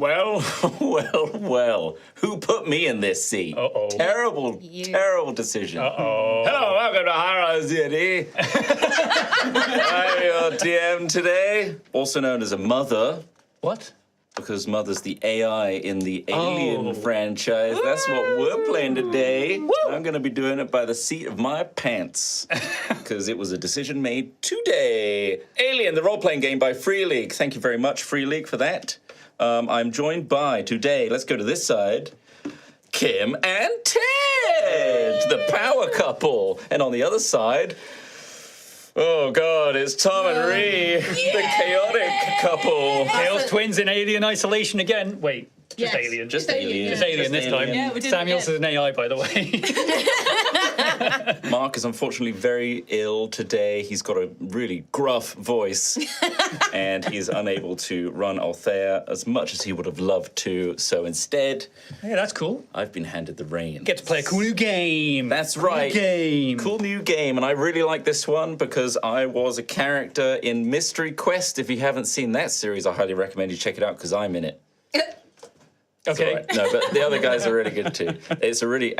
Well, well. Who put me in this seat? Uh-oh. Terrible decision. Uh-oh. Hello, welcome to Harrow's D&D. I'm your DM today, also known as a mother, What? because Mother's the AI in the Alien franchise. That's what we're playing today. I'm going to be doing it by the seat of my pants, because it was a decision made today. Alien, the role-playing game by Free League. Thank you very much, Free League, for that. I'm joined by, today, let's go to this side, Kim and Ted, the power couple. And on the other side, oh God, it's Tom and Ree, the chaotic couple. Chaos twins in Alien Isolation again. Wait, just Yes. Alien. Just Alien. Just Alien this time. Yeah, we did it Samuels again. is an AI, by the way. Mark is unfortunately very ill today. He's got a really gruff voice, and he's unable to run Althea as much as he would have loved to. So instead, Hey, that's cool. I've been handed the reins. Get to play a cool new game. That's right. Game. Cool new game, and I really like this one because I was a character in Mystery Quest. If you haven't seen that series, I highly recommend you check it out because I'm in it. Okay. All right. No, but the other guys are really good too. It's a really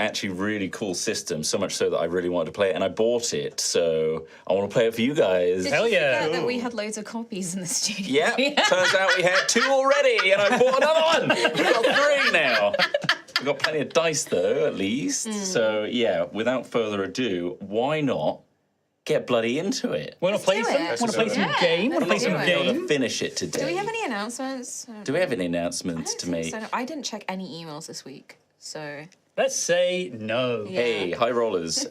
cool system, so much so that I really wanted to play it, and I bought it, so I want to play it for you guys. Did Hell you yeah. forget that we had loads of copies in the studio? Yeah, turns out we had 2 already, and I bought another one. We've got 3 now. We've got plenty of dice, though, at least. So, yeah, without further ado, why not get bloody into it? Want to play do some? it. Want to play some Yeah, game? Want to play let's some do it. Be able to game? finish it today. Do we have any announcements? Do we have any I announcements don't to think make? so. I didn't check any emails this week, so... Let's say no. Yeah. Hey, High Rollers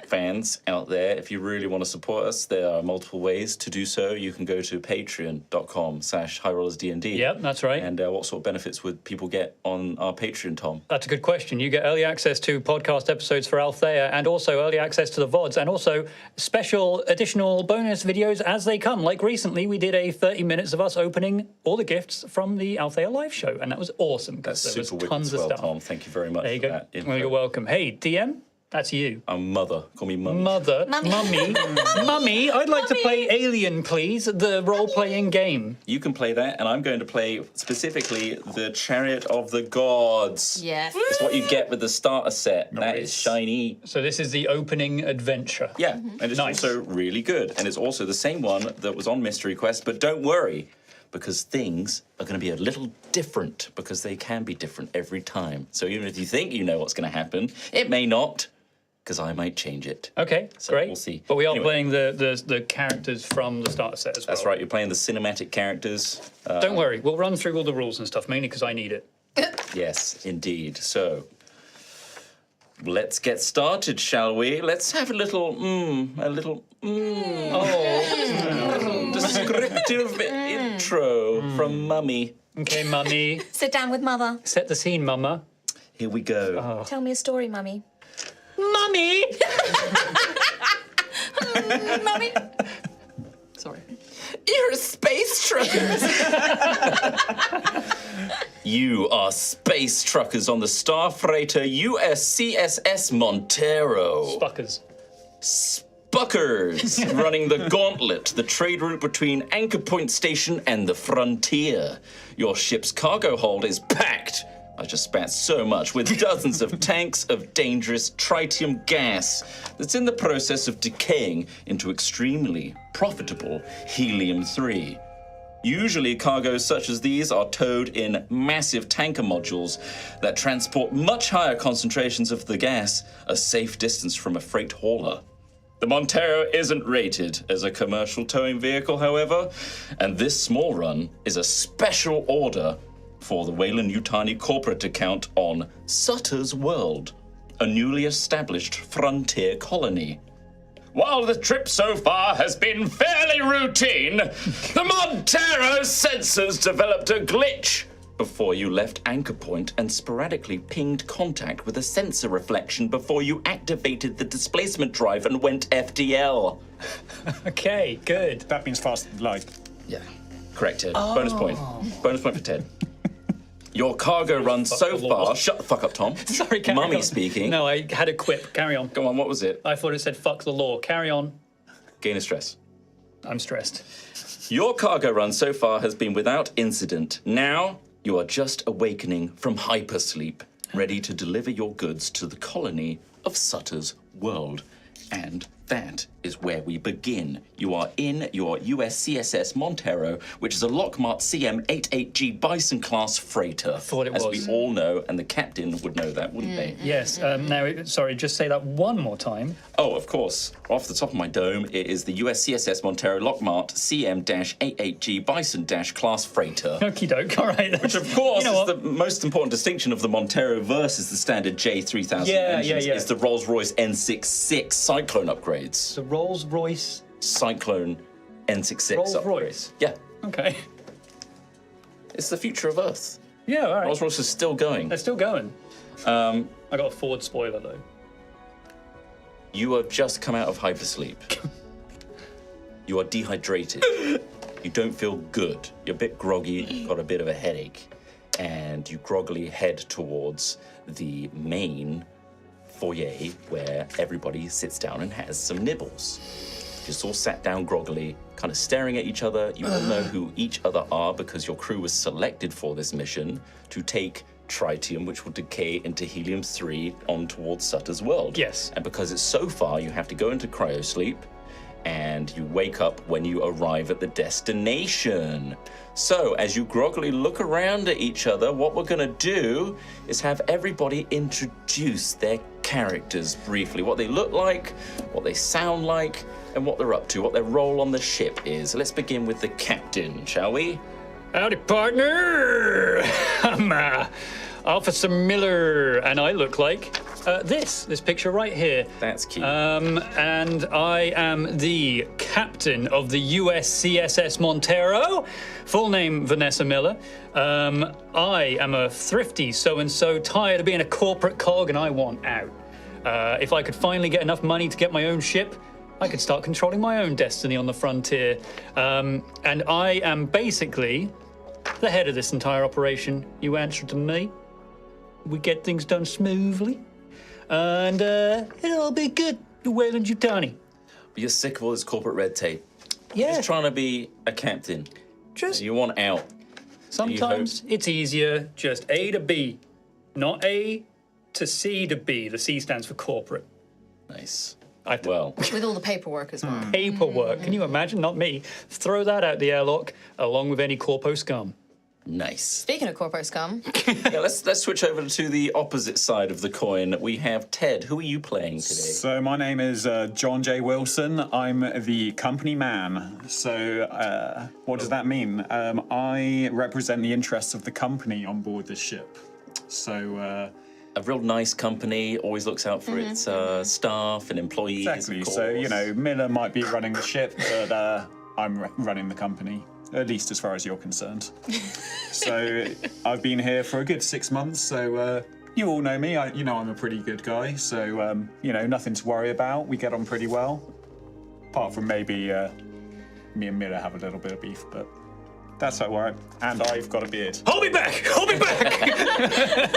fans out there, if you really want to support us, there are multiple ways to do so. You can go to patreon.com/HighRollersDND. Yep, that's right. And what sort of benefits would people get on our Patreon, Tom? That's a good question. You get early access to podcast episodes for Althea, and also early access to the VODs, and also special additional bonus videos as they come. Like recently, we did a 30 minutes of us opening all the gifts from the Althea live show, and that was awesome. That's There was super wicked tons as of well, stuff. Tom. Thank you very much There you for go. that info. Well, you're welcome. Hey, DM, that's you. I'm Mother. Call me Mummy. Mother, Mummy. Mummy, I'd like to play Alien, please, the role-playing game. You can play that, and I'm going to play specifically the Chariot of the Gods. Yes. It's what you get with the starter set. That is Nice. shiny. So this is the opening adventure. Yeah, and it's Nice. also really good. And it's also the same one that was on Mystery Quest, but don't worry, because things are going to be a little different, because they can be different every time. So even if you think you know what's going to happen, it may not, because I might change it. Okay, So great. we'll see. But we are Anyway. playing the characters from the starter set as well. That's right, you're playing the cinematic characters. Don't worry, we'll run through all the rules and stuff, mainly because I need it. Yes, indeed. So, let's get started, shall we? Let's have a little descriptive intro from Mummy. Okay, Mummy. Sit down with Mother. Set the scene, Mama. Here we go. Tell me a story, Mummy. Mummy! Mummy! Sorry. You're space truckers! You are space truckers on the star freighter USCSS Montero. Fuckers. Spuckers, running the gauntlet, the trade route between Anchor Point Station and the frontier. Your ship's cargo hold is packed. I just spat so much, with dozens of tanks of dangerous tritium gas that's in the process of decaying into extremely profitable helium-3. Usually, cargoes such as these are towed in massive tanker modules that transport much higher concentrations of the gas a safe distance from a freight hauler. The Montero isn't rated as a commercial towing vehicle, however, and this small run is a special order for the Weyland-Yutani corporate account on Sutter's World, a newly established frontier colony. While the trip so far has been fairly routine, the Montero's sensors developed a glitch before you left Anchor Point and sporadically pinged contact with a sensor reflection before you activated the displacement drive and went FDL. Okay, good. That means fast light. Yeah, correct, Ted. Bonus point. Bonus point for Ted. Your cargo run so the law. far... Shut the fuck up, Tom. Sorry, carry Mummy on. speaking. No, I had a quip. Carry on. Go on, what was it? I thought it said fuck the law. Carry on. Gain of stress. I'm stressed. Your cargo run so far has been without incident. Now, You are just awakening from hypersleep, ready to deliver your goods to the colony of Sutter's world. And that is where we begin. You are in your USCSS Montero, which is a Lockmart CM-88G Bison-class freighter. I thought it as was. we all know, and the captain would know that, wouldn't they? Yes. Sorry, just say that one more time. Oh, of course. Off the top of my dome, it is the USCSS Montero Lockmart CM-88G Bison-class freighter. Okie doke. All right. Which, of course, You know is the most important distinction of the Montero versus the standard J3000 engines. Yeah. Is the Rolls-Royce N66 Cyclone upgrades. The Rolls-Royce. Cyclone N66 Rolls-Royce? upgrades. Yeah. Okay. It's the future of Earth. Yeah, all right. Rolls-Royce is still going. They're still going. I got a Ford spoiler, though. You have just come out of hypersleep. You are dehydrated. You don't feel good. You're a bit groggy, you've got a bit of a headache. And you groggily head towards the main foyer where everybody sits down and has some nibbles. Just all sat down groggily, kind of staring at each other. You all know who each other are because your crew was selected for this mission to take tritium, which will decay into helium-3 on towards Sutter's world. Yes. And because it's so far, you have to go into cryosleep, and you wake up when you arrive at the destination. So, as you groggily look around at each other, what we're gonna do is have everybody introduce their characters briefly, what they look like, what they sound like, and what they're up to, what their role on the ship is. Let's begin with the captain, shall we? Howdy, partner! I'm Officer Miller, and I look like this picture right here. That's cute. And I am the captain of the USCSS Montero. Full name, Vanessa Miller. I am a thrifty so-and-so, tired of being a corporate cog, and I want out. If I could finally get enough money to get my own ship, I could start controlling my own destiny on the frontier. And I am basically the head of this entire operation. You answer to me. We get things done smoothly. And it'll be good, Wayland Yutani. But you're sick of all this corporate red tape. Yeah. Just trying to be a captain. Just You want out. sometimes it's easier just A to B, not A to C to B. The C stands for corporate. Nice. Well, With all the paperwork as well. paperwork. Can you imagine? Not me. Throw that out the airlock along with any corpo scum. Nice. Speaking of corpo scum, Yeah, let's switch over to the opposite side of the coin. We have Ted. Who are you playing today? So my name is John J. Wilson. I'm the company man. So what does that mean? I represent the interests of the company on board this ship. So A real nice company, always looks out for its staff and employees. exactly. Of So course. Miller might be running the ship, but I'm running the company. At least as far as you're concerned. So I've been here for a good 6 months. So you all know me. I'm a pretty good guy. So nothing to worry about. We get on pretty well. Apart from maybe me and Miller have a little bit of beef, but that's all right. And I've got a beard. Hold me back! Hold me back!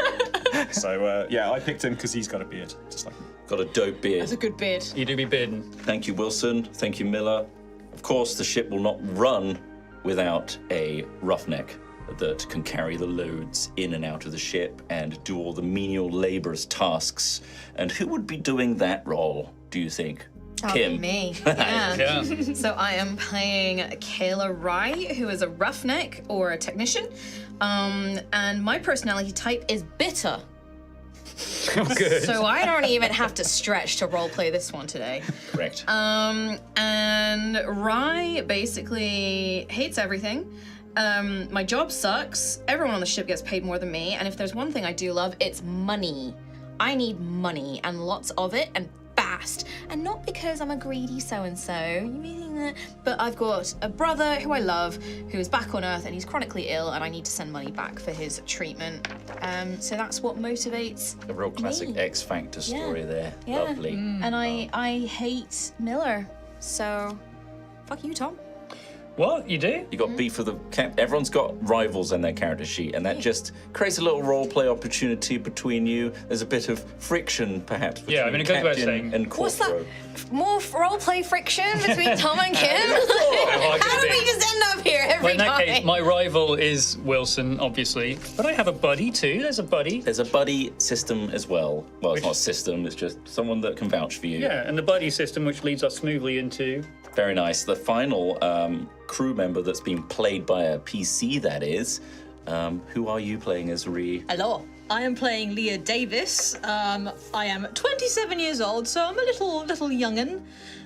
So I picked him because he's got a beard, just like me. Got a dope beard. that's a good bid. You do be bidden. Thank you, Wilson. Thank you, Miller. Of course, the ship will not run without a roughneck that can carry the loads in and out of the ship and do all the menial laborious tasks. And who would be doing that role, do you think? Kim. Me. Yeah. Yeah. So I am playing Kayla Rye, who is a roughneck or a technician. And my personality type is bitter. Good. So I don't even have to stretch to roleplay this one today. Correct. And Rye basically hates everything. My job sucks. Everyone on the ship gets paid more than me. And if there's one thing I do love, it's money. I need money and lots of it and fast. And not because I'm a greedy so-and-so, but I've got a brother who I love who is back on Earth and he's chronically ill and I need to send money back for his treatment. So that's what motivates A real classic me. X Factor story there. Yeah. Lovely. And I hate Miller. So fuck you, Tom. What? You do? You got beef with the everyone's got rivals in their character sheet, and that just creates a little role play opportunity between you. There's a bit of friction, perhaps. Between Yeah, I mean, it goes without Captain saying. and What's that? Corporal. More roleplay friction between Tom and Kim? hard How could do it we be? just end up here every Well, in that time? case, my rival is Wilson, obviously, but I have a buddy too. There's a buddy. There's a buddy system as well. Well, it's Which- not a system. It's just someone that can vouch for you. Yeah, and the buddy system, which leads us smoothly into. Very nice. The final crew member that's been played by a PC, that is. Who are you playing as, Ree? Hello, I am playing Leah Davis. I am 27 years old, so I'm a little youngin',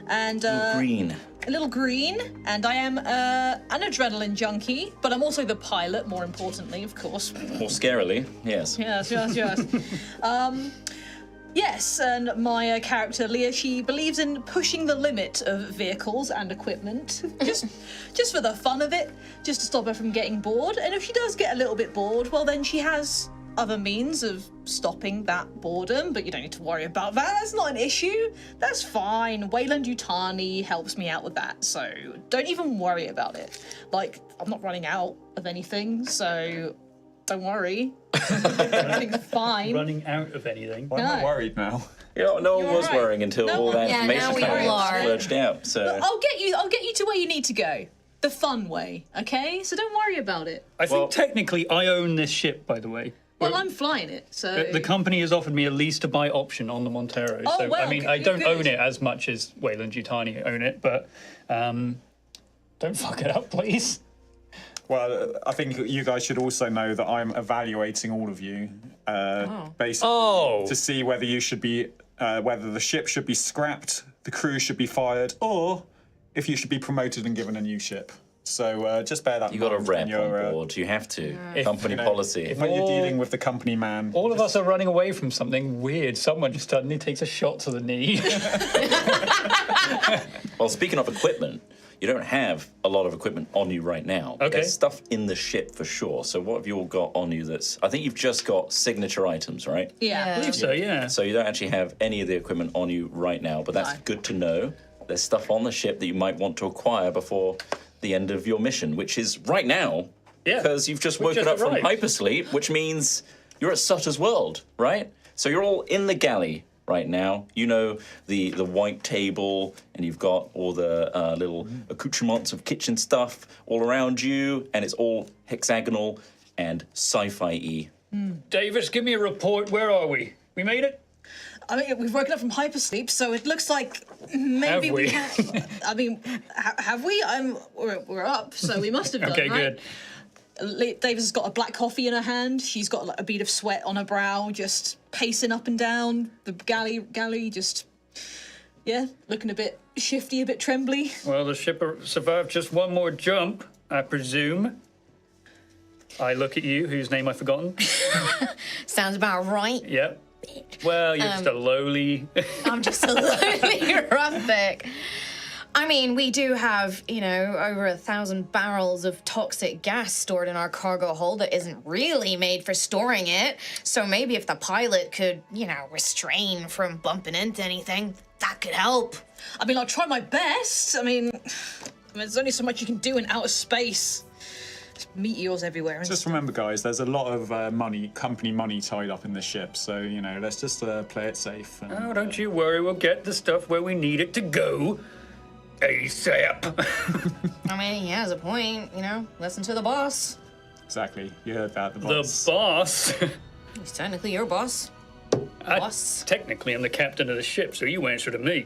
and Green. a little green, and I am an adrenaline junkie, but I'm also the pilot, more importantly, of course. More scarily, yes. Yes. Yes, and my character Leah, she believes in pushing the limit of vehicles and equipment, just for the fun of it, just to stop her from getting bored. And if she does get a little bit bored, well, then she has other means of stopping that boredom. But you don't need to worry about that. That's not an issue. That's fine. Wayland Yutani helps me out with that, so don't even worry about it. Like, I'm not running out of anything, so don't worry. Everything's fine. Running out of anything. Well, I'm not No. worried now. Yeah, no one You're was right. worrying until No all one- that Yeah, information now we kind all of are. splurged out. So I'll get you to where you need to go. The fun way, okay? So don't worry about it. I think Well- technically I own this ship, by the way. Well, I'm flying it, so... The company has offered me a lease to buy option on the Montero. Oh, so, well, I mean, I good- don't good. own it as much as Wayland Yutani own it, but don't fuck it up, please. Well, I think you guys should also know that I'm evaluating all of you, basically Oh. to see whether you should be, whether the ship should be scrapped, the crew should be fired, or if you should be promoted and given a new ship. So just bear that in you got a mind rep when you're, on board. You have to. If- Company you know, policy. when you're all- dealing with the company man. All of us are running away from something weird. Someone just suddenly takes a shot to the knee. Well, speaking of equipment, you don't have a lot of equipment on you right now. But Okay. There's stuff in the ship for sure. So what have you all got on you that's... I think you've just got signature items, right? Yeah. I believe so, yeah. So you don't actually have any of the equipment on you right now, but that's No. good to know. There's stuff on the ship that you might want to acquire before the end of your mission, which is right now, Yeah. because you've just We've woken just up from arrived. hypersleep, which means you're at Sutter's World, right? So you're all in the galley right now. You know the white table, and you've got all the little accoutrements of kitchen stuff all around you, and it's all hexagonal and sci-fi-y. Davis, give me a report. Where are we? We made it? I mean, we've woken up from hypersleep, so it looks like maybe Have we? have. I mean, have we? We're up, so we must have done, Okay, right? good. Davis has got a black coffee in her hand. She's got like, a bead of sweat on her brow, just pacing up and down the galley, just looking a bit shifty, a bit trembly. Well, the ship survived just one more jump, I presume. I look at you, whose name I've forgotten. Sounds about right. Yep. Well, you're just a lowly... I'm just a lonely roughick. I mean, we do have, over 1,000 barrels of toxic gas stored in our cargo hold that isn't really made for storing it. So maybe if the pilot could, restrain from bumping into anything, that could help. I mean, I'll try my best. I mean, there's only so much you can do in outer space. There's meteors everywhere. Just remember, guys, there's a lot of company money tied up in the ship, so, let's just play it safe. And, Oh, don't you worry, we'll get the stuff where we need it to go. ASAP. I mean, he has a point, listen to the boss. Exactly, you heard that, the The boss. boss. He's technically your boss. Boss. Technically, I'm the captain of the ship, so you answer to me.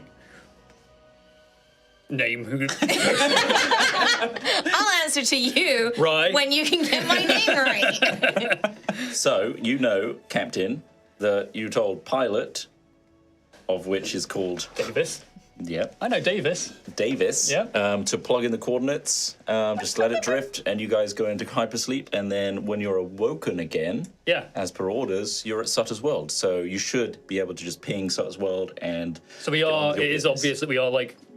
Name who... I'll answer to you Right. when you can get my name right. So, Captain, that you told pilot, of which is called, Davis. yep, I know Davis. Davis, Yeah. to plug in the coordinates, just let it drift, and you guys go into hypersleep, and then when you're awoken again, Yeah. as per orders, you're at Sutter's World. So you should be able to just ping Sutter's World and So we get on are, with your it is business. obvious that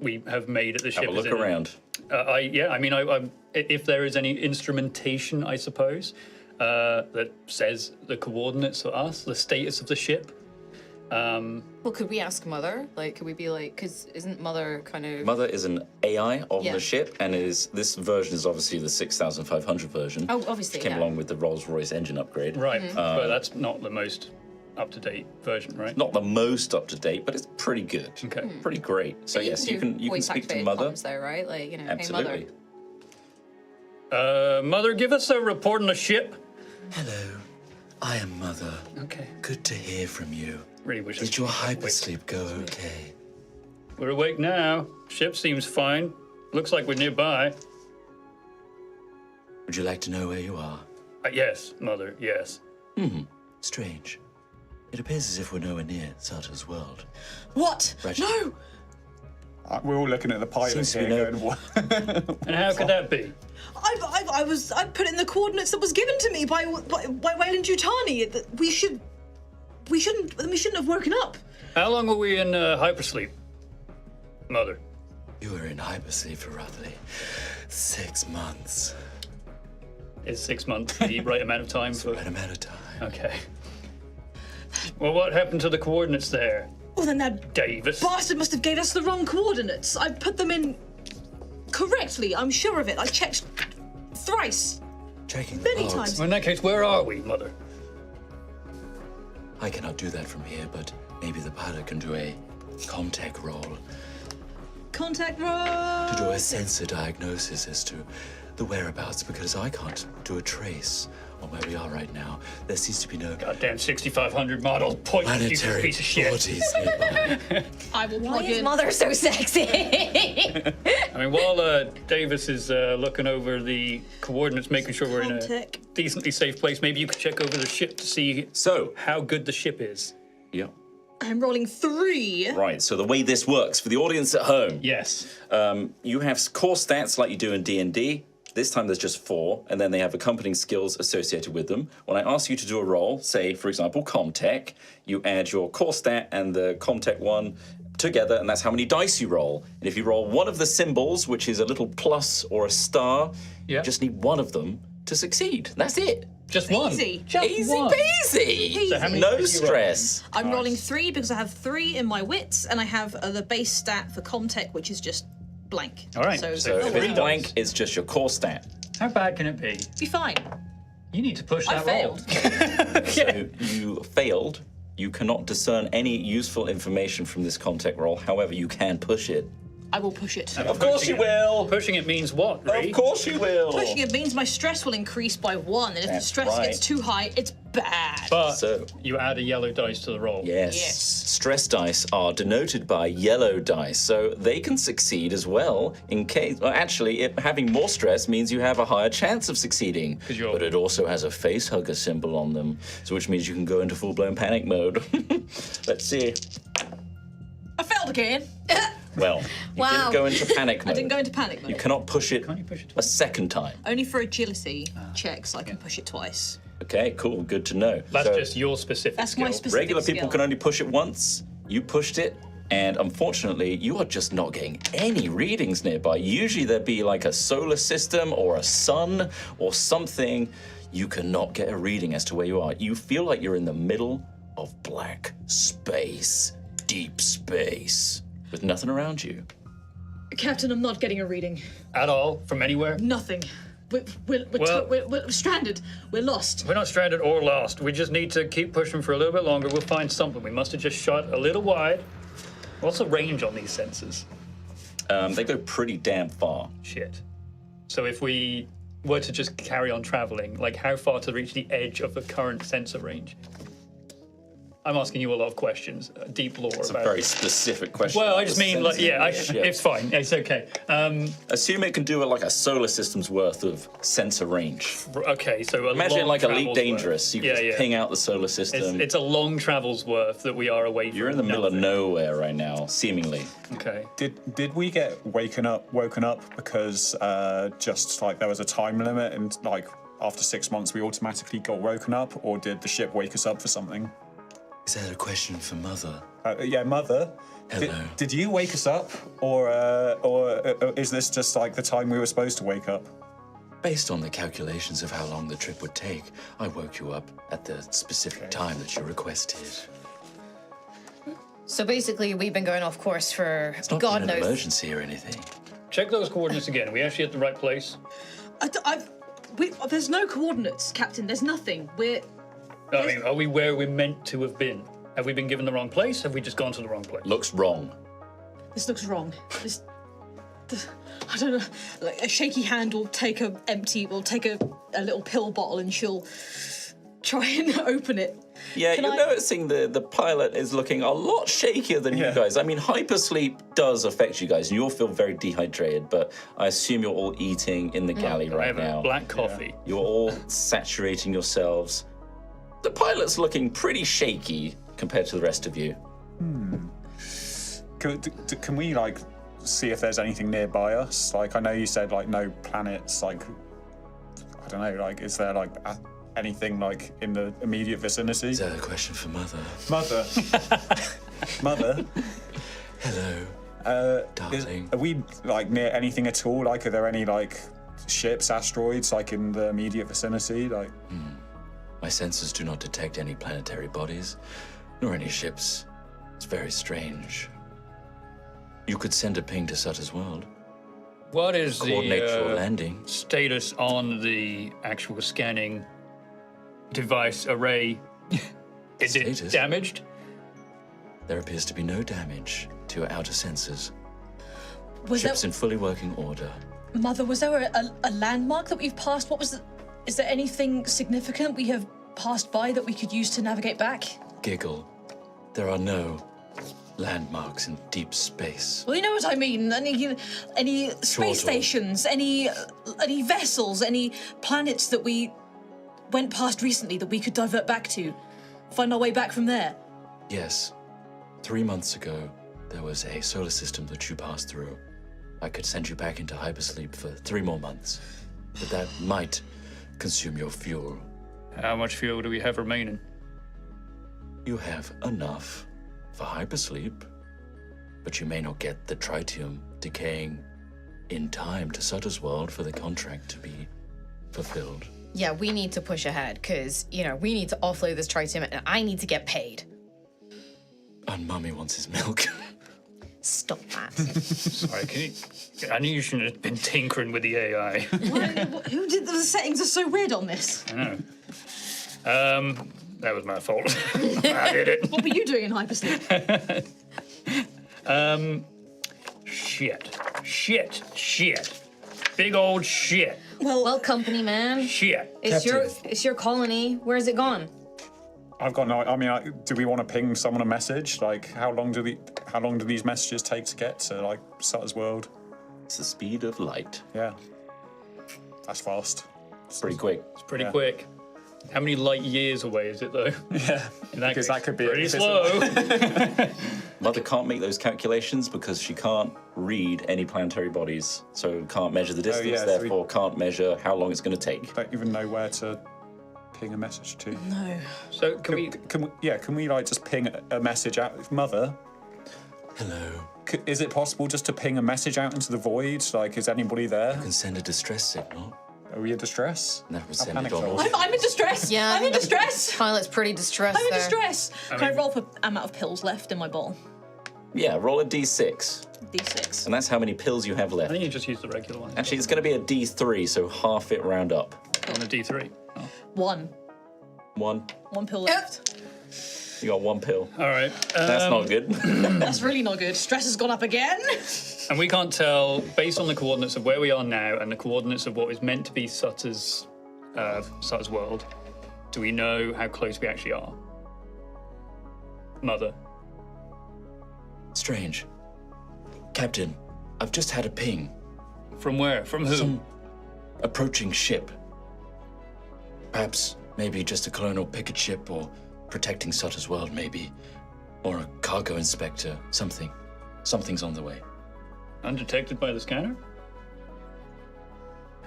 we have made it the ship. Have a is look in it. around. If there is any instrumentation, I suppose, that says the coordinates for us, the status of the ship, Well, could we ask Mother? Like, could we be like, because isn't Mother kind of... Mother is an AI on Yeah. the ship, and this version is obviously the 6500 version. Oh, obviously, which came yeah. along with the Rolls-Royce engine upgrade. Right, but that's not the most up-to-date version, right? Not the most up to date, but it's pretty good. Okay. Pretty great. So yes, you can speak to Mother. Though, right? Like, you know, Absolutely. Hey, Mother. Mother, give us a report on the ship. Hello, I am Mother. Okay. Good to hear from you. Really wish Did your hypersleep go okay? We're awake now. Ship seems fine. Looks like we're nearby. Would you like to know where you are? Yes, Mother, yes. Strange. It appears as if we're nowhere near Sartor's world. What? Reggie. No! We're all looking at the pilot Seems to be here no- going, what? And how could that be? I put in the coordinates that was given to me by Wayland Jutani. That we shouldn't have woken up. How long were we in hypersleep, Mother? You were in hypersleep for roughly 6 months. Is 6 months the right amount of time for... Right amount of time. Okay. Well, what happened to the coordinates there, Well, then that Davis? bastard must have gave us the wrong coordinates. I put them in correctly. I'm sure of it. I checked thrice. Checking the Many logs. times. Well, in that case, where are we, Mother? I cannot do that from here, but maybe the pilot can do a Comtech roll Contact roll. to do a sensor diagnosis as to the whereabouts, because I can't do a trace on where we are right now. There seems to be no Goddamn 6500 model point, you planetary piece of shit. bodies nearby. I will Why plug is in. Mother so sexy? I mean, while Davis is looking over the coordinates, making sure we're in a Comtech. decently safe place, maybe you could check over the ship to see So, how good the ship is. yeah. I'm rolling 3. Right, so the way this works for the audience at home, Yes. you have core stats like you do in D&D. This time there's just 4, and then they have accompanying skills associated with them. When I ask you to do a roll, say, for example, Comtech, you add your core stat and the Comtech one together, and that's how many dice you roll. And if you roll one of the symbols, which is a little plus or a star, Yeah. you just need one of them to succeed. That's it. Just one. Easy. Just Easy one. peasy. So how many No did you roll? stress. I'm rolling 3 because I have 3 in my wits, and I have the base stat for Comtech, which is just blank. All right, So so if three it's blank, dice. it's just your core stat. How bad can it be? Be fine. You need to push I that roll. failed. So you failed. You cannot discern any useful information from this Comtech roll. However, you can push it. I will push it. Of course you will. Pushing it means what, Ree? Of course you will. Pushing it means my stress will increase by 1, and if the That's stress right. gets too high, it's bad. But So- you add a yellow dice to the roll. Yes. Yes. Stress dice are denoted by yellow dice, so they can succeed as well in case. Well, actually, having more stress means you have a higher chance of succeeding. 'Cause you're- But it also has a face hugger symbol on them, so which means you can go into full blown panic mode. Let's see. I failed again. Well, you Wow. didn't go into panic mode. I didn't go into panic mode. You cannot push it Can't you push it a second time. Only for agility checks, I can push it twice. Okay, cool. Good to know. That's So- just your specific That's skill. my specific Regular people skill. can only push it once. You pushed it, and unfortunately, you are just not getting any readings nearby. Usually, there'd be like a solar system or a sun or something. You cannot get a reading as to where you are. You feel like you're in the middle of black space, deep space, with nothing around you. Captain, I'm not getting a reading. At all, from anywhere. Nothing. We're stranded. We're lost. We're not stranded or lost. We just need to keep pushing for a little bit longer. We'll find something. We must have just shot a little wide. What's the range on these sensors? They go pretty damn far. Shit. So if we were to just carry on traveling, like how far to reach the edge of the current sensor range? I'm asking you a lot of questions, deep lore It's a about very specific question. Well, I just mean, like, yeah, Yeah. it's fine. It's okay. Assume it can do like a solar system's worth of sensor range. Okay, so Imagine long like Elite travel's Dangerous. You worth. can just ping out the solar system. It's a long travel's worth that we are away from. You're in the middle of nothing. nowhere right now, seemingly. Okay. Did we get woken up because just like there was a time limit and like after 6 months we automatically got woken up, or did the ship wake us up for something? Is that a question for Mother? Yeah, Mother. Hello. Did you wake us up, or is this just like the time we were supposed to wake up? Based on the calculations of how long the trip would take, I woke you up at the specific time that you requested. So basically, we've been going off course for It's not God been an knows. emergency or anything. Check those coordinates again. Are we actually at the right place? There's no coordinates, Captain. There's nothing. I mean, are we where we're meant to have been? Have we been given the wrong place? Have we just gone to the wrong place? Looks wrong. This looks wrong. I don't know. Like a shaky hand will take a little pill bottle and she'll try and open it. Yeah, Can you're I- noticing the pilot is looking a lot shakier than you guys. I mean, hypersleep does affect you guys, and you all feel very dehydrated, but I assume you're all eating in the galley I right have now. a black coffee. You're all saturating yourselves. The pilot's looking pretty shaky compared to the rest of you. Can we, like, see if there's anything nearby us? Like, I know you said, like, no planets, like, I don't know, like, is there, like, anything, like, in the immediate vicinity? Is that a question for Mother? Mother. Mother. Hello, darling. Are we, like, near anything at all? Like, are there any, like, ships, asteroids, like, in the immediate vicinity? Like, My sensors do not detect any planetary bodies, nor any ships. It's very strange. You could send a ping to Sutter's world. What is Coordinate your the landing. status on the actual scanning device array? Is Status? it damaged? There appears to be no damage to your outer sensors. Was Ships in fully working order. Mother, was there a landmark that we've passed? Is there anything significant we have passed by that we could use to navigate back? Giggle. There are no landmarks in deep space. Well, you know what I mean. Any space Sure. stations, any vessels, any planets that we went past recently that we could divert back to, find our way back from there. Yes. 3 months ago, there was a solar system that you passed through. I could send you back into hypersleep for 3 more months, but that might consume your fuel. How much fuel do we have remaining? You have enough for hypersleep, but you may not get the tritium decaying in time to Sutter's world for the contract to be fulfilled. Yeah, we need to push ahead because, we need to offload this tritium and I need to get paid. And Mummy wants his milk. Stop that. Sorry, I knew you shouldn't have been tinkering with the AI. Who did the settings are so weird on this? I know. That was my fault. I did it. What were you doing in hypersleep? Shit. Big old shit. Well, company man, Shit. it's your colony. Where's it gone? I've got no. I mean, do we want to ping someone a message? Like, how long do these messages take to get to, like, Sutter's world? It's the speed of light. Yeah, that's fast. It's pretty quick. It's pretty Yeah. quick. How many light years away is it, though? Yeah, In that because case, that could be pretty if it's- slow. Mother can't make those calculations because she can't read any planetary bodies, so can't measure the distance, yeah, so we- therefore can't measure how long it's going to take. Don't even know where to ping a message to. No. So can we? Can we like just ping a message out, Mother? Hello. Is it possible just to ping a message out into the void? Like, is anybody there? You can send a distress signal. Are we in distress? And that will I'll send it panic on roll. off. I'm in distress. Yeah, I'm in distress. Pilot's pretty distressed I'm in there. distress. Can I mean- roll for amount of pills left in my bottle? Yeah, roll a d6. D6. And that's how many pills you have I left. think you just use the regular one. Actually, it's going to be a d3, so half it round up. On a D3. Oh. One One. pill left. You got one pill. All right. That's not good. That's really not good. Stress has gone up again. And we can't tell, based on the coordinates of where we are now and the coordinates of what is meant to be Sutter's world, do we know how close we actually are? Mother. Strange. Captain, I've just had a ping. From where? From who? Some approaching ship. Perhaps, maybe just a colonial picket ship or protecting Sutter's world, maybe. Or a cargo inspector. Something's on the way. Undetected by the scanner?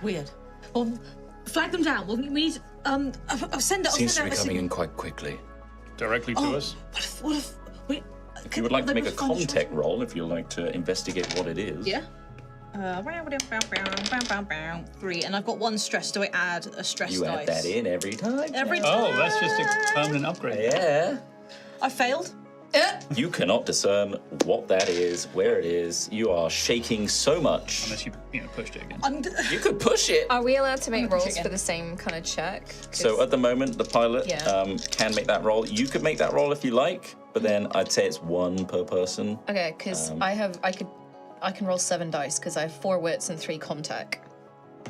Weird. Well, flag them down. We need. I'll send it. Seems to be coming in quite quickly. Directly to us? What if we? If you would like to make a contact roll, if you'd like to investigate what it is. Yeah. 3, and I've got 1 stress. Do I add a stress You dice? add that in every time. Every time. Oh, that's just a permanent upgrade. Yeah. I failed. You cannot discern what that is, where it is. You are shaking so much. Unless you pushed it again. You could push it. Are we allowed to make push rolls again. for the same kind of check? 'Cause- So at the moment, the pilot Yeah. can make that roll. You could make that roll if you like, but then I'd say it's one per person. Okay, because I can roll 7 dice because I have 4 wits and 3 contact.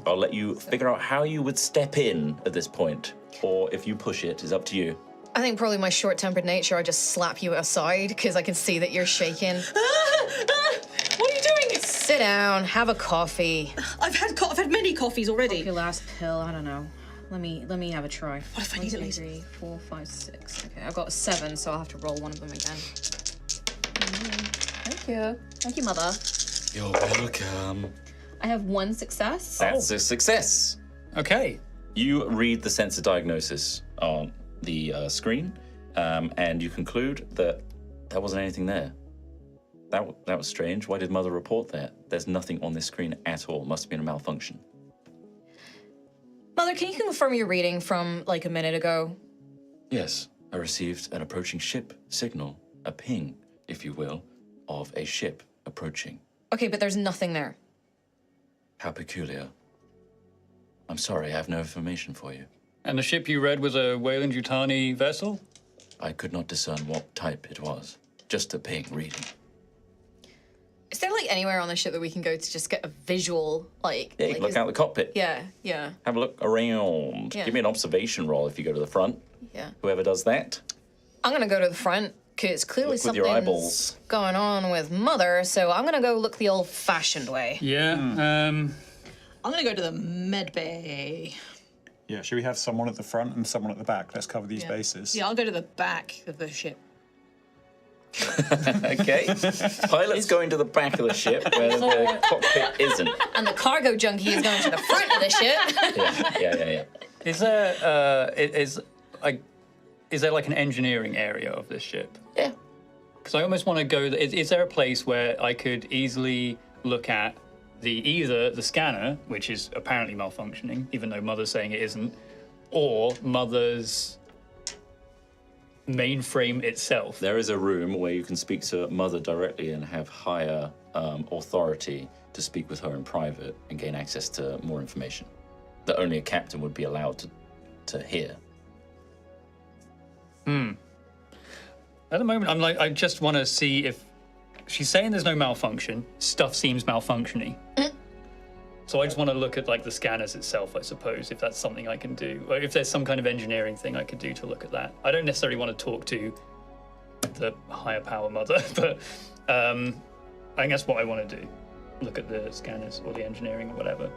I'll let you figure out how you would step in at this point, or if you push it, is up to you. I think probably my short-tempered nature, I just slap you aside because I can see that you're shaking. What are you doing? Sit down, have a coffee. I've had many coffees already. Your last pill, I don't know. Let me have a try. What if I need at least 3, 4, 5, 6. Okay, I've got a 7, so I'll have to roll one of them again. Thank you. Thank you, mother. You're welcome. I have 1 success. That's a success. Okay. You read the sensor diagnosis on the screen, and you conclude that there wasn't anything there. That was strange. Why did Mother report that? There's nothing on this screen at all. Must have been a malfunction. Mother, can you confirm your reading from like a minute ago? Yes, I received an approaching ship signal, a ping, if you will, of a ship approaching. Okay, but there's nothing there. How peculiar. I'm sorry, I have no information for you. And the ship you read was a Weyland-Yutani vessel? I could not discern what type it was. Just a ping reading. Is there like anywhere on the ship that we can go to just get a visual, like? Yeah, you can look out the cockpit. Yeah, yeah, Have a look around. Yeah. Give me an observation roll if you go to the front. yeah. Whoever does that. I'm gonna go to the front because clearly Look with your something's eyeballs. going on with Mother. So I'm gonna go look the old-fashioned way. Yeah. I'm gonna go to the med bay. Yeah, should we have someone at the front and someone at the back? Let's cover these bases. Yeah, I'll go to the back of the ship. Okay. Pilot's going to the back of the ship where the cockpit isn't. And the cargo junkie is going to the front of the ship. Yeah. Is there is there like an engineering area of this ship? Yeah. Because I almost want to go. Is there a place where I could easily look at either the scanner, which is apparently malfunctioning, even though Mother's saying it isn't, or Mother's mainframe itself? There is a room where you can speak to Mother directly and have higher authority to speak with her in private and gain access to more information that only a captain would be allowed to hear. At the moment, I just want to see if she's saying there's no malfunction. Stuff seems malfunctioning. So I just want to look at like the scanners itself, I suppose, if that's something I can do, or if there's some kind of engineering thing I could do to look at that. I don't necessarily want to talk to the higher power Mother, but I think that's what I want to do. Look at the scanners or the engineering or whatever.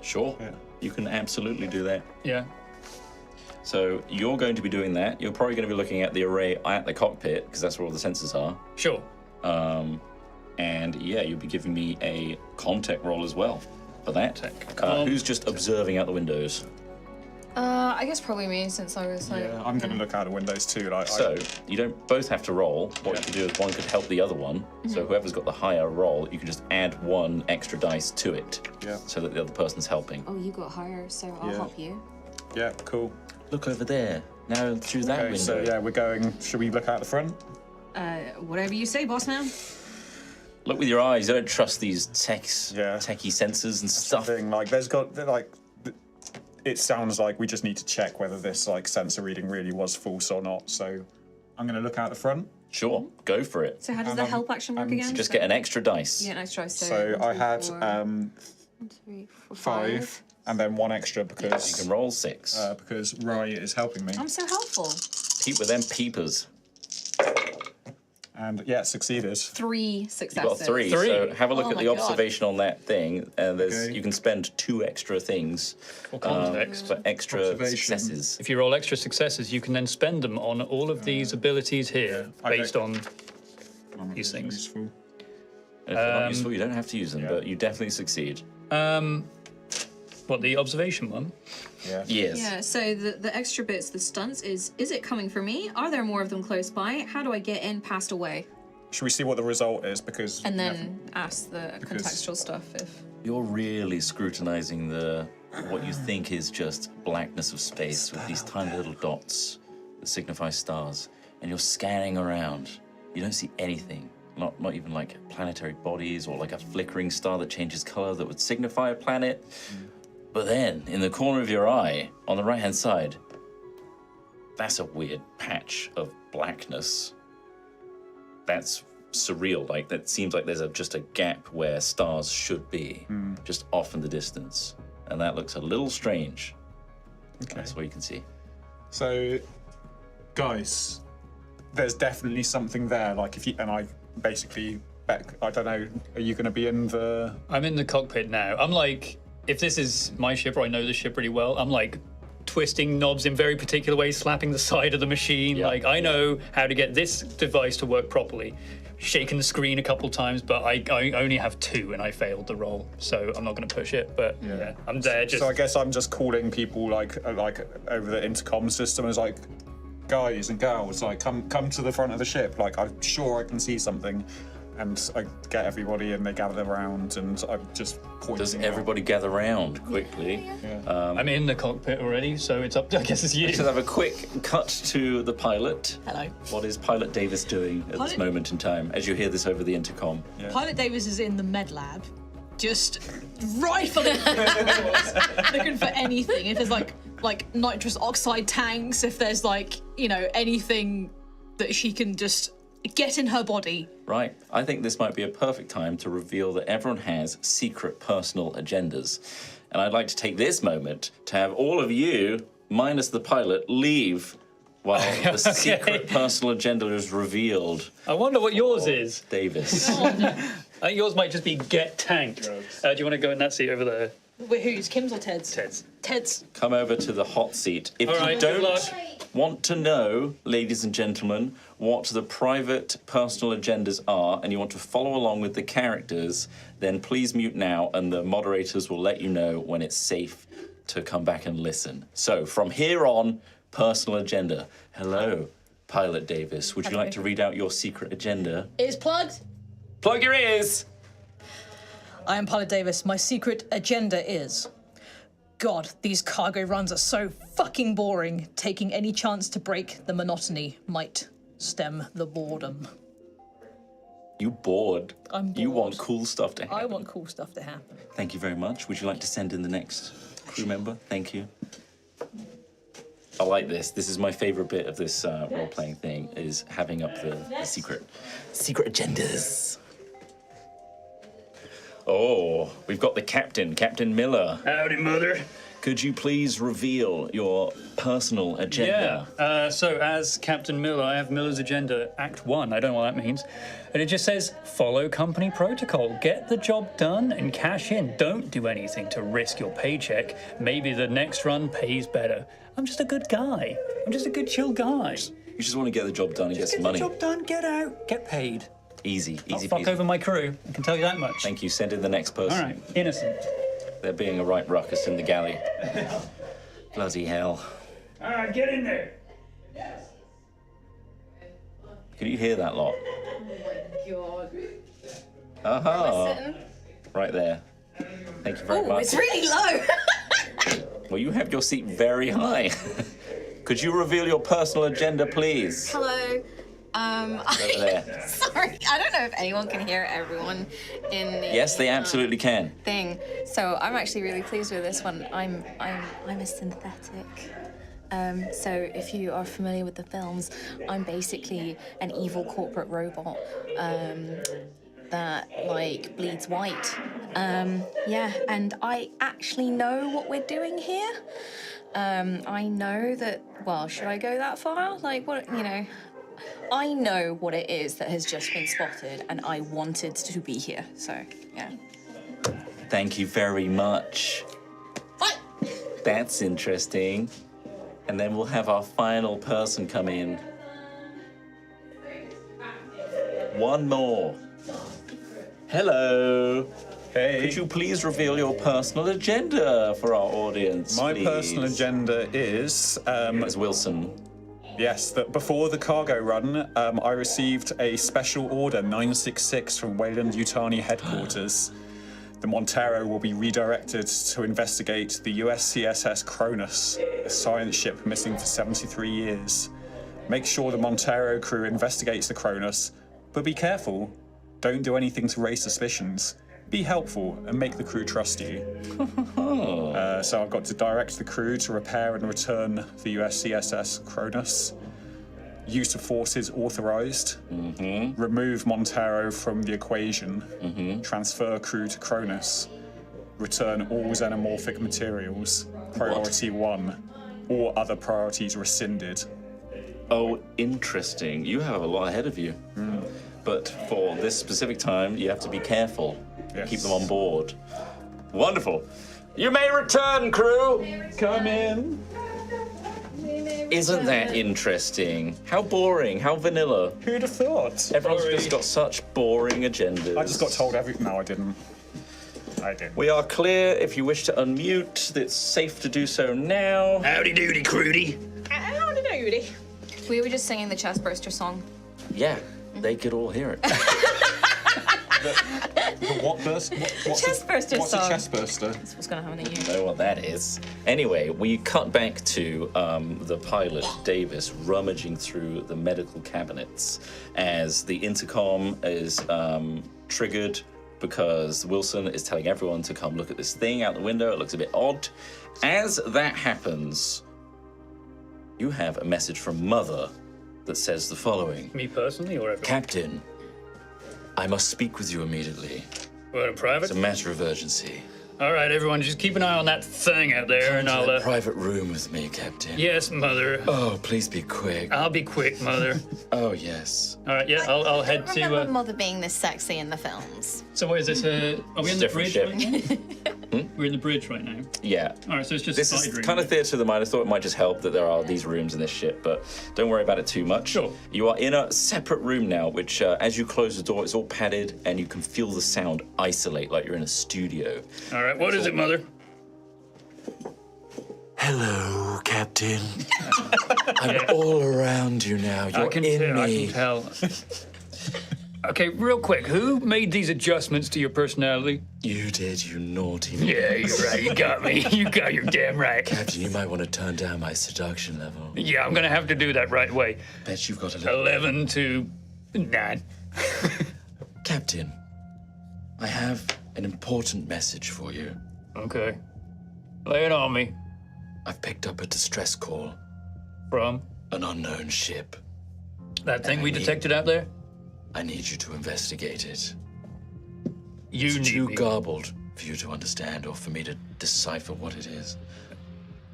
Sure. Yeah. You can absolutely do that. Yeah. So you're going to be doing that. You're probably going to be looking at the array at the cockpit because that's where all the sensors are. Sure. And yeah, you'll be giving me a contact roll as well for that. Who's just observing out the windows? I guess probably me since I was like. Yeah, I'm going to look out the windows too. Like, So you don't both have to roll. What you can do is one could help the other one. So whoever's got the higher roll, you can just add 1 extra dice to it. Yeah. So that the other person's helping. Oh, you got higher, so I'll Yeah. help you. yeah, cool. Look over there. Now through that Okay, window. so yeah, we're going. Should we look out the front? Whatever you say, boss man. Look with your eyes. You don't trust these Yeah. techie sensors and stuff. Thing like, it sounds like we just need to check whether this like sensor reading really was false or not. So I'm going to look out the front. Sure, go for it. So how does the help action work again? Just get an extra dice. Yeah, nice try. So I had 1, 2, 3, 4, 5 and then 1 extra You because can roll 6. because Rye is helping me. I'm so helpful. Peep with them peepers. And yeah, succeeded. 3 You successes. got 3. Three. So have a look Oh at my the God. observation on that thing, and Okay. you can spend 2 extra things For context. for extra Observation. successes. If you roll extra successes, you can then spend them on all of these abilities here, I based don't- on these things. Useful. And if they're not useful, you don't have to use them, yeah. but you definitely succeed. What, the observation one? Yeah. Yes. Yeah, so the extra bits, the stunts, is it coming for me? Are there more of them close by? How do I get in, past away? Should we see what the result is? Because And then ask the contextual stuff if... You're really scrutinizing what you think is just blackness of space with these tiny little dots that signify stars, and you're scanning around, you don't see anything. Not even like planetary bodies or like a flickering star that changes color that would signify a planet. But then, in the corner of your eye, on the right-hand side, that's a weird patch of blackness. That's surreal. Like, that seems like there's just a gap where stars should be, just off in the distance. And that looks a little strange. Okay. That's what you can see. So, guys, there's definitely something there. Like, if you and I basically, Beck, I don't know, are you going to be in the? I'm in the cockpit now. I'm like, if this is my ship or I know the ship pretty well, I'm like twisting knobs in very particular ways, slapping the side of the machine. Yeah. Like, I know how to get this device to work properly. Shaken the screen a couple times, but I only have 2 and I failed the roll, so I'm not going to push it. But yeah, I'm there. Just So I guess I'm just calling people like over the intercom system as like, guys and girls, like come to the front of the ship. Like, I'm sure I can see something, and I get everybody and they gather around, and I'm just pointing. Does out. everybody gather round quickly? I'm in the cockpit already, so it's up to, I guess it's you. Let's have a quick cut to the pilot. Hello. What is Pilot Davis doing at this Pilot- moment in time, as you hear this over the intercom? Pilot Davis is in the med lab, just rifling looking for anything. If there's like nitrous oxide tanks, if there's like, you know, anything that she can just get in her body. Right. I think this might be a perfect time to reveal that everyone has secret personal agendas. And I'd like to take this moment to have all of you, minus the pilot, leave while the secret personal agenda is revealed. I wonder what yours is. Davis. I think yours might just be get tanked. Do you want to go in that seat over there? Wait, whose? Kim's or Ted's? Ted's. Ted's. Come over to the hot seat. If All you right, good luck. don't want to know, ladies and gentlemen, what the private personal agendas are, and you want to follow along with the characters, then please mute now, and the moderators will let you know when it's safe to come back and listen. So from here on, personal agenda. Hello, Pilot Davis. Would you like to read out your secret agenda? Is plugged. Plug your ears! I am Pilot Davis. My secret agenda is... God, these cargo runs are so fucking boring. Taking any chance to break the monotony might stem the boredom. You bored? I'm You bored. want cool stuff to happen. I want cool stuff to happen. Thank you very much. Would you like to send in the next crew member? Thank you. I like this. This is my favorite bit of this role-playing thing, is having up the secret agendas. Oh, we've got the captain, Captain Miller. Howdy, mother. Could you please reveal your personal agenda? Yeah. So as Captain Miller, I have Miller's Agenda, Act 1. I don't know what that means. And it just says, follow company protocol. Get the job done and cash in. Don't do anything to risk your paycheck. Maybe the next run pays better. I'm just a good guy. I'm just a good, chill guy. You just want to get the job done and get some money. Get the job done, get out, get paid. Easy, I'll easy fuck peasy. over my crew. I can tell you that much. Thank you. Send in the next person. All right, innocent. They're being a right ruckus in the galley. Bloody hell. All right, get in there. Can you hear that lot? God. Aha! Sitting. Right there. Thank you very Oh, much. it's really low. Well, you have your seat very high. Could you reveal your personal agenda, please? Hello. Over there. Sorry, I don't know if anyone can hear everyone in the Yes, they absolutely can. thing. So I'm actually really pleased with this one. I'm a synthetic. So if you are familiar with the films, I'm basically an evil corporate robot that like bleeds white. Yeah, and I actually know what we're doing here. I know that. Well, should I go that far? Like what, you know? I know what it is that has just been spotted, and I wanted to be here. So yeah. Thank you very much. What? That's interesting. And then we'll have our final person come in. One more. Hello. Hey. Could you please reveal your personal agenda for our audience, My please? personal agenda is As Wilson. yes, that before the cargo run, I received a special order 966 from Wayland Yutani headquarters. The Montero will be redirected to investigate the USCSS Cronos, a science ship missing for 73 years. Make sure the Montero crew investigates the Cronos, But be careful. Don't do anything to raise suspicions. Be helpful and make the crew trust you. So I've got to direct the crew to repair and return the USCSS Cronos. Use of forces authorized. Remove Montero from the equation. Transfer crew to Cronos. Return all xenomorphic materials. Priority 1. All other priorities rescinded. Oh, interesting. You have a lot ahead of you. But for this specific time, you have to be careful. Yes. Keep them on board. Wonderful. You may return, crew. Come in. Isn't that interesting? How boring, how vanilla. Who'd have thought? Everyone's Sorry. just got such boring agendas. I just got told everything. No, I didn't. I didn't. We are clear. If you wish to unmute, it's safe to do so now. Howdy doody, Crudy. Howdy doody. We were just singing the chest burster song. Yeah, they could all hear it. The what burst? What's chest burster What's song. a chest burster? That's what's gonna happen to you. Know what that is. Anyway, we cut back to the pilot, Davis, rummaging through the medical cabinets as the intercom is triggered because Wilson is telling everyone to come look at this thing out the window. It looks a bit odd. As that happens, you have a message from Mother that says the following. Me personally or everyone? Captain, I must speak with you immediately. Well, in private? It's a matter of urgency. All right, everyone, just keep an eye on that thing out there, and To I'll. the private room with me, Captain. Yes, Mother. Oh, please be quick. I'll be quick, Mother. Oh, yes. All right, yeah, I'll head to. Remember Mother being this sexy in the films. So, what is this? Are we in the Different bridge ship. right now? We're in the bridge right now. Yeah. All right, so it's just This a side is room. kind of theatre of the mind. I thought it might just help that there are these rooms in this ship, but don't worry about it too much. Sure. You are in a separate room now, which, as you close the door, it's all padded, and you can feel the sound isolate like you're in a studio. All right, what is it, Mother? Hello, Captain. I'm all around you now. You're I can in tell. me. I can tell. Okay, real quick, who made these adjustments to your personality? You did, you naughty. Yeah, you're right. You got me. You got your damn right. Captain, you might want to turn down my seduction level. Yeah, I'm gonna have to do that right away. Bet you've got a little. 11 to 9. Captain, I have an important message for you. Okay. Lay it on me. I've picked up a distress call. From An unknown ship. that thing we detected out there? I need you to investigate it. You It's need too me. garbled for you to understand or for me to decipher what it is.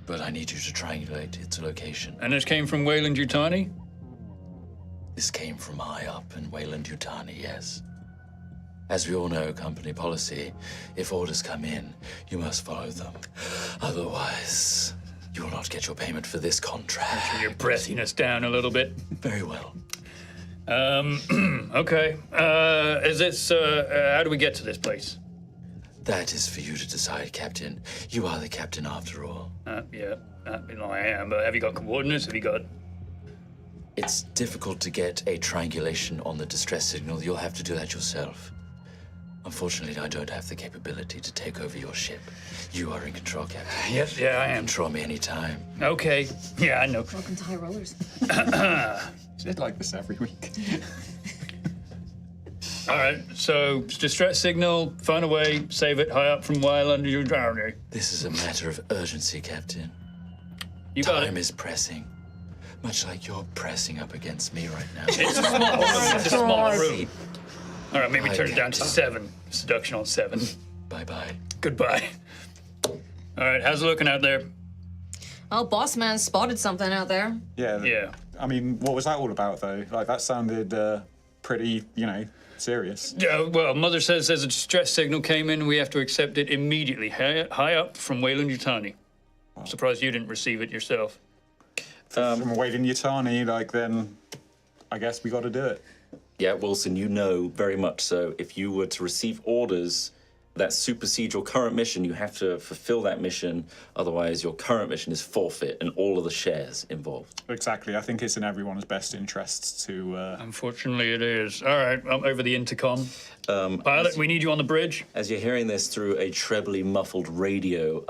But I need you to triangulate its location. And this came from Wayland Yutani? This came from high up in Wayland Yutani, yes. As we all know, company policy, if orders come in, you must follow them. Otherwise, you will not get your payment for this contract. You're breathing us down a little bit. Very well. Okay. Is this, how do we get to this place? That is for you to decide, Captain. You are the captain after all. Yeah, I am, but have you got coordinates? Have you got... It's difficult to get a triangulation on the distress signal. You'll have to do that yourself. Unfortunately, I don't have the capability to take over your ship. You are in control, Captain. Yes, yeah, I am. Control me anytime. Okay. Yeah, I know. Welcome to High Rollers. Is it like this every week? All right, so distress signal, find a way, save it high up from while under your drowning. This is a matter of urgency, Captain. You got Time it. is pressing. Much like you're pressing up against me right now. It's a small room. It's a small room. All right, maybe Hi, turn it down to Captain. 7. Seduction on 7. Bye-bye. Goodbye. All right, how's it looking out there? Oh, boss man spotted something out there. Yeah. Yeah. I mean, what was that all about, though? Like, that sounded pretty, serious. Yeah, well, Mother says there's a distress signal came in and we have to accept it immediately, high up from Wayland Yutani. I'm surprised you didn't receive it yourself. From Wayland Yutani, then I guess we got to do it. Yeah, Wilson, you know very much so. If you were to receive orders that supersede your current mission, you have to fulfill that mission. Otherwise, your current mission is forfeit and all of the shares involved. Exactly. I think it's in everyone's best interests to... Unfortunately, it is. All right, I'm over the intercom. Pilot, we need you on the bridge. As you're hearing this through a trebly muffled radio,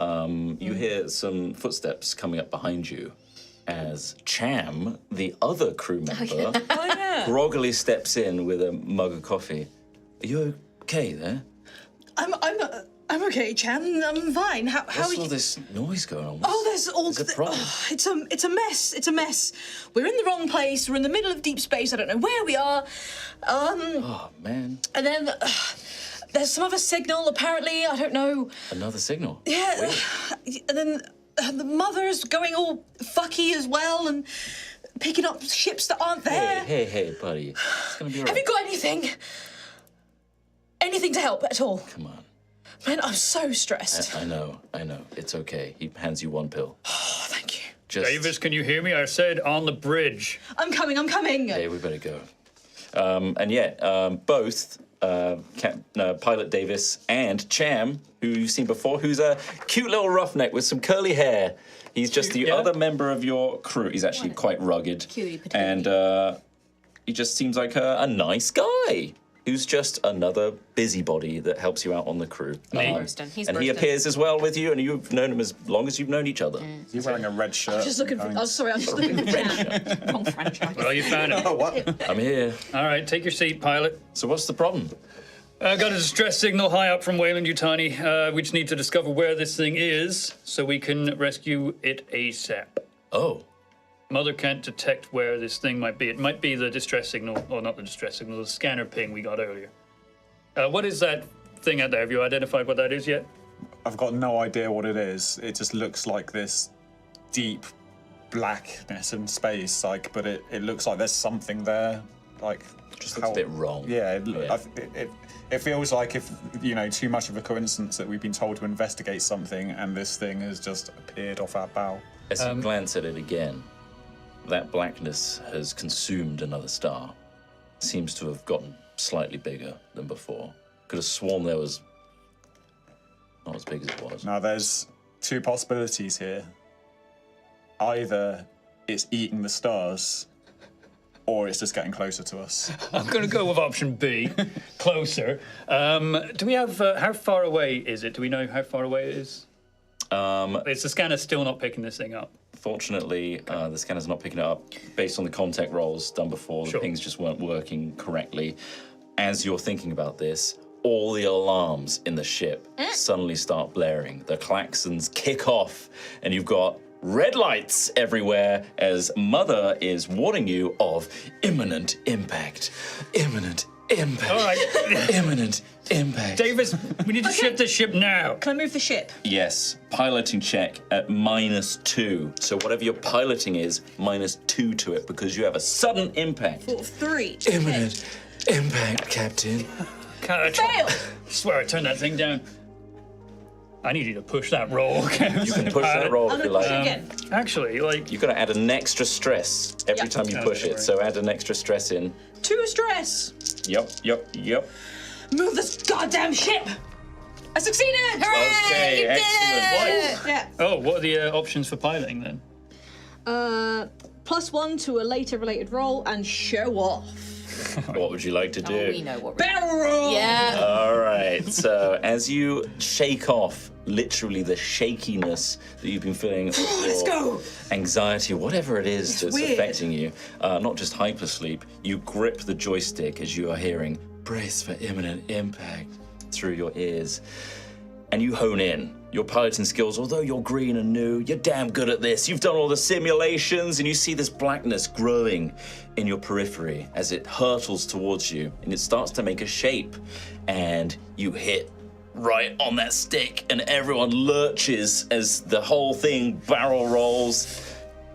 you hear some footsteps coming up behind you. as Cham, the other crew member, Oh yeah. groggily steps in with a mug of coffee. Are you okay there? I'm okay, Cham. I'm fine. How What's are all you? this noise going on? Oh, there's all. There's a problem. It's a mess. It's a mess. We're in the wrong place. We're in the middle of deep space. I don't know where we are. Oh, man. And then there's some other signal. Apparently, I don't know. Another signal. Yeah. And then the mother's going all fucky as well, and picking up ships that aren't there. Hey, buddy. It's gonna be all Have right. you got anything? Anything to help at all? Come on. Man, I'm so stressed. I know. It's okay. He hands you one pill. Oh, thank you. Just... Davis, can you hear me? I said on the bridge. I'm coming. Hey, we better go. Both Pilot Davis and Cham, who you've seen before, who's a cute little roughneck with some curly hair. He's just the Yeah. other member of your crew. He's actually quite rugged. Cutie patootie. And he just seems like a nice guy who's just another busybody that helps you out on the crew. Bursting. He's and he bursting. appears as well with you, and you've known him as long as you've known each other. You're wearing a red shirt. Just looking for. Thanks. Oh, sorry. I was just looking for Cham. Wrong franchise. Well, you found it. Oh, what? I'm here. All right, take your seat, pilot. So what's the problem? I got a distress signal high up from Wayland Yutani. We just need to discover where this thing is so we can rescue it ASAP. Oh. Mother can't detect where this thing might be. It might be the distress signal, or not the distress signal, the scanner ping we got earlier. What is that thing out there? Have you identified what that is yet? I've got no idea what it is. It just looks like this deep blackness in space, like, but it looks like there's something there, like. Just looks a bit wrong. Yeah, Yeah. it feels like if, too much of a coincidence that we've been told to investigate something and this thing has just appeared off our bow. As you glance at it again, that blackness has consumed another star. Seems to have gotten slightly bigger than before. Could have sworn there was not as big as it was. Now, there's two possibilities here. Either it's eating the stars, or it's just getting closer to us. I'm going to go with option B, closer. Do we have, how far away is it? Do we know how far away it is? Is the scanner still not picking this thing up? Fortunately, the scanner's not picking it up. Based on the contact rolls done before, Sure. the pings just weren't working correctly. As you're thinking about this, all the alarms in the ship suddenly start blaring. The klaxons kick off, and you've got red lights everywhere as Mother is warning you of imminent impact. Imminent impact. All right. Imminent impact. Davis, we need to shift the ship now. Can I move the ship? Yes, piloting check at -2. So whatever your piloting is, -2 to it because you have a sudden impact. 3. Imminent impact, Captain. Fail. I swear I turned that thing down. I need you to push that roll. You can push that roll I'm if you gonna push it like. again. Actually, like, You've got to add an extra stress every Yeah. time you Oh, push don't it. So add an extra stress in. 2 stress. Yep. Move this goddamn ship. I succeeded. Hooray! Okay, excellent. Yeah. oh, what are the options for piloting then? +1 to a later related roll and show off. What would you like to do? Oh, we know what we're Barrel roll. Yeah. All right. So as you shake off literally the shakiness that you've been feeling, with Let's your go. anxiety, whatever it is that's weird. affecting you, not just hypersleep, you grip the joystick as you are hearing "brace for imminent impact" through your ears, and you hone in. Your piloting skills, although you're green and new, you're damn good at this. You've done all the simulations, and you see this blackness growing in your periphery as it hurtles towards you, and it starts to make a shape, and you hit right on that stick, and everyone lurches as the whole thing barrel rolls.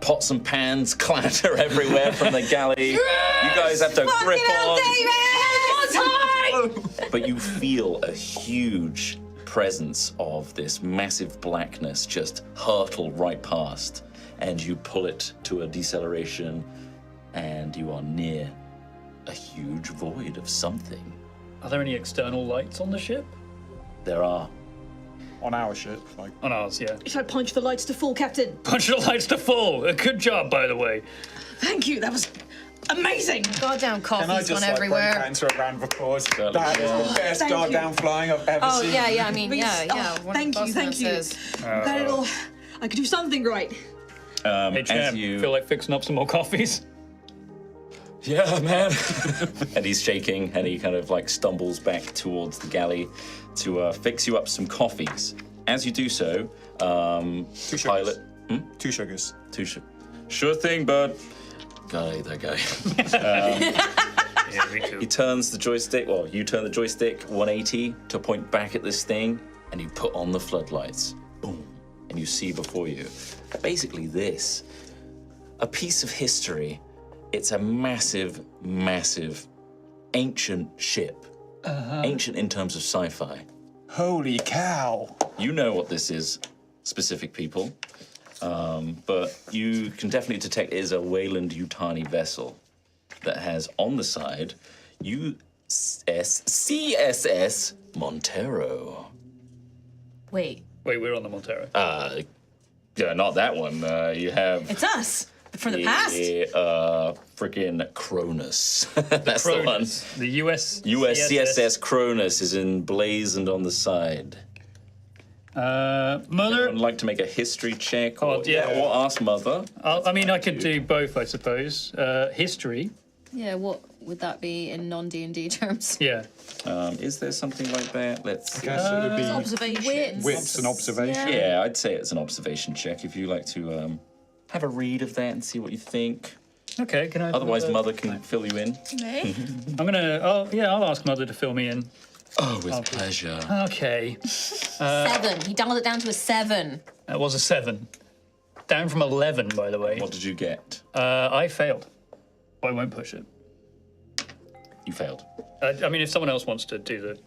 Pots and pans clatter everywhere from the galley. You guys have to grip on. But you feel a huge presence of this massive blackness just hurtle right past, and you pull it to a deceleration, and you are near a huge void of something. Are there any external lights on the ship? There are. On our ship, like. On ours, yeah. If I punch the lights to full, Captain. Punch the lights to full. Good job, by the way. Thank you. That was amazing. Goddamn Can I coffee's just gone break that everywhere. into a round of applause? Certainly. That is the best Thank guard you. down flying I've ever Oh seen. yeah. I mean, Please. yeah. Oh, One thank of you, the thank you. bonuses. Got it all. I could do something right. Hey, champ, feel like fixing up some more coffees? Yeah, man. And he's shaking, and he kind of like stumbles back towards the galley to fix you up some coffees. As you do so, Two pilot. Two sugars. Sure thing, bud. That guy. Yeah, me too. He turns the joystick. Well, you turn the joystick 180 to point back at this thing, and you put on the floodlights. Boom, and you see before you, basically this, a piece of history. It's a massive, massive, ancient ship. Ancient in terms of sci-fi. Holy cow! You know what this is, specific people. But you can definitely detect it is a Wayland-Yutani vessel that has on the side CSS Montero. Wait, Wait, we're on the Montero. Yeah, not that one. You have it's us from the past. freaking Cronos. That's the one. Cronos, the US CSS Cronos is emblazoned on the side. Mother. I'd like to make a history check. Oh, yeah. Or ask Mother. I mean, I could do both, I suppose. History. Yeah, what would that be in non-D&D terms? Yeah. Is there something like that? Let's. I guess it would be Observation. wits and observation. Yeah, I'd say it's an observation check if you like to have a read of that and see what you think. Okay, can I? Otherwise, Mother can fill you in. Me? I'm gonna. Oh, yeah, I'll ask Mother to fill me in. Oh, with pleasure. Okay. 7. He dialed it down to a 7. That was a 7. Down from 11, by the way. What did you get? I failed. I won't push it. You failed. I mean, if someone else wants to do the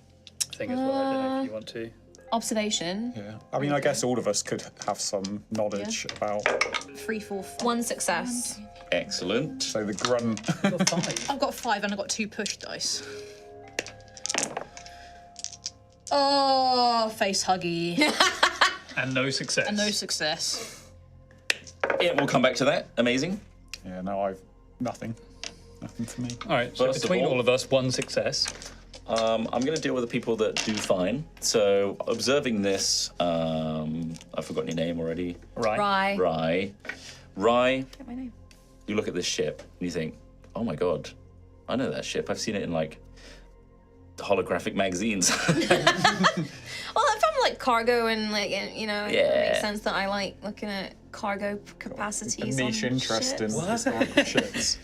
thing as well, I don't know if you want to. Observation. Yeah. I mean, I guess all of us could have some knowledge about. 3, 4, 5. 1 success. Excellent. So the grunt. I've got 5 and I've got 2 push dice. Oh, face huggy. And no success. And no success. Yeah, we'll come back to that. Amazing. Yeah. No, I've nothing. Nothing for me. All right, so First of between all- all of us, 1 success. I'm going to deal with the people that do fine. So, observing this, I've forgotten your name already. Right. Rye. Rye, Get my name. you look at this ship and you think, oh my god, I know that ship. I've seen it in like holographic magazines. Well, I'm from like cargo and like, you know, it Yeah. makes sense that I like looking at cargo A capacities. niche on interest in ships. historical ships.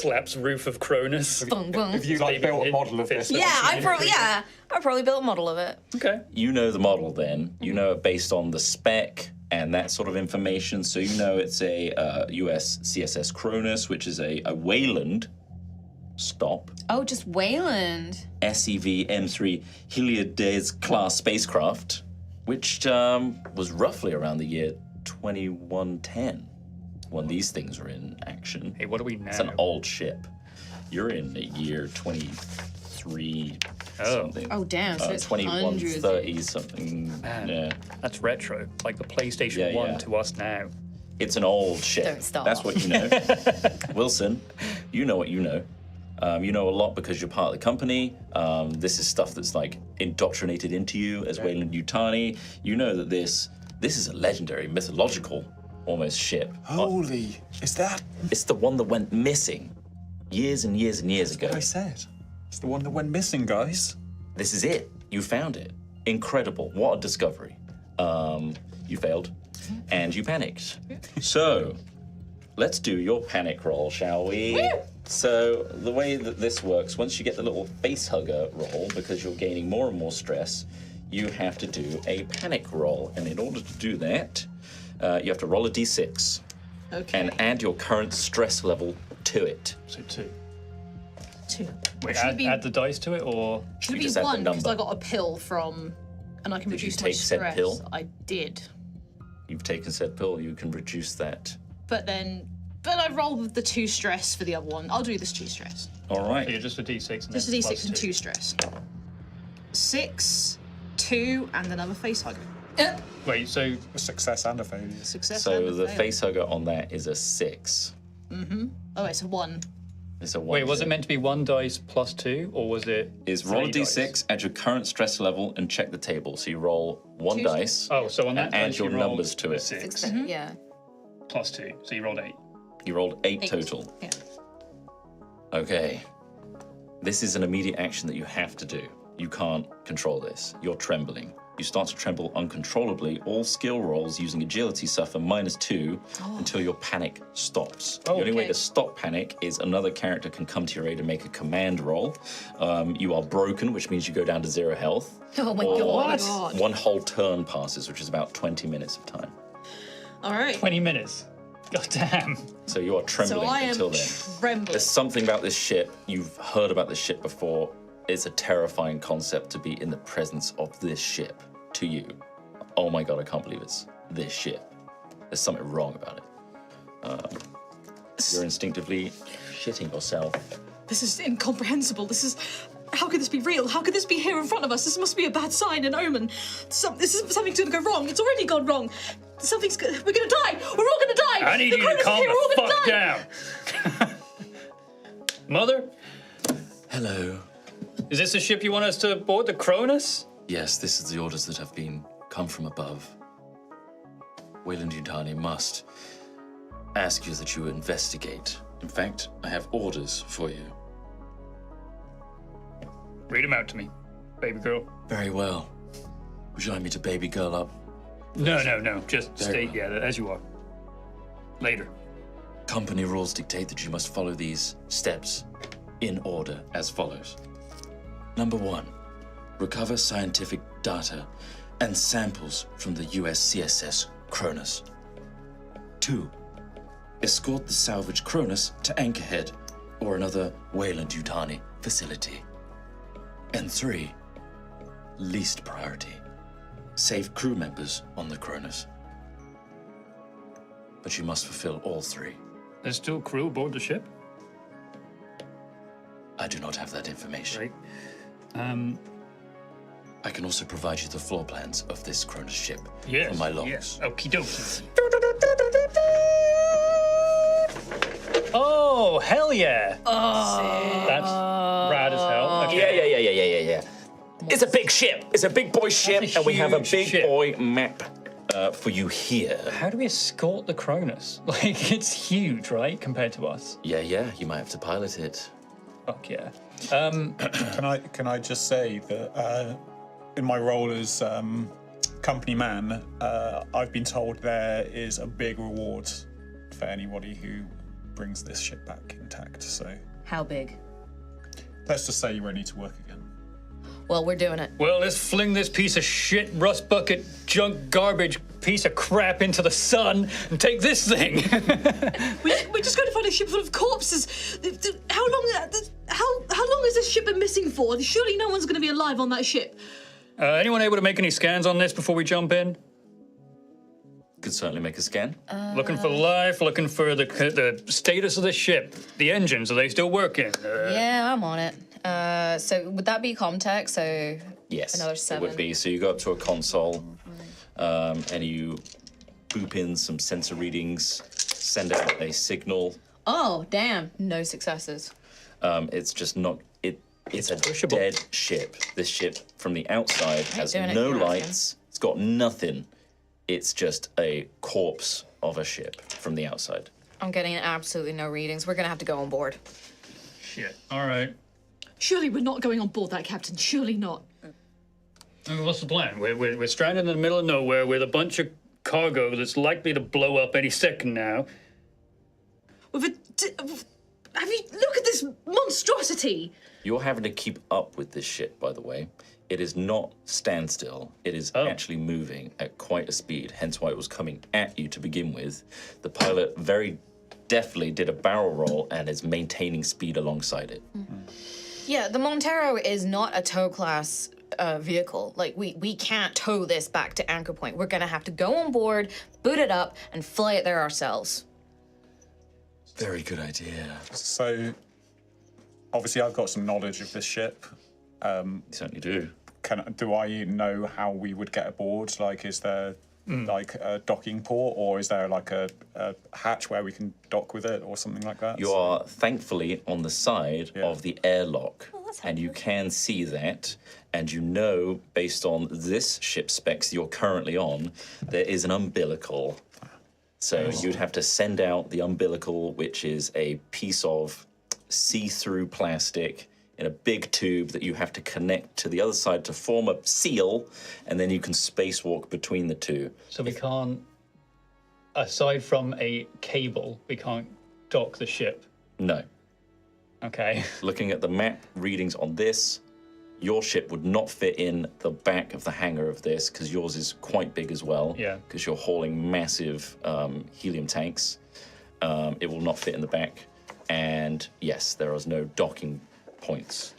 Slaps roof of Cronus. Boom, boom. If you like Maybe built a hit model of this. fist. Yeah, I probably built a model of it. Okay. You know the model then. You know it based on the spec and that sort of information. So you know it's a US CSS Cronos, which is a Wayland stop Oh, just Wayland. SEV M3 Heliades class spacecraft, which was roughly around the year 2110 when these things were in action. Hey, what are we now? It's an old ship. You're in the year 23 something. Oh, damn. So it's 2130 something. Man. Yeah. That's retro. Like the PlayStation Yeah, 1 yeah. to us now. It's an old ship. Don't start. That's what you know. Wilson, you know what you know. You know a lot because you're part of the company. This is stuff that's like indoctrinated into you as Wayland-Yutani. You know that this is a legendary, mythological, almost ship. Holy, is that It's the one that went missing years and years and years ago. what I said? It's the one that went missing, guys. This is it. You found it. Incredible. What a discovery. You failed and you panicked. So, let's do your panic roll, shall we? So, the way that this works, once you get the little face hugger roll, because you're gaining more and more stress, you have to do a panic roll. And in order to do that, you have to roll a d6 Okay. and add your current stress level to it. So 2. 2. Wait, Should it be- add the dice to it, or Should it just be add the 1 because number. I got a pill from, and I can Did you reduce my take said stress. pill? I did, You've taken said pill, you can reduce that. but I rolled with the 2 stress for the other one. I'll do this 2 stress. All right. you're just a d6 and Just a then d6 plus and 2 stress. 6, 2, and another face hugger. Wait, so A success and a failure. Success. So and a the fail. face hugger on that is a 6. Oh, it's a 1. It's a 1. wait, was it meant to be 1 dice plus 2, or was it? Is roll a 3 d6, dice? add your current stress level, and check the table. So you roll 1 Two dice. Oh, so on that And add dice your you rolled numbers to it. 6. Yeah. plus 2, so you rolled 8. You rolled 8 total. Yeah. Okay. This is an immediate action that you have to do. You can't control this. You're trembling. You start to tremble uncontrollably. All skill rolls using agility suffer -2 until your panic stops. The only way to stop panic is another character can come to your aid and make a command roll. You are broken, which means you go down to 0 health. Oh my Or god. one whole turn passes, which is about 20 minutes of time. All right. 20 minutes. God damn. So you are trembling So I am until then. trembling. There's something about this ship. You've heard about this ship before. It's a terrifying concept to be in the presence of this ship to you. Oh my god, I can't believe it's this ship. There's something wrong about it. You're instinctively shitting yourself. This is incomprehensible. How could this be real? How could this be here in front of us? This must be a bad sign, an omen. Something's gonna go wrong. It's already gone wrong. We're gonna die. We're all gonna die. I need The you to Cronos is calm here. We're all the gonna fuck die. down. Mother, Hello. is this the ship you want us to board, the Cronos? Yes, this is the orders that have come from above. Wayland Yutani must ask you that you investigate. In fact, I have orders for you. Read them out to me, baby girl. Very well. Would you like me to baby girl up? No. Just Very stay, as you are. Later. Company rules dictate that you must follow these steps in order as follows. Number 1, recover scientific data and samples from the US CSS Cronos. 2, escort the salvaged Cronos to Anchorhead or another Wayland Yutani facility. And 3, least priority, save crew members on the Cronos. But you must fulfill all 3. There's still crew aboard the ship? I do not have that information. Right. I can also provide you the floor plans of this Cronos ship Yes. from my logs. Yes. Okie dokie. Oh, hell yeah. That's rad as hell. Okay. Yeah. It's a big ship. It's a big boy ship, a and we have a huge big ship. boy map for you here. How do we escort the Cronos? Like, it's huge, right, compared to us? Yeah. You might have to pilot it. Fuck yeah. Can I just say that in my role as company man, I've been told there is a big reward for anybody who brings this ship back intact. So How big? let's just say you're ready to work again. Well, we're doing it. Well, let's fling this piece of shit, rust bucket, junk, garbage, piece of crap into the sun and take this thing. We're just going to find a ship full of corpses. How long has this ship been missing for? Surely no one's going to be alive on that ship. Anyone able to make any scans on this before we jump in? Could certainly make a scan. Looking for life, looking for the status of the ship. The engines, are they still working? Yeah, I'm on it. So would that be Comtech? So Yes, another it 7. would be. So you go up to a console, and you boop in some sensor readings, send out a signal. Oh, damn. No successes. It's just not. It's a pushable. dead ship. This ship from the outside has doing it, no you're asking. lights. It's got nothing. It's just a corpse of a ship from the outside. I'm getting absolutely no readings. We're going to have to go on board. Shit. All right. Surely we're not going on board that, Captain. Surely not. I mean, what's the plan? We're stranded in the middle of nowhere with a bunch of cargo that's likely to blow up any second now. Look at this monstrosity. You're having to keep up with this ship, by the way. It is not standstill. It is actually moving at quite a speed, hence why it was coming at you to begin with. The pilot very deftly did a barrel roll and is maintaining speed alongside it. Yeah, the Montero is not a tow class vehicle. Like, we can't tow this back to Anchor Point. We're going to have to go on board, boot it up, and fly it there ourselves. Very good idea. So obviously I've got some knowledge of this ship. You certainly do. Do I know how we would get aboard? Like, is there like a docking port, or is there like a hatch where we can dock with it, or something like that? You are thankfully on the side of the airlock, that's and you can see that, and you know, based on this ship specs you're currently on, there is an umbilical So you'd have to send out the umbilical, which is a piece of see-through plastic in a big tube that you have to connect to the other side to form a seal, and then you can spacewalk between the two. So we can't, aside from a cable, we can't dock the ship. No. Okay. Looking at the map readings on this, your ship would not fit in the back of the hangar of this because yours is quite big as well. Yeah. Because you're hauling massive helium tanks. It will not fit in the back. And yes, there is no docking points.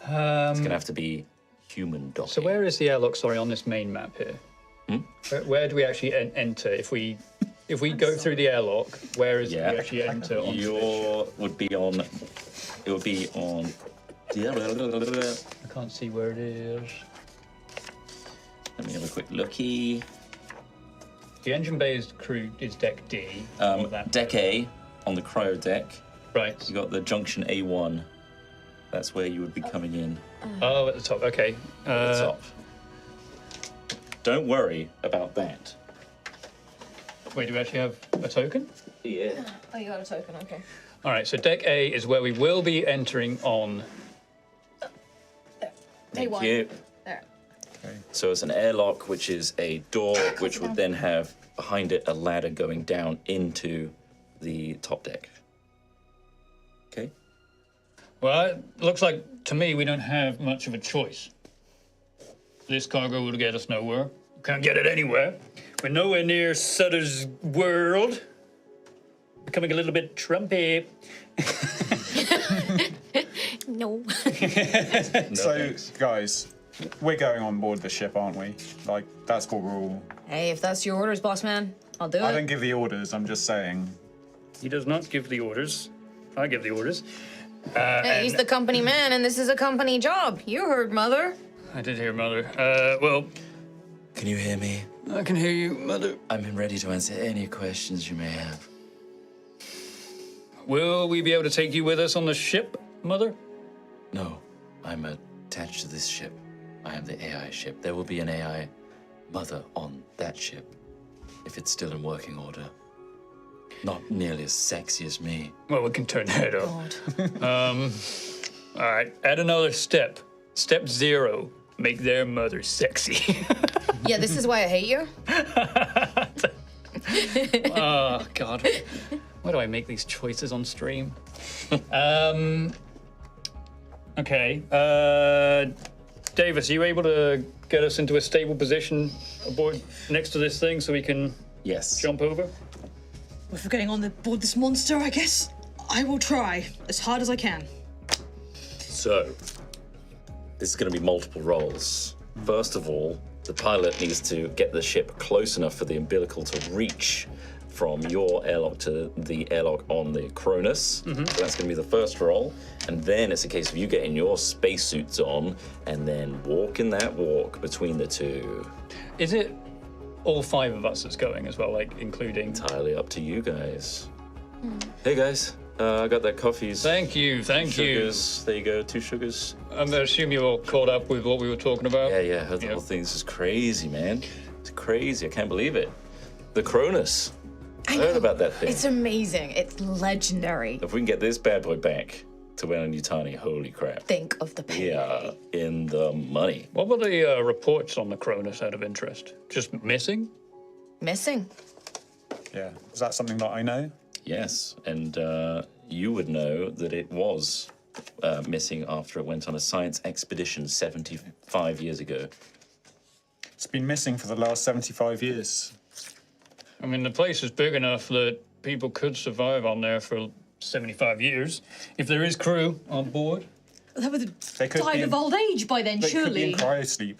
It's going to have to be human docking. So where is the airlock, sorry, on this main map here? Where do we actually enter? If we go through the airlock, where is we actually enter on would be on... It would be on... I can't see where it is. Let me have a quick looky. The engine bay is crew is deck D. Deck A on the cryo deck. Right. You got the junction A1. That's where you would be coming in. Oh, at the top. Okay. At the top. Don't worry about that. Wait, do we actually have a token? Yeah. Oh, you got a token, okay. All right. So deck A is where we will be entering on. Thank A1. you. There. So it's an airlock, which is a door, which would then have behind it a ladder going down into the top deck. Okay. Well, it looks like to me we don't have much of a choice. This cargo will get us nowhere. Can't get it anywhere. We're nowhere near Sutter's world. Becoming a little bit Trumpy. No. So, guys, we're going on board the ship, aren't we? Like, that's what we're all... Hey, if that's your orders, boss man, I'll do I it. don't give the orders, I'm just saying. He does not give the orders. I give the orders. Hey, he's the company man, and this is a company job. You heard, Mother. I did hear Mother. Well, Can you hear me? I can hear you, Mother. I'm ready to answer any questions you may have. Will we be able to take you with us on the ship, Mother? No, I'm attached to this ship. I am the AI ship. There will be an AI mother on that ship, if it's still in working order. Not nearly as sexy as me. Well, we can turn that up. God. All right, add another step. Step 0, make their mother sexy. Yeah, this is why I hate you. Oh, God. Why do I make these choices on stream? Okay. Davis, are you able to get us into a stable position aboard next to this thing so we can Yes. jump over? If we're getting on board this monster, I guess I will try as hard as I can. So, this is going to be multiple roles. First of all, the pilot needs to get the ship close enough for the umbilical to reach from your airlock to the airlock on the Cronos. So that's going to be the first role. And then it's a case of you getting your spacesuits on and then walking that walk between the two. Is it all 5 of us that's going as well, like including... Entirely up to you guys. Hey guys, I got that coffees. Thank you. Sugars. There you go, 2 sugars. I'm going to assume you're all caught up with what we were talking about. Yeah, heard the whole thing. This is crazy, man. It's crazy. I can't believe it. The Cronos. I heard about that thing. It's amazing. It's legendary. If we can get this bad boy back to Wellington, holy crap. Think of the pay. We are in the money. What were the reports on the Cronos out of interest? Just missing? Missing. Yeah. Is that something that I know? Yes, and you would know that it was missing after it went on a science expedition 75 years ago. It's been missing for the last 75 years. I mean, the place is big enough that people could survive on there for 75 years. If there is crew on board. They would They have could died be of in- old age by then, They could be surely. in cryosleep.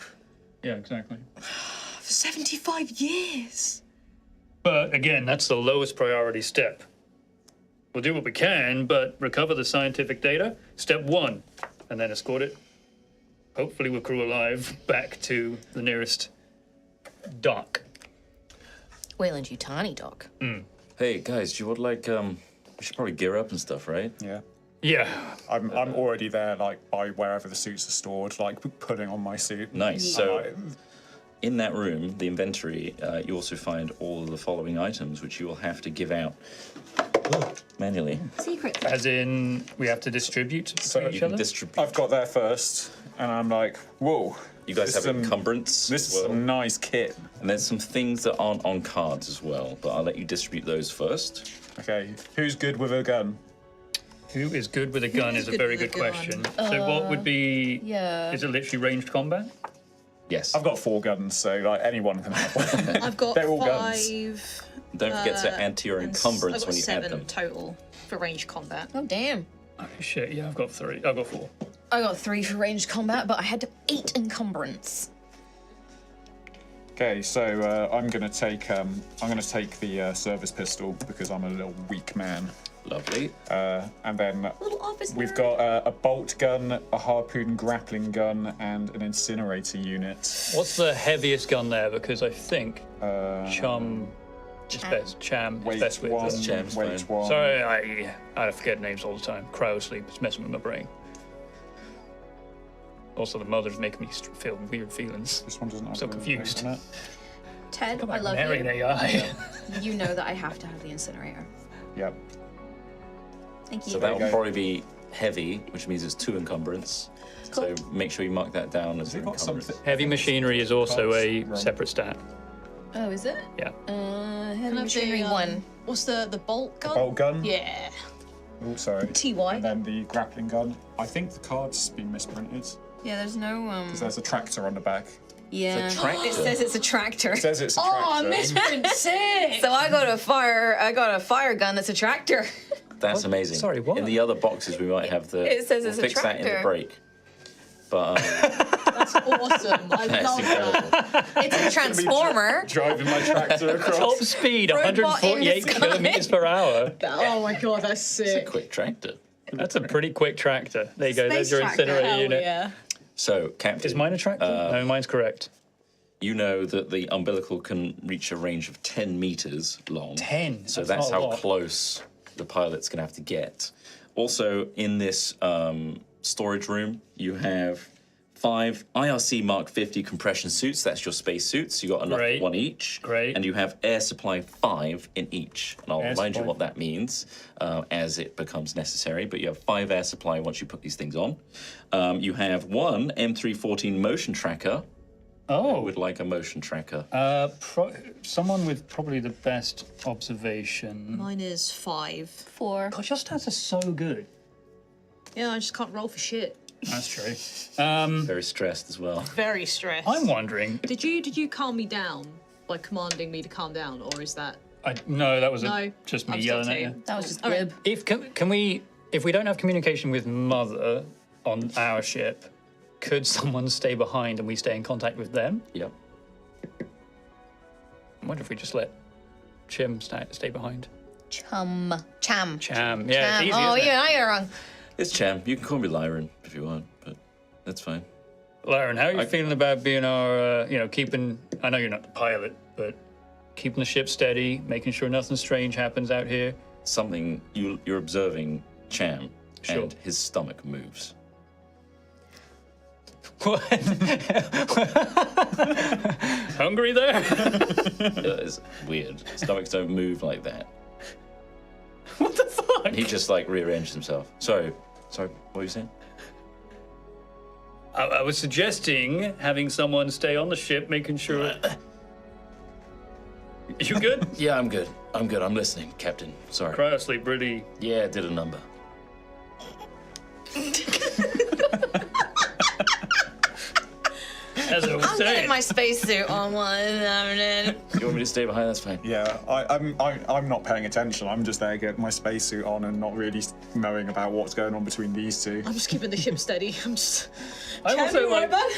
Yeah, exactly. For 75 years. But again, that's the lowest priority step. We'll do what we can, but recover the scientific data, step 1, and then escort it, hopefully with crew alive, back to the nearest dock. Wayland Yutani, Doc. Hey, guys, do you want, like, we should probably gear up and stuff, right? Yeah. Yeah, I'm already there, like, by wherever the suits are stored, like, putting on my suit. Nice. I'm So, like, in that room, the inventory, you also find all of the following items, which you will have to give out manually. Secret. As in, we have to distribute So to You each can other? distribute. I've got there first, and I'm like, whoa. You guys this have is encumbrance. This as is well. some nice kit. And there's some things that aren't on cards as well, but I'll let you distribute those first. Okay, who's good with a gun? Who is good with a gun is a good very with a good gun? question. So what would be... Yeah. Is it literally ranged combat? Yes. I've got 4 guns, so like anyone can have one. I've got They're all 5. Don't forget to add to your and encumbrance I've got when you add 7 them. total for ranged combat. Oh, damn. Oh, shit, yeah, I've got 3. I've got 4. I got 3 for ranged combat, but I had 8 encumbrance. Okay, so I'm gonna take the service pistol because I'm a little weak man, Lovely. and then Little office we've nerd. got a bolt gun, a harpoon grappling gun, and an incinerator unit. What's the heaviest gun there? Because I think Chum is best. Cham is Weight best with 1, them. Cham's weight fine. 1. Sorry, I forget names all the time. Cryo sleep is messing with my brain. Also, the mother's making me feel weird feelings. This one doesn't have So a confused. on it. Ted, Come I on, love marry you. an AI. You know that I have to have the incinerator. Yep. Thank you. So that you will go. probably be heavy, which means it's 2 encumbrance. So make sure you mark that down as Has your it got encumbrance. something? Heavy machinery is also a Cards, separate stat. Oh, is it? Yeah. Heavy Can I machinery say, 1. What's the bolt gun? Bolt gun. Yeah. Oh, sorry. TY. And then the grappling gun. I think the card's been misprinted. Yeah, there's no Because there's a tractor on the back. Yeah. It's a tractor. It says it's a tractor. It says it's a Oh, tractor. misprint sick. So I got a fire gun that's a tractor. That's amazing. Sorry, what? In the other boxes, we might have the. It says we'll it's a fix that in the tractor. break. But That's awesome. I that's love that. incredible. It's a transformer. Driving my tractor across. Top speed, Robot in 148 disguise. kilometers per hour. Oh my god, that's sick. Quick tractor. That's a pretty quick tractor. There you go. There's Space your tractor. incinerator Hell unit. yeah. So, Captain. Is mine a tractor? No, mine's correct. You know that the umbilical can reach a range of 10 meters long. 10? So That's that's not a how lot. close the pilot's going to have to get. Also, in this storage room, you have 5 IRC Mark 50 compression suits. That's your space suits. You got enough Great. for 1 each. Great. And you have air supply 5 in each. And I'll Air remind you supply. what that means as it becomes necessary. But you have 5 air supply once you put these things on. You have 1 M314 motion tracker. Oh. Would like a motion tracker. Someone with probably the best observation. Mine is 5. 4. God, your stats are so good. Yeah, I just can't roll for shit. That's true. Very stressed as well. Very stressed. I'm wondering. Did you calm me down by commanding me to calm down, or is that? No, that was No, just me I'm yelling still at too. you. That was just All right. glib. Can we, if we don't have communication with Mother on our ship, could someone stay behind and we stay in contact with them? Yep. I wonder if we just let Chim stay behind. Cham. Cham. Yeah, Cham. it's easy, Oh, isn't yeah, I got it wrong. It's Cham. You can call me Lyran if you want, but that's fine. it? Lauren, how are you feeling about being our, keeping, I know you're not the pilot, but keeping the ship steady, making sure nothing strange happens out here? Something you're observing Cham, Sure. and his stomach moves. What? Hungry there? It's weird. Stomachs don't move like that. What the fuck? He just like rearranged himself. Sorry, what were you saying? I was suggesting having someone stay on the ship, making sure. You good? Yeah, I'm good. I'm listening, Captain. Sorry. Cryo sleep really. Yeah, I did a number. As I was I'm getting saying. my spacesuit on one. You want me to stay behind? That's fine. Yeah, I'm not paying attention. I'm just there getting my spacesuit on and not really knowing about what's going on between these two. I'm just keeping the ship steady. I'm just. I Cham, also you like. alright,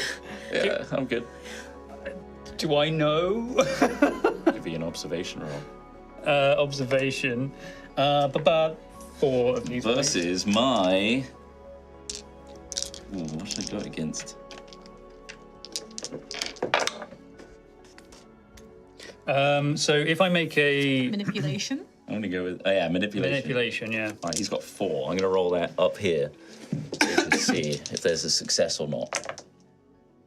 bud? Yeah, I'm good. Do I know? Could be an observation roll. Observation. About 4 of these. Versus my. Ooh, what should I go against? So if I make a Manipulation. I'm gonna go with manipulation. manipulation, yeah. All right, he's got 4. I'm gonna roll that up here so you can see if there's a success or not.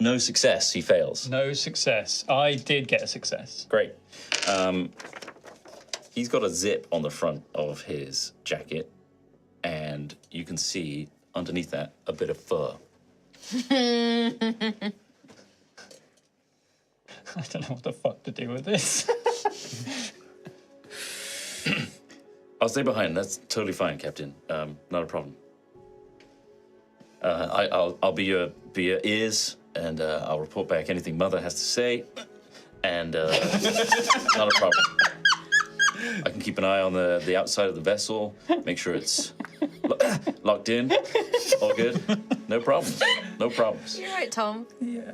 No success. He fails. No success. I did get a success. Great. He's got a zip on the front of his jacket, and you can see underneath that a bit of fur. I don't know what the fuck to do with this. I'll stay behind. That's totally fine, Captain. Not a problem. I'll be your ears, and I'll report back anything Mother has to say. And not a problem. I can keep an eye on the outside of the vessel, make sure it's locked in. All good. No problems. No problems. You're right, Tom. Yeah.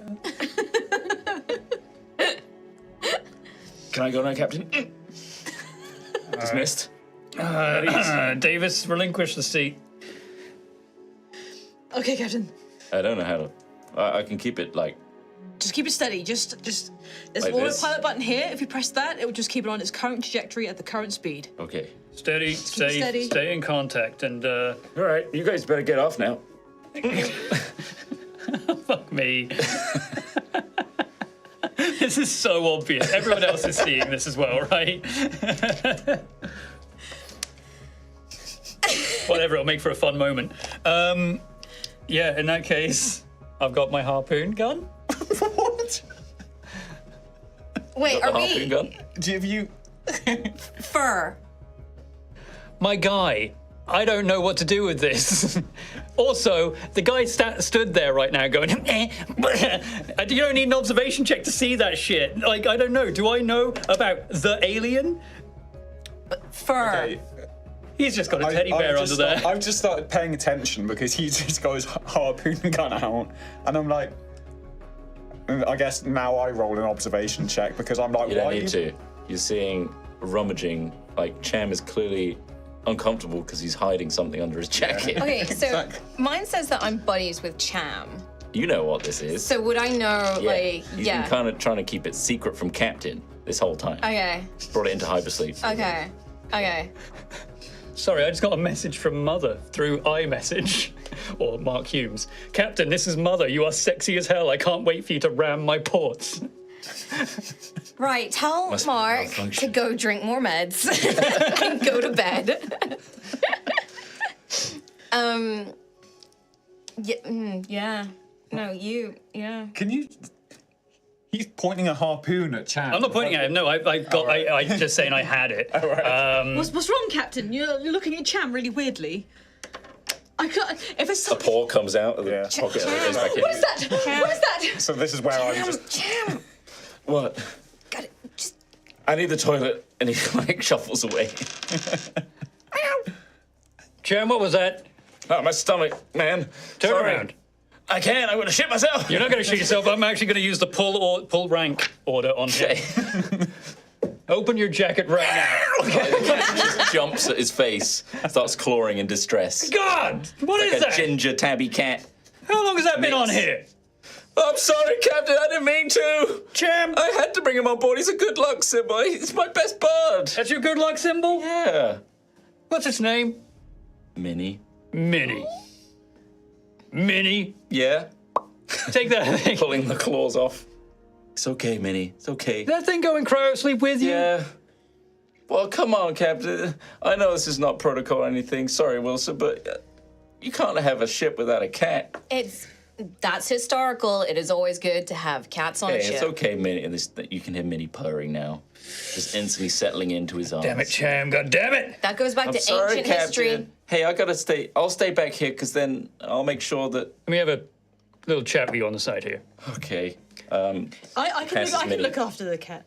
Can I go now, Captain? Dismissed. Davis, relinquish the seat. Okay, Captain. I don't know how to. I can keep it like. Just keep it steady. Just. There's Like an this? autopilot button here. If you press that, it will just keep it on its current trajectory at the current speed. Okay. Steady, steady. stay in contact, and All right, you guys better get off now. fuck me. This is so obvious. Everyone else is seeing this as well, right? Whatever, it'll make for a fun moment. Yeah, in that case, I've got my harpoon gun. What? Wait, The are harpoon we gun. Have you? fur? My guy, I don't know what to do with this. Also, the guy stood there right now going, you don't need an observation check to see that shit. Like, I don't know. Do I know about the alien? Fur. Okay. He's just got a teddy bear under there. I've just started paying attention because he's just got his harpoon gun out, and I'm like, I guess now I roll an observation check because I'm like, You don't why? need to. You're seeing rummaging. Like Cham is clearly uncomfortable because he's hiding something under his jacket. Okay, so Exactly. mine says that I'm buddies with Cham. You know what this is. So would I know, like, He's yeah. been kind of trying to keep it secret from Captain this whole time. Okay, Brought it into hypersleep. okay, okay. Sorry, I just got a message from Mother through iMessage, or Mark Humes. Captain, this is Mother. You are sexy as hell. I can't wait for you to ram my ports. Right, tell Must be Mark to malfunction. go drink more meds and go to bed. Yeah. No, yeah. Can you? He's pointing a harpoon at Chad. I'm not pointing at him. No, I'm just saying I had it. What's wrong, Captain? You're looking at Cham really weirdly. I can't. If it's A paw comes out of the Yeah. pocket and goes back in. what is that? What is that? So this is where I'm just. Cham, What? got it. Just I need the toilet. And he like shuffles away. Cham, what was that? Oh, my stomach, man. Turn Sorry. around. I can't. I'm going to shit myself. You're not going to shoot yourself. I'm actually going to use the pull rank order on him. Okay. Open your jacket right now. The cat just jumps at his face, starts clawing in distress. God, what is Like a that? ginger tabby cat. How long has that been Mix. on here? I'm sorry, Captain. I didn't mean to. Cham, I had to bring him on board. He's a good luck symbol. He's my best bird. that's your good luck symbol? Yeah. What's its name? Minnie. Minnie. Minnie, Yeah. take that thing. Pulling the claws off. It's okay, Minnie. It's okay. That thing go in cryo sleep with you? Yeah. Well, come on, Captain. I know this is not protocol or anything. Sorry, Wilson, but you can't have a ship without a cat. that's historical. It is always good to have cats on a Hey, ship. it's okay, Minnie. And you can hear Minnie purring now. Just instantly settling into his arms. Damn it, Cham, god damn it! That goes back I'm to sorry, ancient Captain. history. Hey, I gotta stay. I'll stay back here because then I'll make sure that. Let me have a little chat with you on the side here. Okay. I can Passes look, I can Minnie. look after the cat.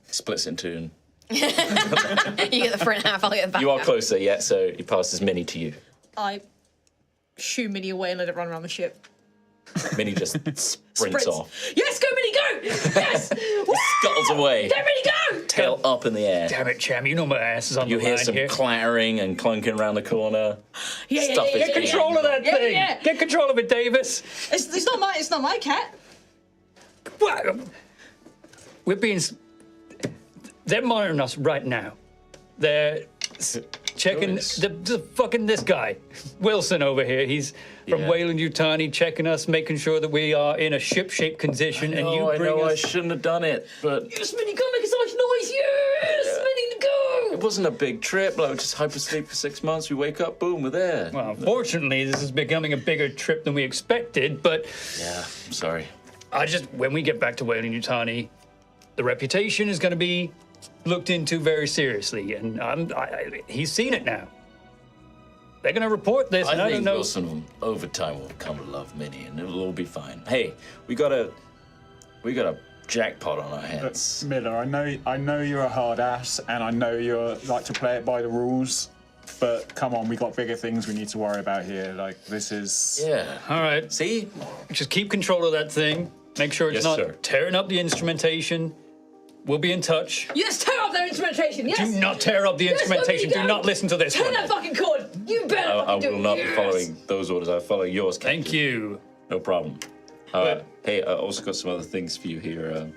Splits in two. And You get the front half, I'll get the back you are half. closer, yeah. So he passes Minnie to you. I shoo Minnie away and let it run around the ship. Minnie just sprints off, Yes, go Minnie, go! Yes! Woo! scuttles away, Go Minnie, go! tail up in the air. Damn it, Cham, you know my ass is on You the hear line some here. clattering and clunking around the corner. Yeah, Stuff is Get control of that Yeah, thing! yeah. Get control of it, Davis! It's not my cat. What? We're being... They're monitoring us right now. They're checking Nice. the fucking this guy, Wilson over here. He's from Yeah. Weyland-Yutani, checking us, making sure that we are in a ship-shape condition. And you I bring know I us. shouldn't have done it, but Yes, Minnie, go make so much noise. Yes, Minnie, go. it wasn't a big trip. Like, just hypersleep for 6 months. We wake up, boom, we're there. Well, fortunately, this is becoming a bigger trip than we expected. But Yeah, I'm sorry. when we get back to Weyland-Yutani, the reputation is going to be looked into very seriously, and he's seen it now. They're going to report this, and I I don't think know. Wilson over time will come to love Minnie, and it'll all be fine. Hey, we got a jackpot on our hands. Miller, I know you're a hard ass, and I know you like to play it by the rules. But come on, we got bigger things we need to worry about here. Like this is. Yeah. All right, See? just keep control of that thing. Make sure it's Yes, not sir. tearing up the instrumentation. We'll be in touch. Yes, tear up their instrumentation. Yes. Do not tear up the Yes, instrumentation. Minnie, Do go. not listen to this Turn one. that fucking cord. You better I fucking do will it. not be Yes. following those orders. I'll follow yours, Captain. Thank you. No problem. Hey, I also got some other things for you here.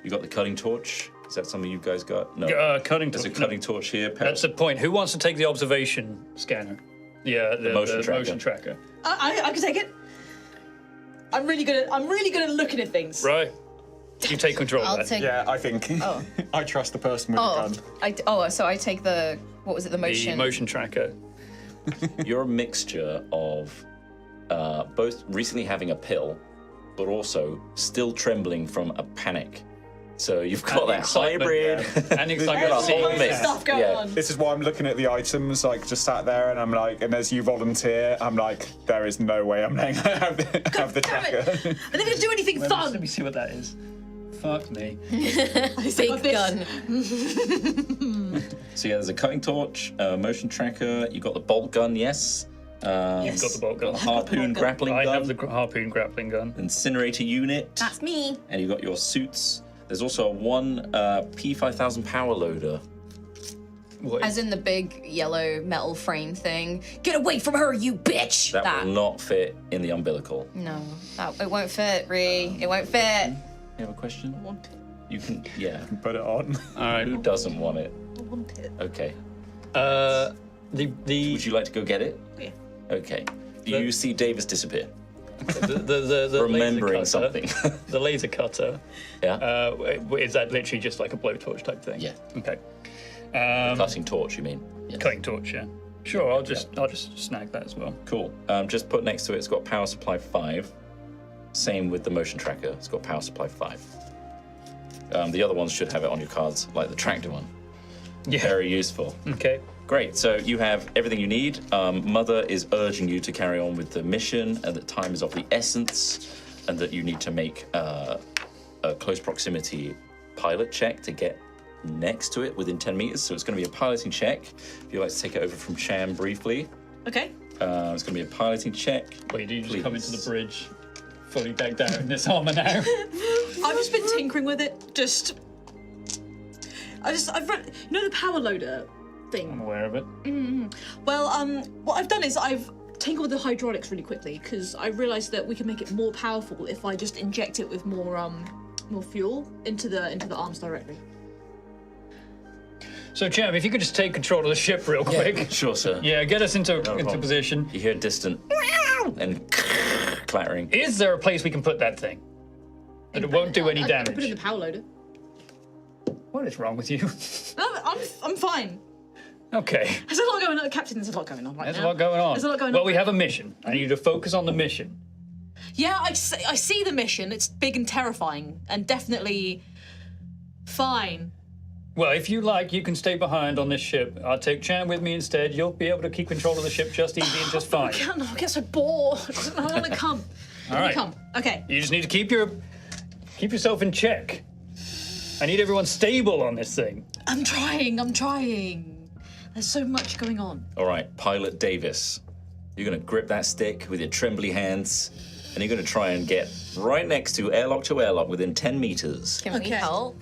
You got the cutting torch? Is that something you guys got? No. Cutting There's a torch. cutting torch here. That's the point. Who wants to take the observation scanner? Yeah, the motion tracker. motion tracker. I can take it. I'm really good at looking at things. Right. You take control I'll of that. take. Yeah, I think. Oh. I trust the person with Oh, the gun. so I take the what was it? The motion. The motion tracker. You're a mixture of both recently having a pill, but also still trembling from a panic. So you've got And that excitement, hybrid. And You've excitement. got a whole Loads of mix. stuff going on. This is why I'm looking at the items, like just sat there, and I'm like, and as you volunteer, I'm like, there is no way I'm letting her have the Damn tracker. it! I didn't even do anything Let fun. me see what that is. Fuck me. Big gun. So yeah, there's a cutting torch, motion tracker. You got the bolt gun, yes. You've got the bolt gun. Harpoon grappling I gun. have the harpoon grappling gun. Incinerator unit. That's me. And you got your suits. There's also a one P5000 power loader. What As in the big yellow metal frame thing. Get away from her, you bitch! That will not fit in the umbilical. No, it won't fit, Ree. It won't fit. You have a question? I want it. You can, yeah. Put it on. All right. Who doesn't want it? I want it. Okay. The Would you like to go get it? Yeah. Okay. You see Davis disappear, the remembering laser cutter, something. The laser cutter. Yeah. Is that literally just like a blowtorch type thing? Yeah. Okay. Cutting torch, you mean? Yes. Cutting torch. Yeah. Sure. I'll just snag that as well. Cool. Just put next to it. It's got power supply 5. Same with the motion tracker. It's got power supply 5. The other ones should have it on your cards, like the tractor one. Yeah. Very useful. Okay. Great. So you have everything you need. Mother is urging you to carry on with the mission, and that time is of the essence, and that you need to make a close proximity pilot check to get next to it within 10 meters. So it's going to be a piloting check. If you'd like to take it over from Cham briefly, Okay. it's going to be a piloting check. Wait, do you just come into Please. the bridge fully decked out in this armor now? I've just been tinkering with it. I've read, you know, the power loader I'm thing. aware of it. Well, what I've done is I've tinkered with the hydraulics really quickly because I realised that we can make it more powerful if I just inject it with more fuel into the arms directly. So, Cham, if you could just take control of the ship real quick. Sure, sir. Yeah, get us into problem. position. You hear distant and clattering. Is there a place we can put that thing? That it won't do any I put it in damage. the power loader. What is wrong with you? No, I'm fine. Okay. There's a lot going on, Captain. There's a lot going on right There's now. a lot going on. There's a lot going Well, on. we have a mission. I need you to focus on the mission. Yeah, I see the mission. It's big and terrifying, and definitely fine. Well, if you like, you can stay behind on this ship. I'll take Cham with me instead. You'll be able to keep control of the ship just easy and just fine. I get so bored. I want to come. All right. Come. Okay. You just need to keep yourself in check. I need everyone stable on this thing. I'm trying. There's so much going on. All right, Pilot Davis. You're going to grip that stick with your trembly hands, and you're going to try and get right next to airlock within 10 meters. Can we Okay. help?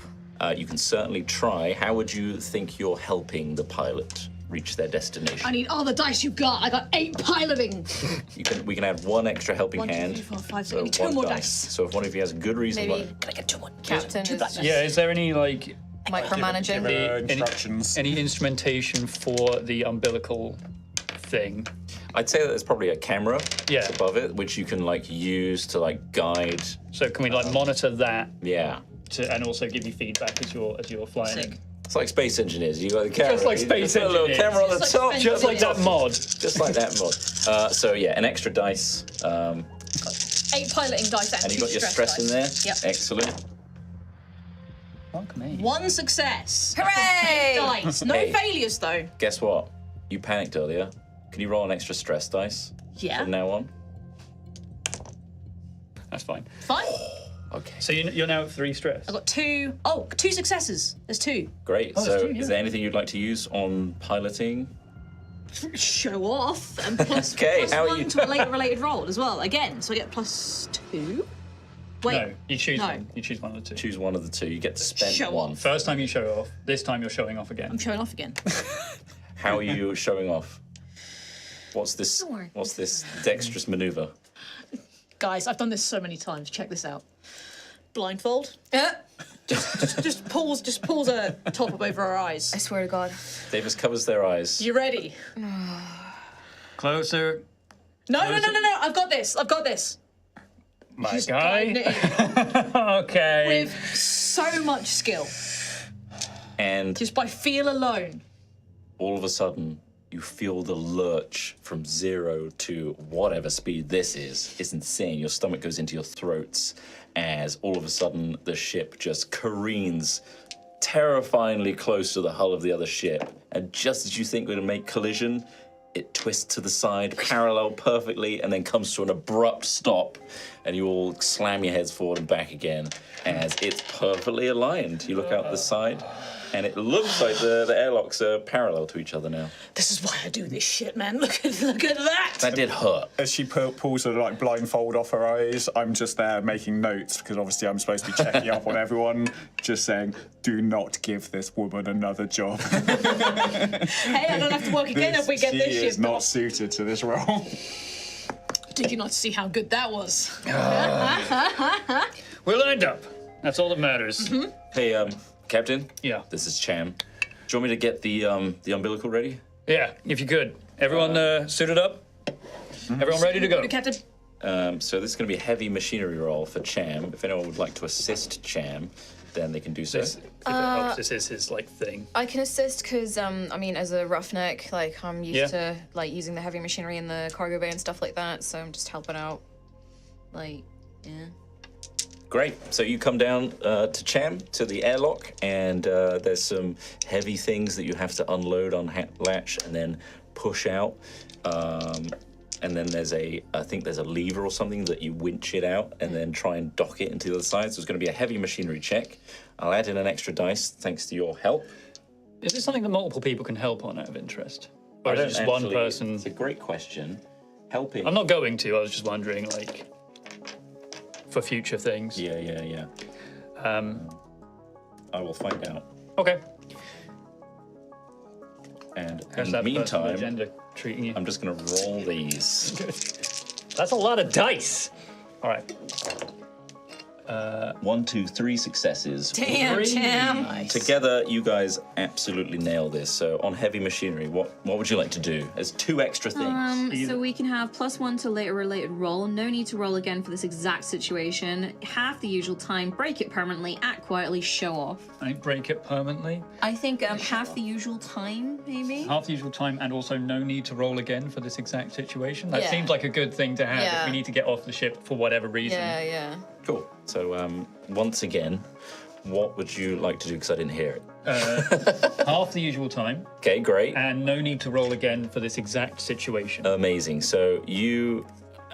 You can certainly try. How would you think you're helping the pilot reach their destination? I need all the dice you got. I got 8 piloting. We can add one extra helping 1, 2, hand. 3, 4, 5, 6. So I need 2 one more dice. dice. So if one of you has a good reason Maybe why. Can I get 2 more? Captain Two is black dice. Yeah, is there any, like, Micromanaging. Instructions. Any instrumentation for the umbilical thing? I'd say that there's probably a camera Yeah. above it, which you can like use to like guide. So can we like monitor that Yeah. and also give you feedback as you're flying? Sick. It's like space engineers. You got the camera. Just like you space put a little engineers. camera on the Just like top. Spencer Just like that mod. Just like that mod. So yeah, an extra dice. 8 piloting dice and And you 2 got your stress in there. Yep. Excellent. Fuck me. 1 success. Hooray! Dice. No Hey. failures though. Guess what? You panicked earlier. Can you roll an extra stress dice Yeah. from now on? That's fine. Fine. Okay. So you're now at 3 stress. I got 2. Oh, 2 successes. There's 2. Great. Oh, So it's two, yeah. is there anything you'd like to use on piloting? Show off and plus, Okay, plus how are 1 you- to a later related roll as well. Again, so I get +2. Wait. No, you choose No. one. You choose one of the two. Choose one of the two. You get to spend Show one. off. First time you show off. This time you're showing off again. I'm showing off again. How are you showing off? What's this? Don't worry. What's this dexterous maneuver? Guys, I've done this so many times. Check this out. Blindfold. Yeah. Just pulls a top up over our eyes. I swear to God. Davis covers their eyes. You ready? Closer, No. I've got this. my Just guy. gliding it in Okay. with so much skill, And just by feel alone. all of a sudden, you feel the lurch from 0 to whatever speed this is. It's insane. Your stomach goes into your throats as all of a sudden the ship just careens terrifyingly close to the hull of the other ship. And just as you think we're going to make collision, it twists to the side, parallel perfectly, and then comes to an abrupt stop. And you all slam your heads forward and back again as it's perfectly aligned. You look out the side, and it looks like the airlocks are parallel to each other now. This is why I do this shit, man. Look at that. That did hurt. As she pulls the like blindfold off her eyes, I'm just there making notes because obviously I'm supposed to be checking up on everyone. Just saying, do not give this woman another job. Hey, I don't have to work again if we get she this shit. is not suited to this role. Did you not see how good that was? We're lined up. That's all that matters. Hey, Captain. Yeah. This is Cham. Do you want me to get the umbilical ready? Yeah, if you could. Everyone suited up? Everyone ready to go? Captain. So this is going to be a heavy machinery roll for Cham. If anyone would like to assist Cham, then they can do so. This, if it helps, this is his like thing. I can assist because, I mean, as a roughneck, like, I'm Yeah. used to, like, using the heavy machinery in the cargo bay and stuff like that, so I'm just helping out. Like, yeah. Great. So you come down to Cham, to the airlock, and there's some heavy things that you have to unload on latch and then push out. And then I think there's a lever or something that you winch it out and then try and dock it into the other side. So it's going to be a heavy machinery check. I'll add in an extra dice thanks to your help. Is this something that multiple people can help on out of interest? Or is it just one person? It's a great question. Helping. I'm not going to, I was just wondering, like, for future things. Yeah. I will find out. Okay. And There's in that the person on the meantime, agenda treating you. I'm just going to roll these. That's a lot of dice. All right. 1, 2, 3 successes. Damn, Cham. Nice. Together, you guys absolutely nail this. So on heavy machinery, what would you like to do? There's 2 extra things. So we can have +1 to later related roll. No need to roll again for this exact situation. Half the usual time. Break it permanently. Act quietly. Show off. I break it permanently. I think half the usual time, maybe. Half the usual time, and also no need to roll again for this exact situation. That Yeah. seems like a good thing to have if Yeah. we need to get off the ship for whatever reason. Yeah. Cool. So once again, what would you like to do? Because I didn't hear it. Half the usual time, Okay, great. and no need to roll again for this exact situation. Amazing. So you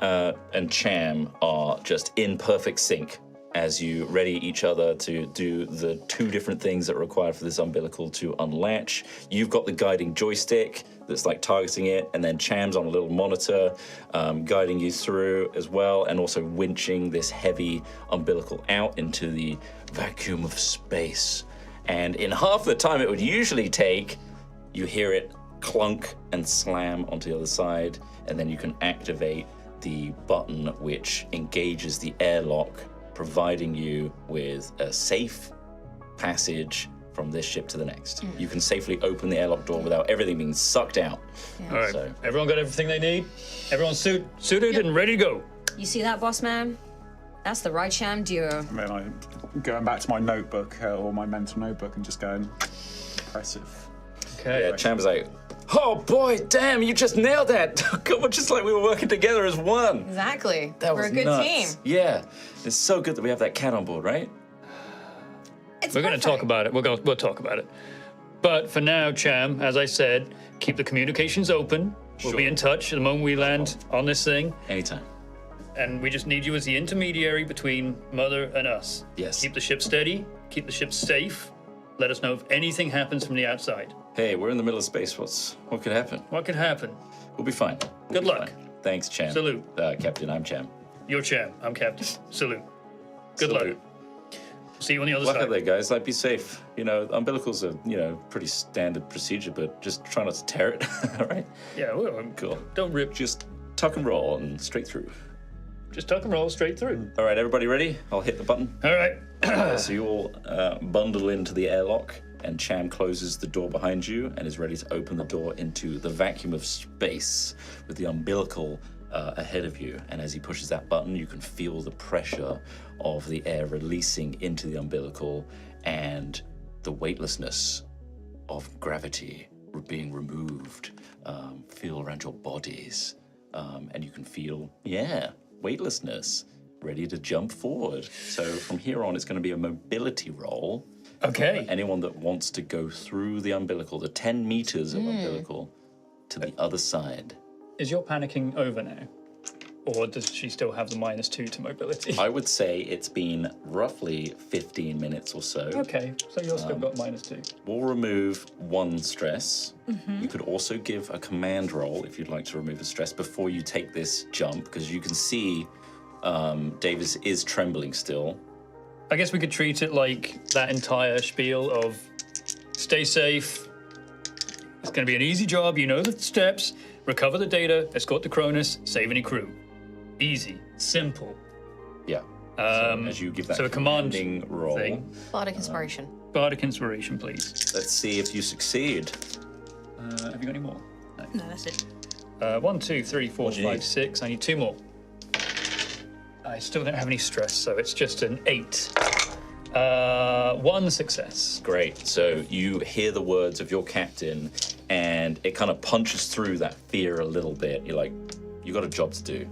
and Cham are just in perfect sync as you ready each other to do the 2 different things that are required for this umbilical to unlatch. You've got the guiding joystick that's like targeting it, and then Cham's on a little monitor guiding you through as well, and also winching this heavy umbilical out into the vacuum of space. And in half the time it would usually take, you hear it clunk and slam onto the other side, and then you can activate the button which engages the airlock, providing you with a safe passage from this ship to the next. You can safely open the airlock door without everything being sucked out. All right, So- everyone got everything they need? Everyone's suited and ready to go. You see that, boss man? That's the right sham duo. And then I'm going back to my notebook or my mental notebook and just going, impressive. Okay. Yeah, Chamber's like, oh boy, damn, you just nailed that. God, just like we were working together as one. Exactly. That We're was a good nuts. team. Yeah, it's so good that we have that cat on board, right? It's We're going to perfect. talk about it. We'll talk about it. But for now, Cham, as I said, keep the communications open. We'll be Sure. in touch the moment we land on this thing. Anytime. And we just need you as the intermediary between Mother and us. Yes. Keep the ship steady, keep the ship safe. Let us know if anything happens from the outside. Hey, we're in the middle of space. What could happen? What could happen? We'll be fine. Good luck. Fine. Thanks, Cham. Salute. Captain, I'm Cham. You're Cham, I'm Captain. Salute. Good Salute. luck. See you on the other Luck side. out there, guys. Like, be safe. You know, umbilicals are, pretty standard procedure, but just try not to tear it. All right? Yeah, well, Cool. don't rip. Just tuck and roll and straight through. Just tuck and roll straight through. All right, everybody ready? I'll hit the button. All right. So you all bundle into the airlock, and Cham closes the door behind you and is ready to open the door into the vacuum of space with the umbilical ahead of you. And as he pushes that button, you can feel the pressure of the air releasing into the umbilical and the weightlessness of gravity being removed. Feel around your bodies, and you can feel, weightlessness, ready to jump forward. So from here on, it's going to be a mobility roll. Okay. Anyone that wants to go through the umbilical, the 10 meters of umbilical, to the other side. Is your panicking over now? Or does she still have the -2 to mobility? I would say it's been roughly 15 minutes or so. Okay, so you've still got -2. We'll remove one stress. You could also give a command roll if you'd like to remove a stress before you take this jump, because you can see Davis is trembling still. I guess we could treat it like that entire spiel of stay safe. It's going to be an easy job. You know the steps. Recover the data. Escort the Cronos. Save any crew. Easy. Simple. Yeah. As you give that so a command commanding roll, thing. Bardic inspiration. Bardic inspiration, please. let's see if you succeed. Have you got any more? No, that's it. 1, 2, 3, 4, What do you 5, need? 6. I need 2 more. I still don't have any stress, so it's just an 8. 1 success. Great. So you hear the words of your captain, and it kind of punches through that fear a little bit. You're like, you got a job to do.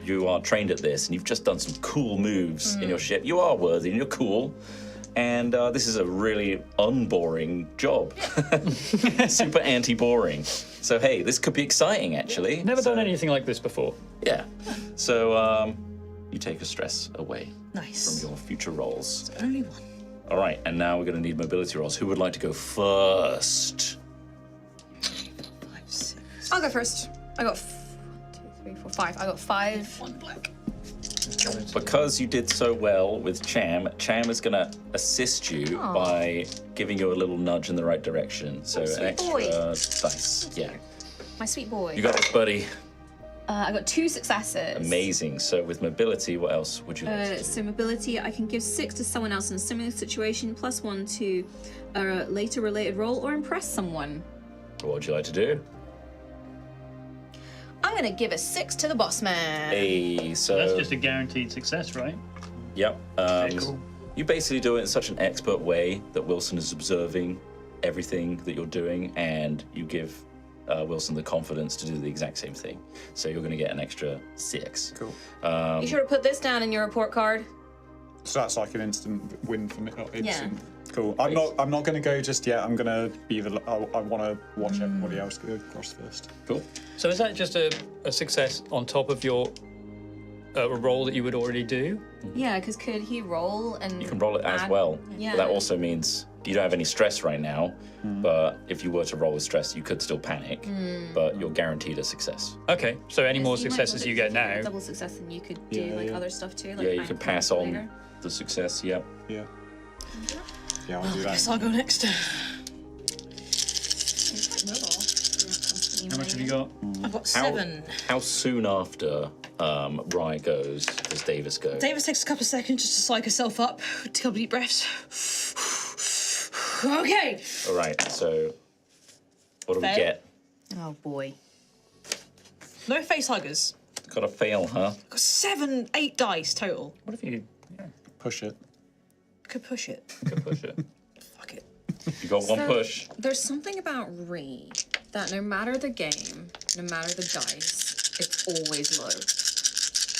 You are trained at this, and you've just done some cool moves in your ship. You are worthy, and you're cool. And this is a really unboring job. Super anti-boring. So hey, this could be exciting, actually. Never So, done anything like this before. Yeah. So you take a stress away Nice. from your future roles. Only one. All right, and now we're going to need mobility rolls. Who would like to go first? 5, 6. I'll go first. I got 1, 2, 3, 4, 5. I got 5. 1 black. Because you did so well with Cham is going to assist you by giving you a little nudge in the right direction. So an sweet extra boy. dice. Yeah. My sweet boy. You got this, buddy. I got 2 successes. Amazing. So with mobility, what else would you like to do? So mobility, I can give 6 to someone else in a similar situation, +1 to a later related role, or impress someone. What would you like to do? I'm gonna give a 6 to the boss man. Hey, so That's just a guaranteed success, right? yep. Okay, cool. You basically do it in such an expert way that Wilson is observing everything that you're doing, and you give Wilson the confidence to do the exact same thing. So you're going to get an extra 6. Cool. You sure to put this down in your report card. So that's like an instant win for me. Not instant. Yeah. Cool. I'm not going to go just yet. I'm going to be the. I want to watch everybody else go across first. Cool. So is that just a success on top of your a role that you would already do? Yeah, because could he roll and You can roll it as add- well. Yeah. But that also means you don't have any stress right now. But if you were to roll with stress, you could still panic. But you're guaranteed a success. Okay, so any more So you might successes put you it get now. double success, and you could do Yeah, like yeah. other stuff too. Like Yeah, you bank can points pass on later. the success. Yep. Yeah. Yeah, I'll do Guess that. I'll go next. How much have you got? I've got 7. How soon after Rye goes does Davis go? Davis takes a couple of seconds just to psych herself up, take a couple deep breaths. Okay. All right, so what do we Fail. get? Oh boy. No face huggers. Got to fail, huh? Got 7, 8 dice total. What if you Push it. Could push it. could push it? Fuck it. You got one push. There's something about Ree that no matter the game, no matter the dice, it's always low.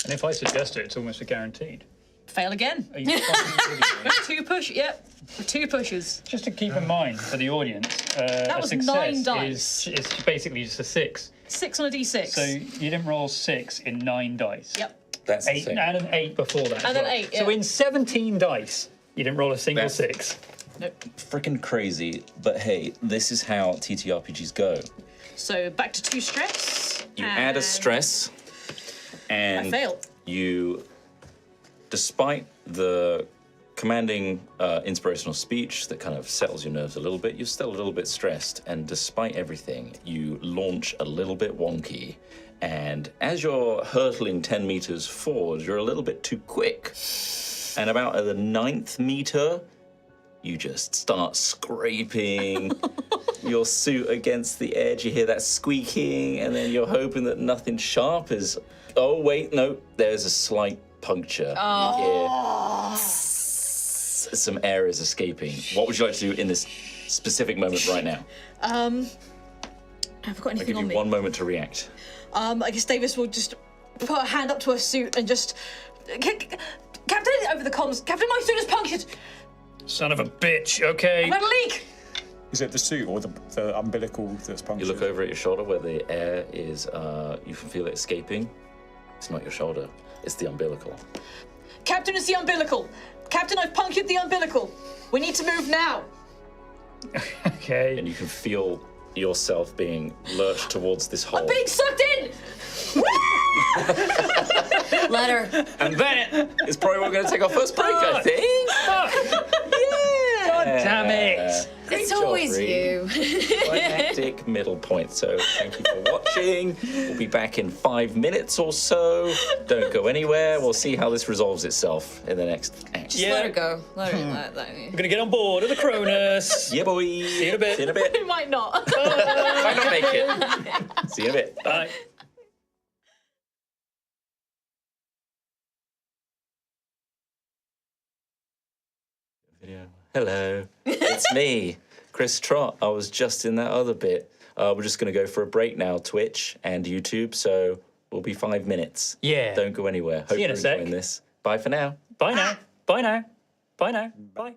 And if I suggest it, it's almost a guaranteed. Fail again. Are you fucking kidding me? 2 push. Yep. 2 pushes. Just to keep in mind for the audience, That a was success 9 dice. is basically just a 6. 6 on a d6. So you didn't roll 6 in 9 dice. Yep. That's the 8 thing. and an 8 before that. And as an well. 8, So yeah. in 17 dice, you didn't roll a single That's- 6. Freaking crazy, but hey, this is how TTRPGs go. So back to 2 stress. You add a and stress, and I fail. you, despite the commanding inspirational speech that kind of settles your nerves a little bit, you're still a little bit stressed, and despite everything, you launch a little bit wonky. And as you're hurtling 10 meters forward, you're a little bit too quick. And about at the 9th meter, you just start scraping your suit against the edge. You hear that squeaking, and then you're hoping that nothing sharp is. Oh, wait, no, there's a slight puncture. You hear some air is escaping. What would you like to do in this specific moment right now? Have I got I'll anything give on you me? one moment to react. I guess Davis will just put her hand up to her suit and just. Captain, over the comms. Captain, my suit is punctured. Son of a bitch, okay. I've had a leak. Is it the suit or the umbilical that's You punctured? look over at your shoulder where the air is, you can feel it escaping. It's not your shoulder, it's the umbilical. Captain, it's the umbilical. Captain, I've punctured the umbilical. We need to move now. Okay. And you can feel yourself being lurched towards this hole. I'm being sucked in. Let her. And that is probably what we're going to take our first break, I think. God damn it. It's job, always Ree. you. Climactic middle point. So thank you for watching. We'll be back in 5 minutes or so. Don't go anywhere. We'll see how this resolves itself in the next act. Just let her go. Let her. Let I'm gonna get on board with the Cronos. Yeah, boy. See you in a bit. See you in a bit. We might not. Might not make it. See you in a bit. Bye. Video. Hello, it's me, Chris Trott. I was just in that other bit. We're just going to go for a break now, Twitch and YouTube, so we'll be 5 minutes. Yeah. Don't go anywhere. Hope See you in you're a sec. enjoying this. Bye for now. Bye now. Bye now. Bye now. Bye.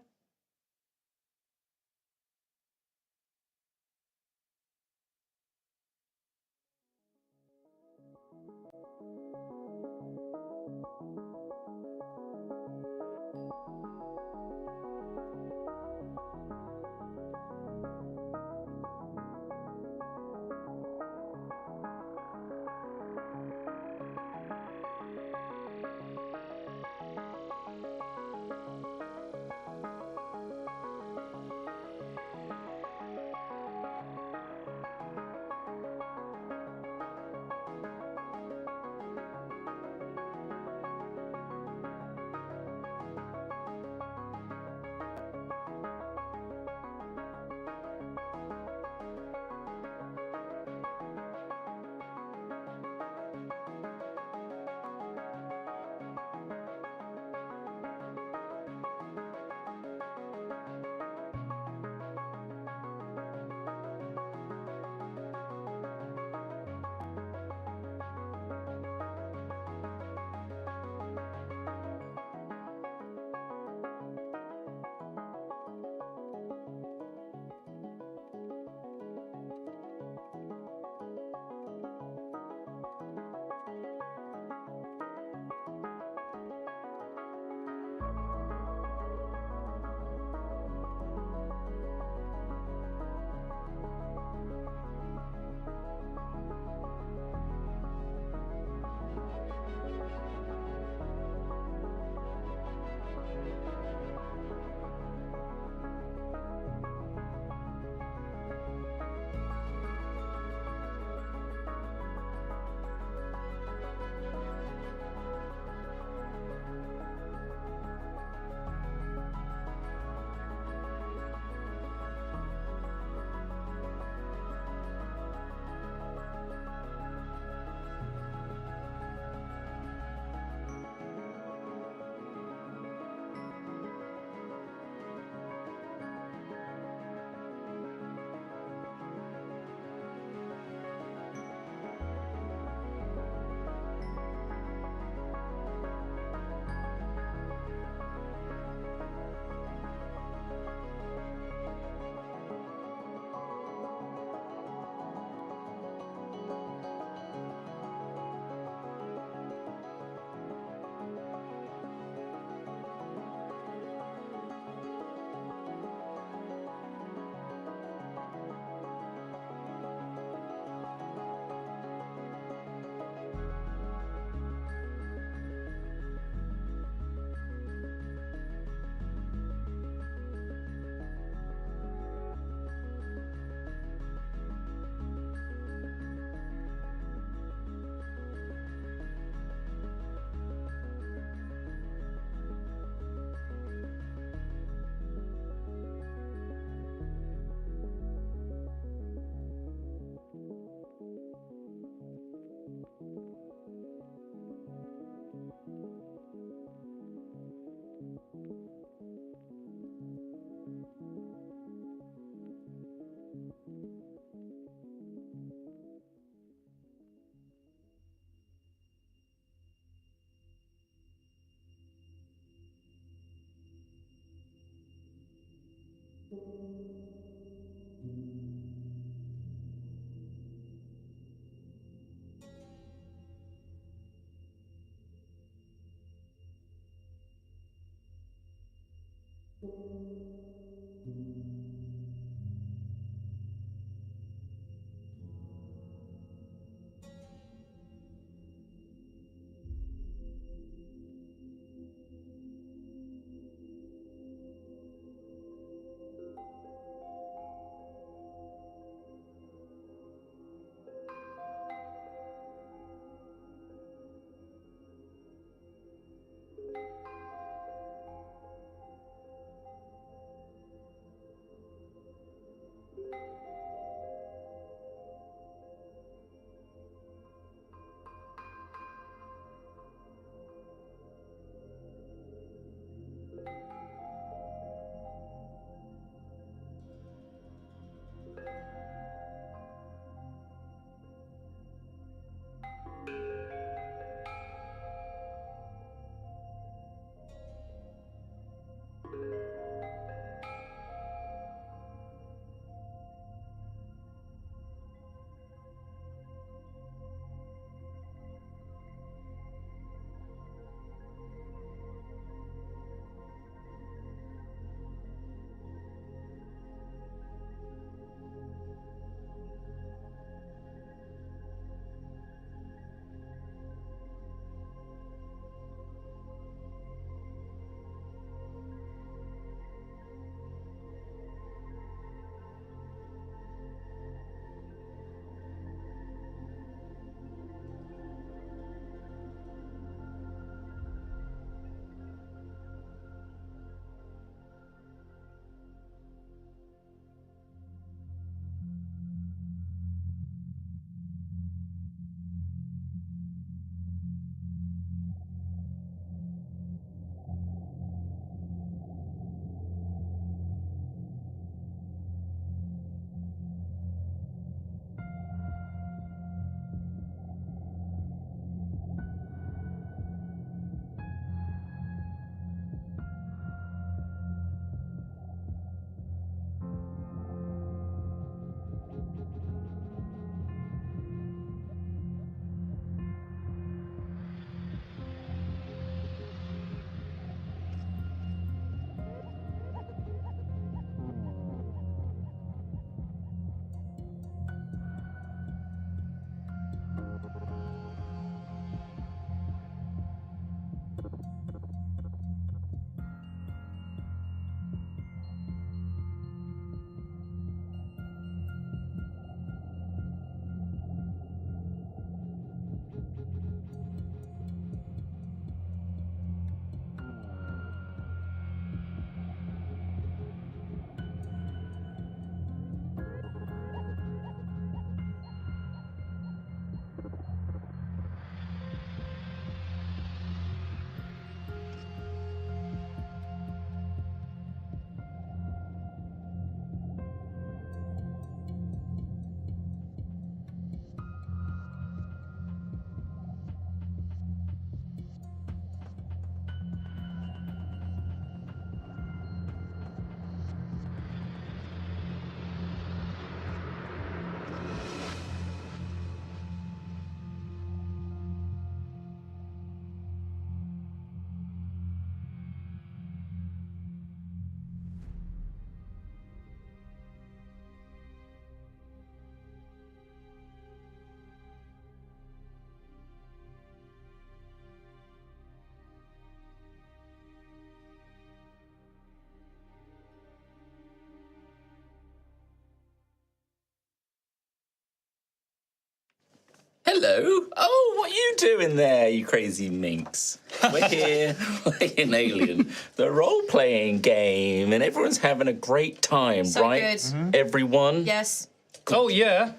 hello. Oh, what are you doing there, you crazy minx? We're here playing Alien, the role-playing game, and everyone's having a great time, So right? good. Everyone? Yes. Oh, yeah.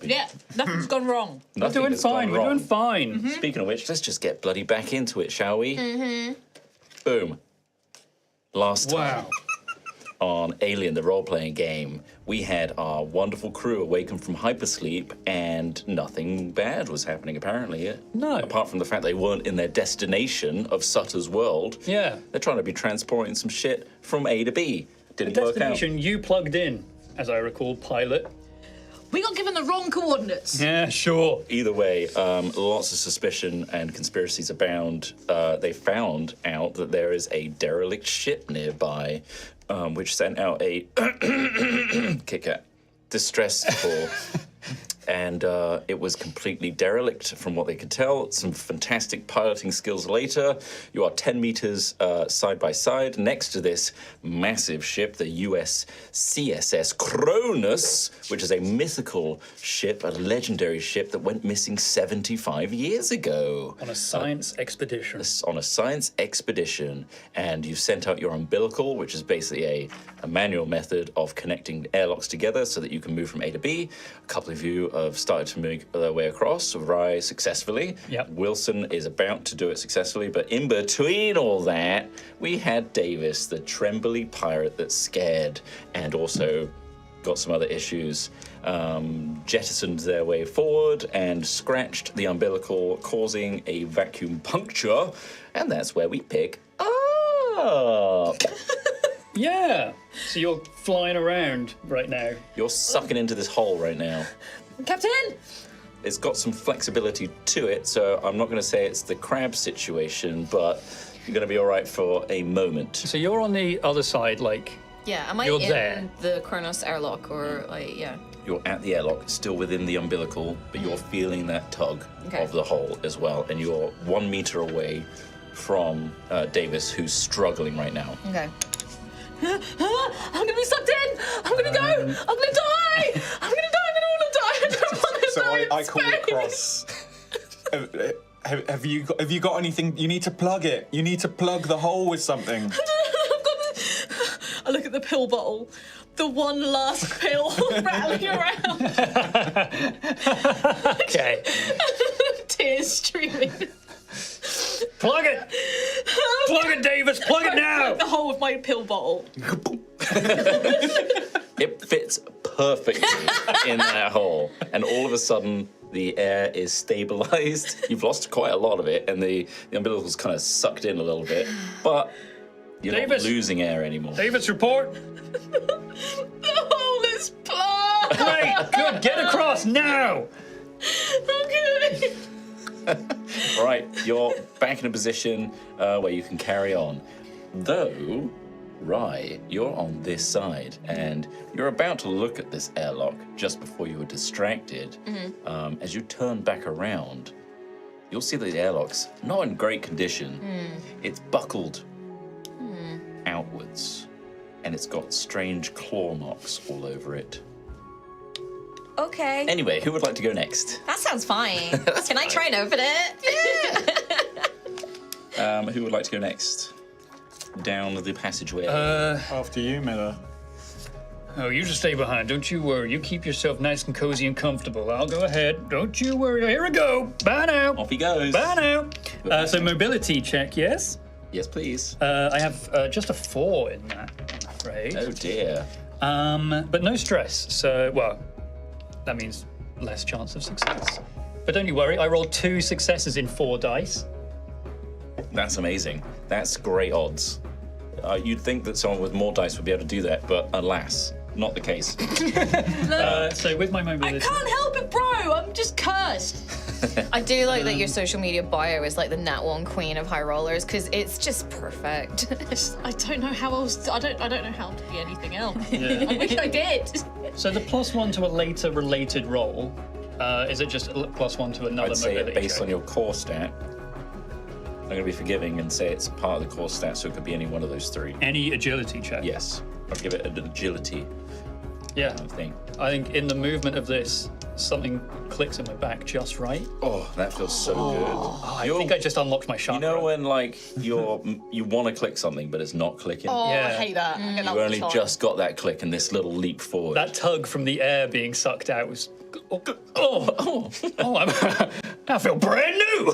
Yeah, nothing's gone wrong. We're doing has gone fine. We're wrong. doing fine. Speaking of which, let's just get bloody back into it, shall we? Boom. Last time on Alien, the role-playing game, we had our wonderful crew awaken from hypersleep, and nothing bad was happening, apparently. No. Apart from the fact they weren't in their destination of Sutter's world. Yeah. They're trying to be transporting some shit from A to B. Didn't work out. Destination you plugged in, as I recall, pilot. We got given the wrong coordinates. Yeah, sure. Either way, lots of suspicion and conspiracies abound. They found out that there is a derelict ship nearby, which sent out a Kit Kat distress call. And it was completely derelict from what they could tell. Some fantastic piloting skills later. You are 10 meters side by side next to this massive ship, the US CSS Cronos, which is a mythical ship, a legendary ship that went missing 75 years ago. On a science expedition. On a science expedition, and you've sent out your umbilical, which is basically a manual method of connecting airlocks together so that you can move from A to B. A couple of you have started to make their way across, Rye successfully. Yep. Wilson is about to do it successfully, but in between all that, we had Davis, the trembly pirate that's scared and also got some other issues, jettisoned their way forward and scratched the umbilical, causing a vacuum puncture, and that's where we pick up. Yeah. So you're flying around right now. You're sucking into this hole right now. Captain! It's got some flexibility to it, so I'm not going to say it's the crab situation, but you're going to be all right for a moment. So you're on the other side, like, Yeah, am I You're in there. the Cronos airlock or like yeah? You're at the airlock, still within the umbilical, but you're feeling that tug Okay. of the hole as well, and you're 1 meter away from Davis, who's struggling right now. Okay. I'm gonna be sucked in! I'm gonna go! I'm gonna die! I'm gonna die! I don't wanna die! I don't wanna So die! I in call space. across. Have you got anything? You need to plug it. You need to plug the hole with something. I've got the... I look at the pill bottle. The one last pill rattling around. okay. Tears streaming. Plug it! Plug it, Davis! Plug it now! The whole of my pill bottle. It fits perfectly in that hole, and all of a sudden, the air is stabilized. You've lost quite a lot of it, and the umbilical's kind of sucked in a little bit, but you're Davis. not losing air anymore. Davis, report. The hole is plugged! Great, good, get across now! Okay. Right, you're back in a position where you can carry on. Though, Rye, you're on this side, and you're about to look at this airlock just before you were distracted. As you turn back around, you'll see that the airlock's not in great condition. It's buckled outwards, and it's got strange claw marks all over it. Okay. Anyway, who would like to go next? That sounds fine. Can I try and open it? Who would like to go next? Down the passageway. After you, Miller. Oh, you just stay behind. Don't you worry. You keep yourself nice and cozy and comfortable. I'll go ahead. Don't you worry. Here we go. Bye now. Off he goes. Bye now. So mobility check, yes? Yes, please. I have just a 4 in that, I'm afraid. Oh dear. But no stress. So, well, that means less chance of success. But don't you worry. I rolled 2 successes in 4 dice. That's amazing. That's great odds. You'd think that someone with more dice would be able to do that, but alas, not the case. So with my I mobility... can't help it, bro. I'm just cursed. I do like that your social media bio is like the Nat 1 queen of high rollers because it's just perfect. I don't know how else. I don't know how to be anything else. Yeah. I wish I did. So the +1 to a later related roll, is it just +1 to another I'd say mobility based check? on your core stat. I'm going to be forgiving and say it's part of the core stat, so it could be any one of those 3. Any agility check? Yes. I'll give it an agility. Yeah. thing. I think in the movement of this, something clicks in my back just right. Oh, that feels so good. Oh, I think I just unlocked my chakra. You know when like you want to click something but it's not clicking? Oh, Yeah. I hate that. I get that You all the only time. just got that click and this little leap forward. that tug from the air being sucked out was. I feel brand new.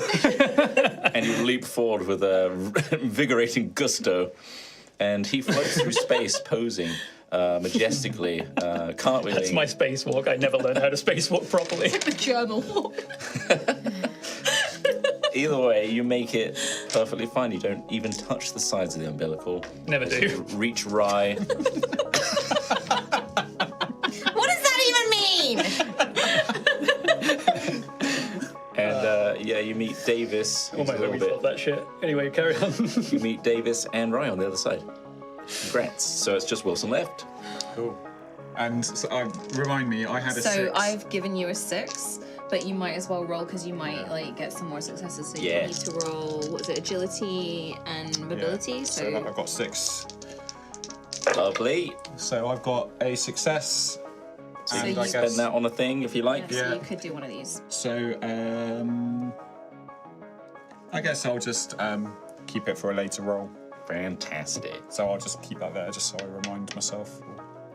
And you leap forward with a invigorating gusto. And he floats through space, posing majestically, cartwheeling. That's my spacewalk. I never learned how to spacewalk properly. The journal. Either way, you make it perfectly fine. You don't even touch the sides of the umbilical. Never As do. you reach Rye. What does that even mean? And you meet Davis. Oh who's my a god, little we bit. thought that shit. Anyway, carry on. You meet Davis and Rye on the other side. Congrats. So it's just Wilson left. Cool. And so, remind me, I had a So 6. I've given you a 6, but you might as well roll because you might like get some more successes. So you Yeah. need to roll. What was it? Agility and mobility. So I've got 6. Lovely. So I've got a success. So and you you can spend that on a thing if you like. So Yeah. you could do one of these. So I guess I'll just keep it for a later roll. Fantastic. So I'll just keep that there just so I remind myself.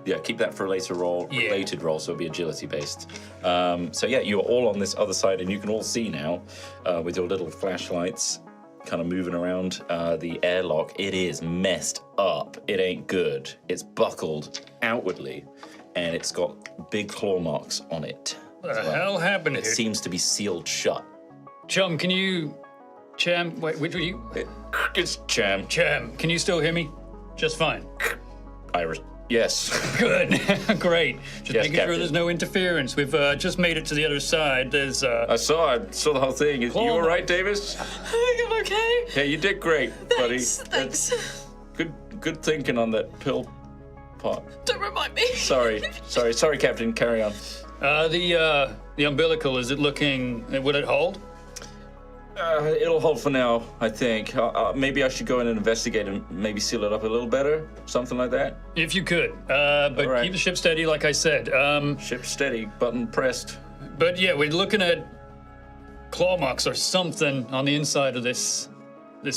Yeah, keep that for a later roll, Yeah. related roll, so it'll be agility based. You're all on this other side, and you can all see now with your little flashlights kind of moving around the airlock. It is messed up. It ain't good. It's buckled outwardly, and it's got big claw marks on it. What the hell happened It here? seems to be sealed shut. Chum, can you... Cham, wait, which were you? It's Cham. Cham, can you still hear me? Just fine. Iris. Yes. Good. Great. Just Yes, making sure Captain. there's no interference. We've just made it to the other side. There's I saw the whole thing. You all right, Davis? I think I'm okay. Yeah, you did great, buddy. Thanks. Good thinking on that pill pot. Don't remind me. Sorry, Captain. Carry on. the umbilical, is it looking... Would it hold? It'll hold for now, I think. Maybe I should go in and investigate and maybe seal it up a little better, something like that. If you could. But All right. keep the ship steady, like I said. Ship steady, button pressed. But yeah, we're looking at claw marks or something on the inside of this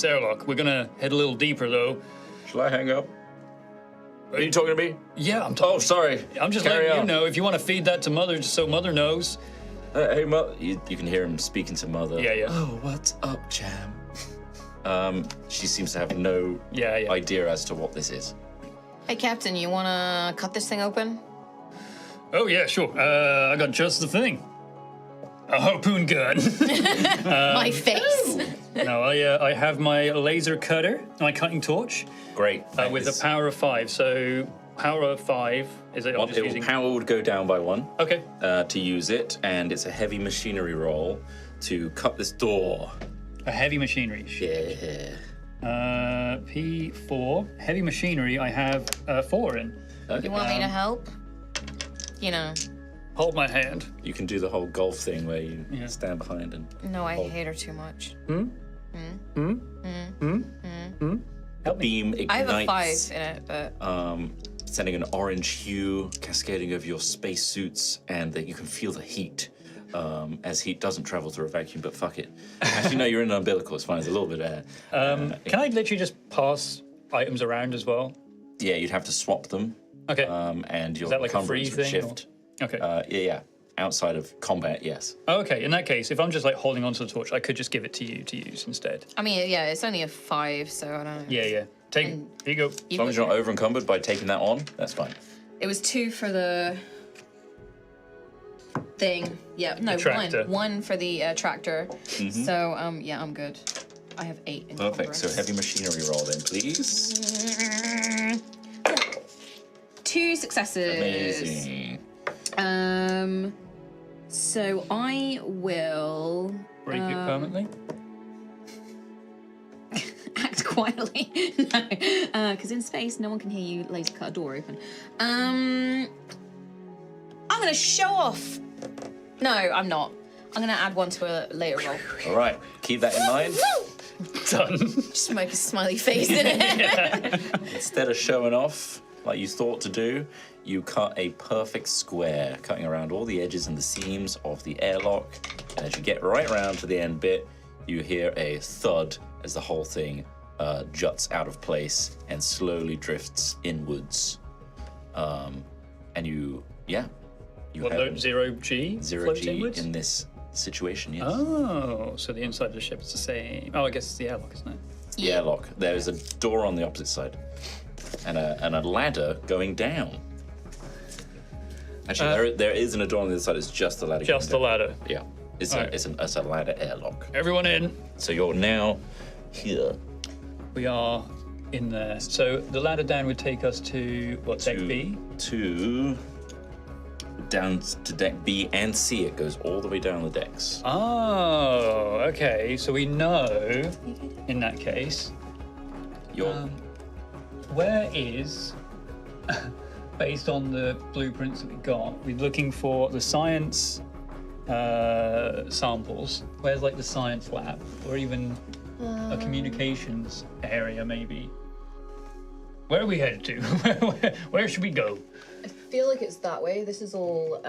airlock. We're gonna head a little deeper, though. Shall I hang up? Are you talking to me? Yeah, I'm talking. Oh, sorry. I'm just Carry letting you on. know if you want to feed that to Mother, just so Mother knows. Hey, Mother. You can hear him speaking to Mother. Yeah. Oh, what's up, Jam? She seems to have no Yeah. idea as to what this is. Hey, Captain, you wanna cut this thing open? Oh yeah, sure. I got just the thing. A harpoon gun. My face. No, I have my laser cutter, my cutting torch, Great. with a power of 5. So power of 5 is it? I'm just using. Power would go down by 1. Okay. To use it, and it's a heavy machinery roll to cut this door. A heavy machinery. Yeah. P4 heavy machinery. I have 4 in. Okay. You want me to help? You know. Hold my hand. You can do the whole golf thing where you stand behind and No, I hate her too much. beam ignites. I have a 5 in it, but Sending an orange hue cascading over your spacesuits, and that you can feel the heat. As heat doesn't travel through a vacuum, but fuck it. Actually, no, you're in an umbilical. It's fine. There's a little bit of air. Can I literally just pass items around as well? Yeah, you'd have to swap them, Okay. and your Is that like a free encumbrance would thing? shift. Okay. Yeah. Outside of combat, yes. Okay. In that case, if I'm just like holding onto the torch, I could just give it to you to use instead. I mean, yeah, it's only a 5, so I don't know. Yeah. Take. Here you go. As long as you're not over encumbered by taking that on, that's fine. It was 2 for the thing. Yeah, no, tractor. 1 for the tractor. So, yeah, I'm good. I have 8 in Perfect. So encumbrance. heavy machinery roll then, please. 2 successes. Amazing. So I will Break it permanently. act quietly. No, because in space, no one can hear you laser cut a door open. I'm gonna show off. No, I'm not. I'm gonna add 1 to a later roll. All right. Keep that in mind. Done. Just make a smiley face in it. Instead of showing off, like you thought to do, you cut a perfect square, cutting around all the edges and the seams of the airlock. And as you get right around to the end bit, you hear a thud as the whole thing juts out of place and slowly drifts inwards. And you What, have 0G? zero floats G inwards? in this situation, yes. Oh, so the inside of the ship is the same. Oh, I guess it's the airlock, isn't it? The airlock. There is a door on the opposite side, and a ladder going down. Actually, there isn't a door on the other side. It's just the ladder. Just the going down. ladder. Yeah, it's Alright. it's a ladder airlock. Everyone in. So you're now here. We are in there. So the ladder down would take us to, what, deck B? To down to deck B and C. It goes all the way down the decks. Oh, okay. So we know, in that case, You're where is, based on the blueprints that we got, we're looking for the science samples. Where's like the science lab, or even a communications area, maybe? Where are we headed to? Where should we go? I feel like it's that way. This is all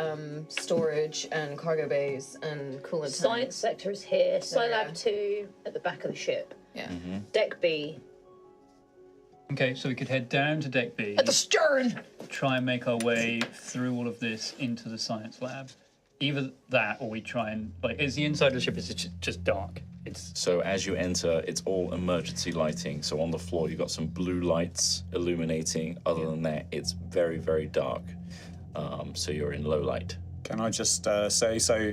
storage and cargo bays and coolant tanks. Science sector is here. Scilab 2 at the back of the ship. Yeah. Deck B Okay, so we could head down to deck B, at the stern. try and make our way through all of this into the science lab. Either that, or we try and is the inside of the ship is just dark. It's So as you enter, it's all emergency lighting. So on the floor, you've got some blue lights illuminating. Other than that, it's very, very dark. So you're in low light. Can I just say, so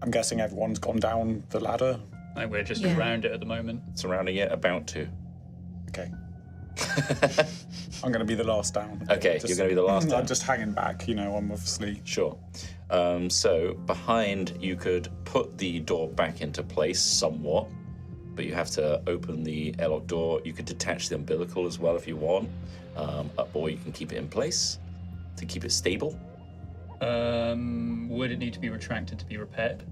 I'm guessing everyone's gone down the ladder? like we're just Yeah. around it at the moment. Surrounding it, about to. Okay. I'm going to be the last down. Okay, you're gonna be the last down. I'm just hanging back, I'm obviously... Sure. So behind, you could put the door back into place somewhat, but you have to open the airlock door. You could detach the umbilical as well if you want, or you can keep it in place to keep it stable. Would it need to be retracted to be repaired?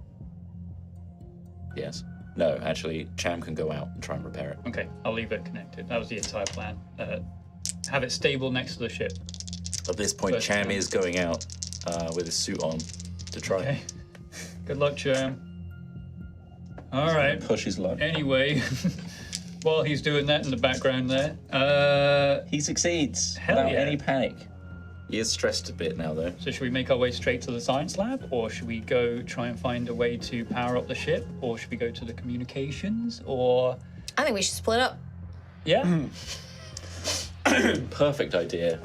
Yes. No, actually, Cham can go out and try and repair it. Okay, I'll leave it connected. That was the entire plan. Have it stable next to the ship. At this point, First Cham time. is going out with his suit on to try Okay. Good luck, Cham. All right. push his luck. Anyway, while he's doing that in the background there, He succeeds Hell without yeah. any panic. He is stressed a bit now, though. so should we make our way straight to the science lab, or should we go try and find a way to power up the ship, or should we go to the communications, or I think we should split up. yeah? Perfect idea.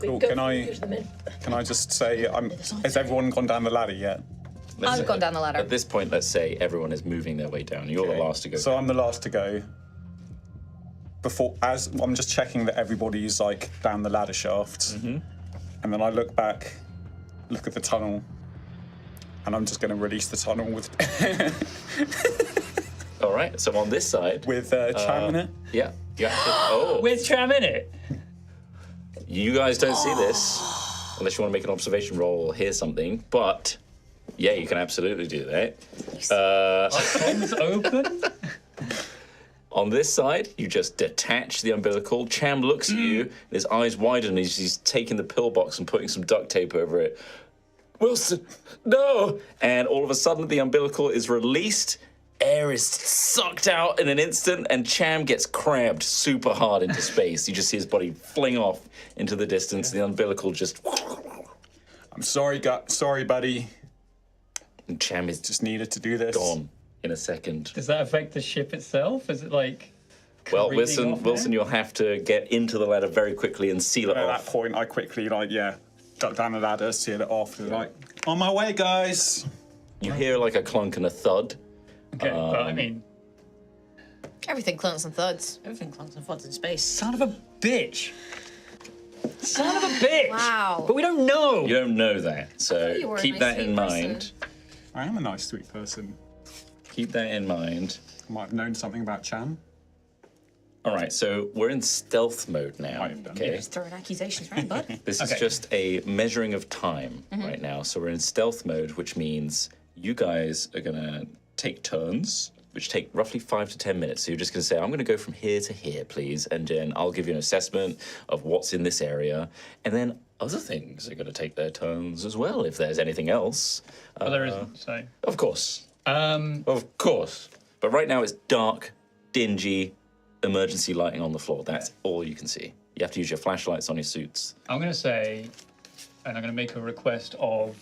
Cool, Go can I- use them in. Can I just say, has everyone gone down the ladder yet? I've gone down the ladder. At this point, let's say everyone is moving their way down. You're the last to go. So I'm the last to go. As I'm just checking that everybody's down the ladder shaft, and then I look back, look at the tunnel, and I'm just going to release the tunnel with All right. So on this side, Cham in it. yeah, you actually, With Cham in it. you guys don't see this unless you want to make an observation roll or hear something. But yeah, you can absolutely do that. Comms open. On this side, you just detach the umbilical. Cham looks at you, and his eyes widen as he's taking the pillbox and putting some duct tape over it. Wilson, no! And all of a sudden, the umbilical is released. Air is sucked out in an instant, and Cham gets crabbed super hard into space. You just see his body fling off into the distance. The umbilical just... I'm sorry, buddy. And Cham is Just needed to do this. gone in a second. Does that affect the ship itself? Is it like? Well, creeping off Wilson, now? you'll have to get into the ladder very quickly and seal it At off. that point, I quickly duck down the ladder, seal it off. On my way, guys. You hear like a clunk and a thud. Okay, but I mean, Everything clunks and thuds. Everything clunks and floods in space. son of a bitch. Son of a bitch. Wow. But we don't know. You don't know that, so you were a keep nice, that sweet in person. mind. I am a nice, sweet person. Keep that in mind. I might have known something about Cham. All right, so we're in stealth mode now. Might have done. Okay, Just throwing accusations around, bud. this is Okay. just a measuring of time right now. So we're in stealth mode, which means you guys are gonna take turns which take roughly 5 to 10 minutes. So you're just going to say, I'm going to go from here to here, please. And then I'll give you an assessment of what's in this area. And then other things are going to take their turns as well, if there's anything else. Well, there isn't, so. Of course. Of course. But right now it's dark, dingy, emergency lighting on the floor. That's all you can see. You have to use your flashlights on your suits. I'm going to say, and I'm going to make a request of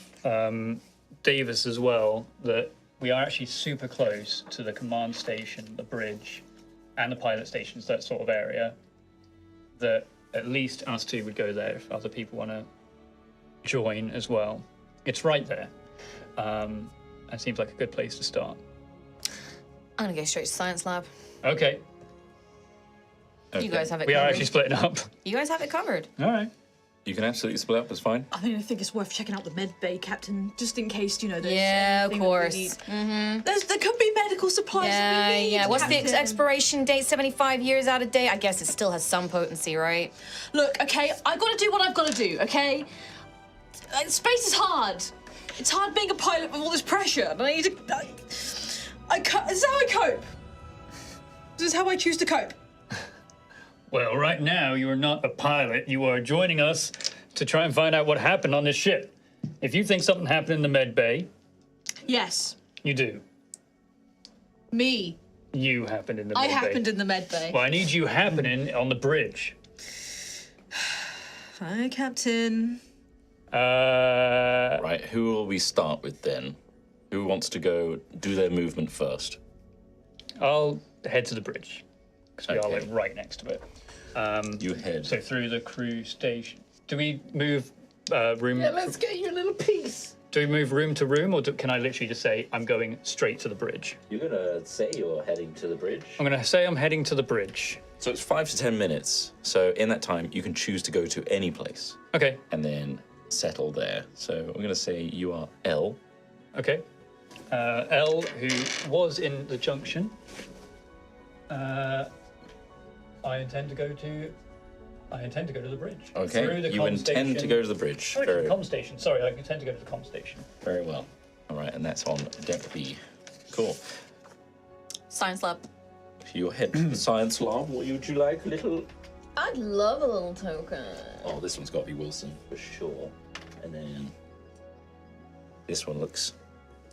Davis as well, that we are actually super close to the command station, the bridge, and the pilot stations, that sort of area, that at least us two would go there if other people want to join as well. It's right there. It seems like a good place to start. I'm gonna go straight to science lab. Okay. You guys have it We covered. are actually splitting up. You guys have it covered. All right. You can absolutely split up, it's fine. I mean, I think it's worth checking out the med bay, Captain, just in case, you know, there's Yeah, of anything that we course. need. There could be medical supplies that we need. Yeah. What's the Captain. expiration date? 75 years out of date? I guess it still has some potency, right? Look, okay, I've got to do what I've got to do, okay? Space is hard. It's hard being a pilot with all this pressure. And I need to... This is how I cope. This is how I choose to cope. Well, right now, you are not a pilot. You are joining us to try and find out what happened on this ship. If you think something happened in the med bay, Yes, you do. me. You happened in the med I bay. happened in the med bay. Well, I need you happening on the bridge. Hi, Captain. Right, who will we start with then? Who wants to go do their movement first? I'll head to the bridge, because we are Okay. like right next to it. You head. So through the crew station. Do we move room? Yeah, let's get you a little piece. Do we move room to room, or can I literally just say I'm going straight to the bridge? You're going to say you're heading to the bridge? I'm going to say I'm heading to the bridge. So it's 5 to 10 minutes. So in that time, you can choose to go to any place Okay. and then settle there. So I'm going to say you are L. Okay. L, who was in the junction. I intend to go to the bridge. Okay. Through the You comm intend to station. go to the bridge. Oh, it's the Very, comm station. Sorry, I intend to go to the comm station. very well. All right, and that's on deck B. Cool. Science lab. You head to the science lab. What would you like? A little. I'd love a little token. Oh, this one's got to be Wilson for sure. And then this one looks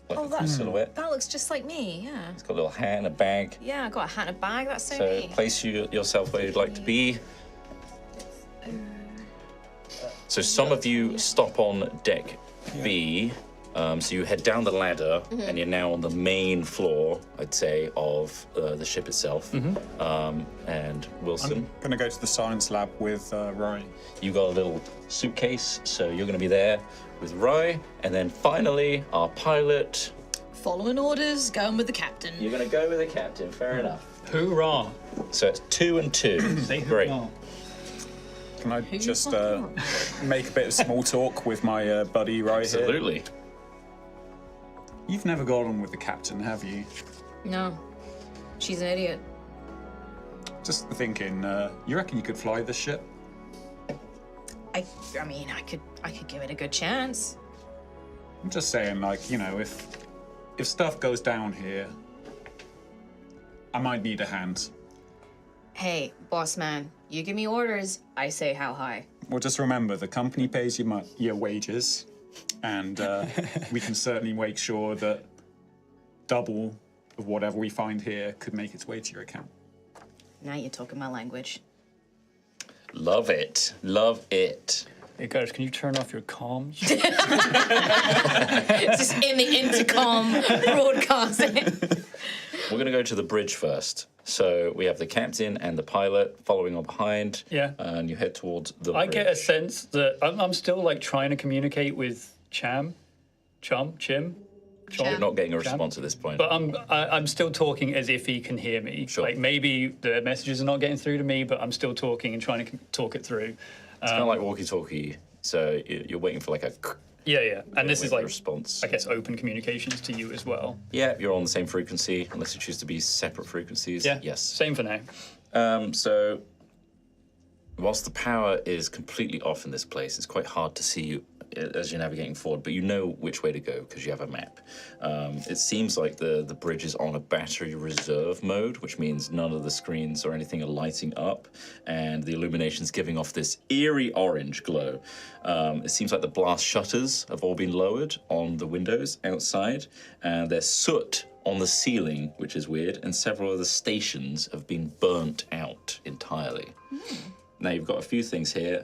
like a cool silhouette. That looks just like me, yeah. It's got a little hat and a bag. Yeah, I got a hat and a bag, that's so So me. place yourself where you'd like to be. So some of you stop on deck B. So you head down the ladder, and you're now on the main floor, I'd say, of the ship itself. And Wilson, I'm going to go to the science lab with Rory. you got a little suitcase, so you're going to be there with Roy. And then finally, our pilot. Following orders, going with the captain. You're going to go with the captain. Fair enough. Hoorah! So it's 2 and 2. Say Great. hoorah. Can I just make a bit of small talk with my buddy right here? Absolutely. You've never got on with the captain, have you? No. She's an idiot. Just thinking, you reckon you could fly this ship? I mean, I could give it a good chance. I'm just saying, like, you know, if stuff goes down here, I might need a hand. Hey, boss man, you give me orders, I say how high. Well, just remember, the company pays your wages, and we can certainly make sure that double of whatever we find here could make its way to your account. Now you're talking my language. Love it. Love it. Hey guys, can you turn off your comms? Just in the intercom broadcasting. We're going to go to the bridge first. So we have the captain and the pilot following on behind. Yeah. And you head towards the I bridge. get a sense that I'm still like trying to communicate with Chim. You're not getting a response at this point. But I'm still talking as if he can hear me. Sure. Like maybe the messages are not getting through to me, but I'm still talking and trying to talk it through. It's kind of like walkie-talkie. So you're waiting for like a Yeah. And this is like, response. I guess, open communications to you as well. Yeah, you're on the same frequency, unless you choose to be separate frequencies. Yeah. Yes. Same for now. So whilst the power is completely off in this place, it's quite hard to see as you're navigating forward, but you know which way to go because you have a map. It seems like the bridge is on a battery reserve mode, which means none of the screens or anything are lighting up, and the illumination's giving off this eerie orange glow. It seems like the blast shutters have all been lowered on the windows outside, and there's soot on the ceiling, which is weird, and several of the stations have been burnt out entirely. Now you've got a few things here.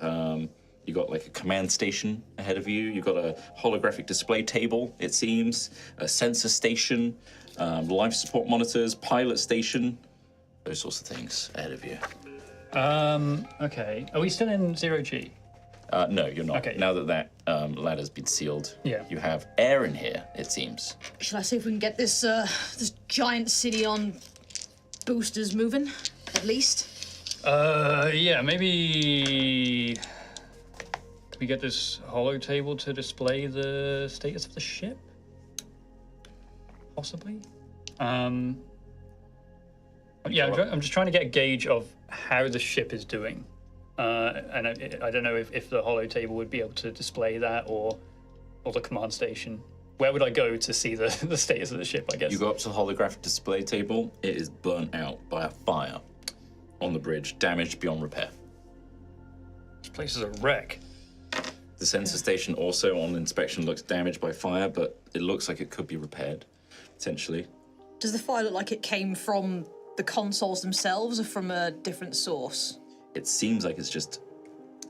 You've got like a command station ahead of you. You've got a holographic display table, it seems, a sensor station, life support monitors, pilot station, those sorts of things ahead of you. Okay. Are we still in 0G? No, you're not. Okay. Now that ladder's been sealed, Yeah. you have air in here, it seems. Shall I see if we can get this this giant city on boosters moving, at least? Yeah, maybe... Can we get this holo table to display the status of the ship? Possibly? Yeah, I'm just trying to get a gauge of how the ship is doing. And I don't know if the holo table would be able to display that or the command station. Where would I go to see the status of the ship, I guess? You go up to the holographic display table. It is burnt out by a fire on the bridge, damaged beyond repair. This place is a wreck. The sensor station also on inspection looks damaged by fire, but it looks like it could be repaired, potentially. Does the fire look like it came from the consoles themselves or from a different source? It seems like it's just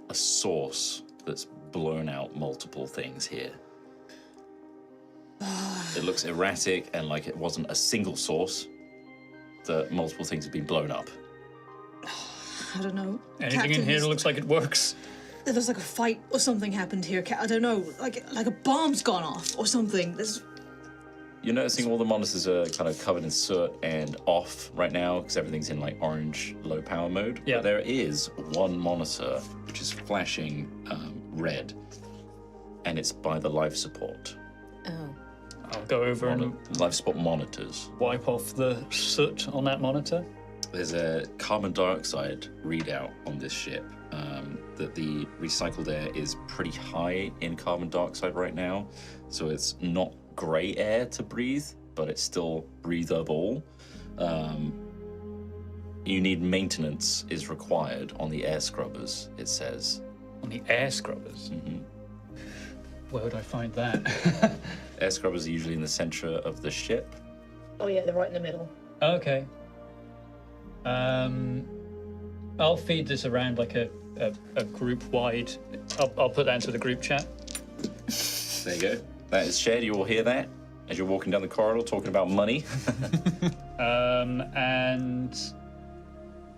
a source that's blown out multiple things here. It looks erratic and like it wasn't a single source, that multiple things have been blown up. I don't know. Anything in here that looks like it works? There was like a fight or something happened here. I don't know, like a bomb's gone off or something. You're noticing all the monitors are kind of covered in soot and off right now because everything's in like orange low power mode. Yeah. But there is one monitor which is flashing red, and it's by the life support. Oh. I'll go over and Life support monitors. wipe off the soot on that monitor. There's a carbon dioxide readout on this ship. That the recycled air is pretty high in carbon dioxide right now, so it's not grey air to breathe, but it's still breathable. You need maintenance is required on the air scrubbers, it says. On the air scrubbers? Mm-hmm. Where would I find that? Air scrubbers are usually in the center of the ship. Oh yeah, they're right in the middle. Okay. I'll feed this around like a group-wide... I'll put that into the group chat. There you go. That is shared. You will hear that as you're walking down the corridor talking about money. And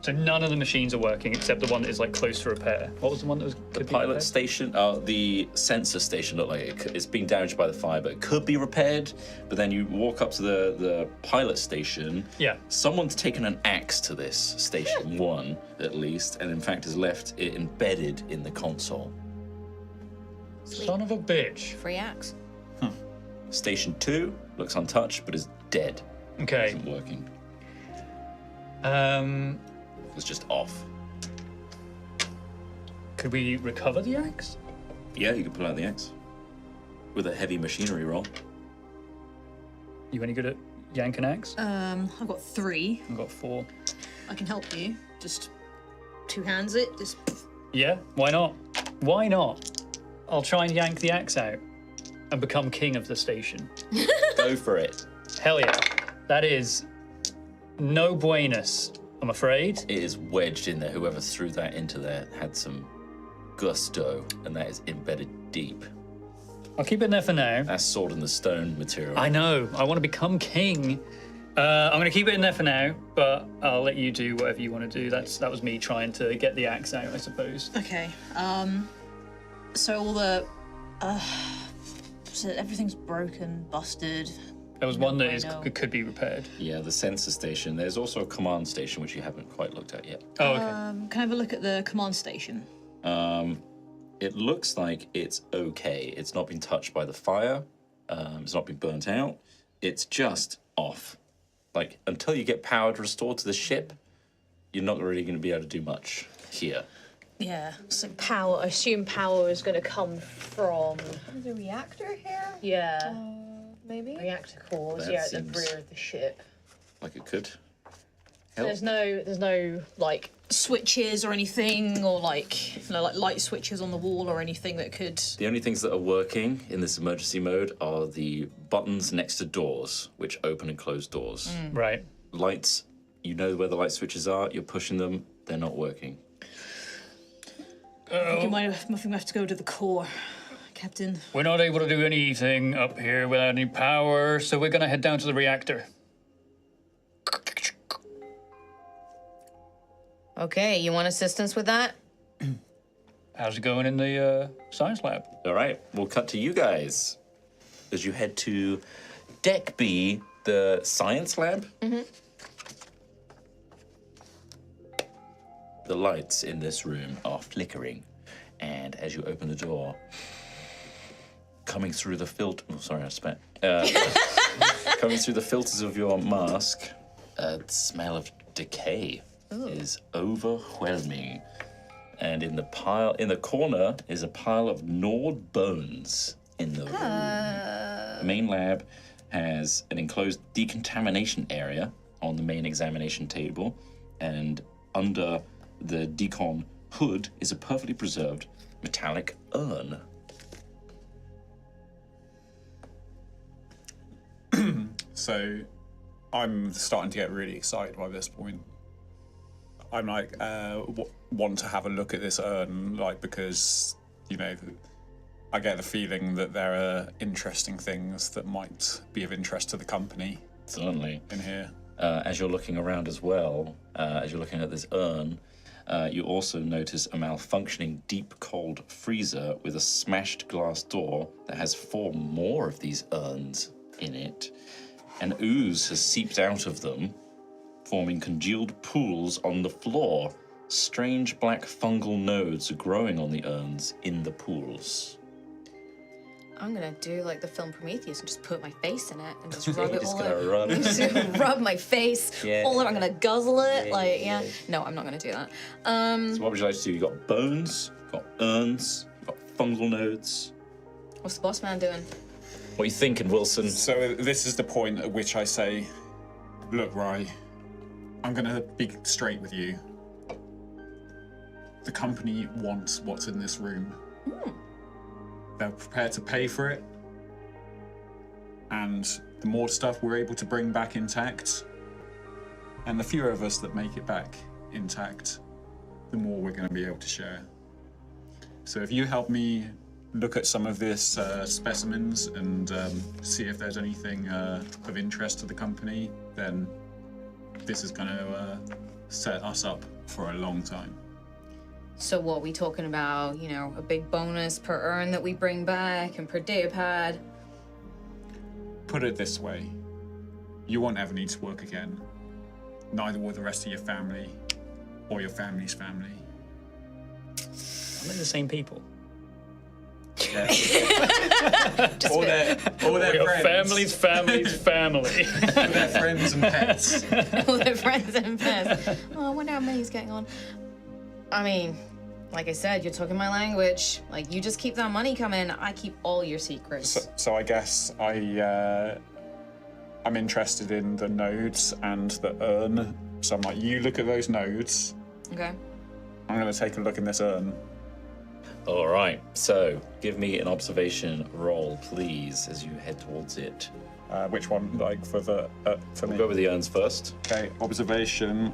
so none of the machines are working except the one that is like close to repair. What was the one that was The pilot station, the sensor station looked like it's been damaged by the fire, but it could be repaired. But then you walk up to the pilot station. Yeah. Someone's taken an axe to this station one, at least, and in fact has left it embedded in the console. Son of a bitch. Free axe. Station 2 looks untouched, but is dead. Okay. Isn't working. It's just off. Could we recover the axe? Yeah, you can pull out the axe with a heavy machinery roll. You any good at yank an axe? I've got 3. I've got 4. I can help you. Just 2 hands it. Just. Yeah, why not? Why not? I'll try and yank the axe out and become king of the station. Go for it. Hell yeah. That is no buenos, I'm afraid. It is wedged in there. Whoever threw that into there had some gusto, and that is embedded deep. I'll keep it in there for now. That's sword in the stone material. I know. I want to become king. I'm going to keep it in there for now, but I'll let you do whatever you want to do. That was me trying to get the axe out, I suppose. Okay. So all the. So everything's broken, busted. There was one that bueno. could be repaired. Yeah, the sensor station. There's also a command station, which you haven't quite looked at yet. Oh, okay. Can I have a look at the command station? It looks like it's okay. It's not been touched by the fire. It's not been burnt out. It's just off. Like, until you get power restored to the ship, you're not really going to be able to do much here. Yeah. So power. I assume power is going to come from. The reactor here? Yeah. Maybe? Reactor cores. That Yeah, at the seems- rear of the ship. Like it could. There's no like. Switches or anything, or like, you know, like light switches on the wall or anything that could. The only things that are working in this emergency mode are the buttons next to doors, which open and close doors. Right. Lights, you know where the light switches are, you're pushing them, they're not working. I think you might have to go to the core, Captain. We're not able to do anything up here without any power, so we're gonna head down to the reactor. Okay, you want assistance with that? How's it going in the science lab? All right, we'll cut to you guys as you head to Deck B, the science lab. The lights in this room are flickering, and as you open the door, coming through the filter. Oh, sorry, I spat. Coming through the filters of your mask, the smell of decay is overwhelming. And in the corner is a pile of gnawed bones in the room. The main lab has an enclosed decontamination area on the main examination table, and under the decon hood is a perfectly preserved metallic urn. So I'm starting to get really excited by this point. I'm like, want to have a look at this urn, like, because, you know, I get the feeling that there are interesting things that might be of interest to the company Certainly. in here. As you're looking around as well, as you're looking at this urn, you also notice a malfunctioning deep cold freezer with a smashed glass door that has 4 more of these urns in it. An ooze has seeped out of them, forming congealed pools on the floor. Strange black fungal nodes are growing on the urns in the pools. I'm gonna do like the film Prometheus and just put my face in it and just rub it Just all gonna over. run. Just gonna rub my face Yeah. all over. I'm gonna guzzle it. Yeah. No, I'm not gonna do that. So what would you like to do? You've got bones, you've got urns, you've got fungal nodes. What's the boss man doing? What are you thinking, Wilson? So this is the point at which I say, look, Rye, I'm gonna be straight with you. The company wants what's in this room. They're prepared to pay for it. And the more stuff we're able to bring back intact, and the fewer of us that make it back intact, the more we're going to be able to share. So if you help me look at some of this specimens and see if there's anything of interest to the company, then this is going to set us up for a long time. So what, we talking about, you know, a big bonus per urn that we bring back and per data pad? Put it this way, you won't ever need to work again. Neither will the rest of your family or your family's family. Are they the same people? Yeah. all their friends. Family's family. All their friends and pets. All their friends and pets. Oh, I wonder how many he's getting on. I mean, like I said, you're talking my language. Like, you just keep that money coming, I keep all your secrets. So I guess I'm interested in the nodes and the urn. So I'm like, you look at those nodes. Okay. I'm going to take a look in this urn. All right, so give me an observation roll, please, as you head towards it. Which one, like, for the for We'll me? go with the urns first. Okay, observation.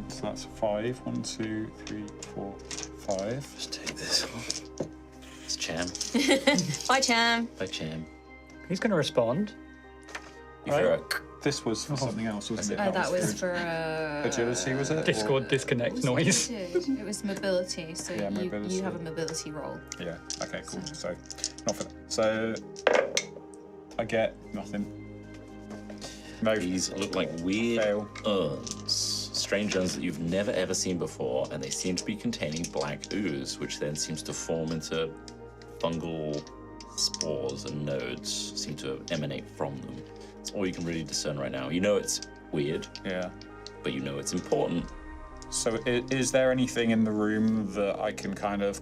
So that's 5. 1, 2, 3, 4, 5. Just take this one. It's Cham. Bye, Cham. Bye, Cham. He's going to respond. You hear a This was for something else, wasn't it? Oh, that was for agility, was it? Discord disconnect noise. It was mobility, so Yeah, mobility. you have a mobility roll. Yeah. Okay. Cool. So, not for that. So, I get nothing. No. These look like weird Fail. urns. Strange urns that you've never ever seen before, and they seem to be containing black ooze, which then seems to form into fungal spores, and nodes seem to emanate from them. That's all you can really discern right now. You know it's weird, Yeah. but you know it's important. So is there anything in the room that I can kind of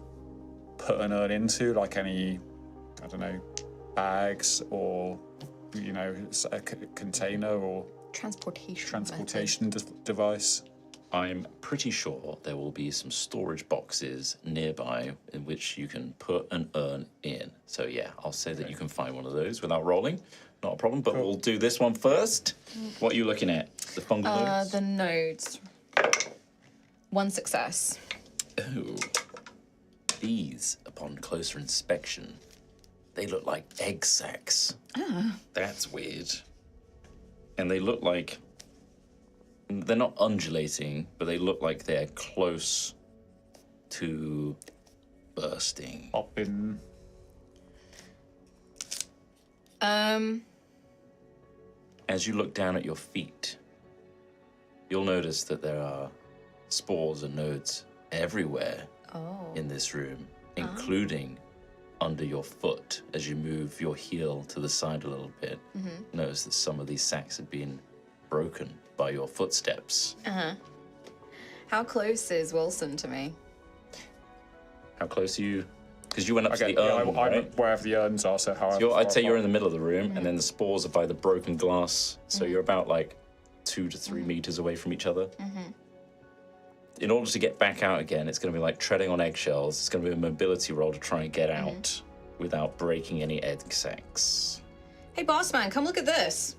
put an urn into, like any, I don't know, bags or, you know, a container or Transportation device? I'm pretty sure there will be some storage boxes nearby in which you can put an urn in. So yeah, I'll say that you can find one of those without rolling. Not a problem, but we'll do this one first. What are you looking at? The fungal nodes? The nodes. 1 success. Oh. These, upon closer inspection, they look like egg sacs. That's weird. And they look like... They're not undulating, but they look like they're close to bursting. Up in... As you look down at your feet, you'll notice that there are spores and nodes everywhere in this room, including under your foot. As you move your heel to the side a little bit, notice that some of these sacs have been broken by your footsteps. How close is Wilson to me? How close are you? Because you went up Okay, to the urn, I'm right? wherever the urns are, so however So I'd far say you're in apart. the middle of the room, and then the spores are by the broken glass, so you're about like 2 to 3 meters away from each other. In order to get back out again, it's going to be like treading on eggshells. It's going to be a mobility roll to try and get out without breaking any egg sacs. Hey, boss man, come look at this.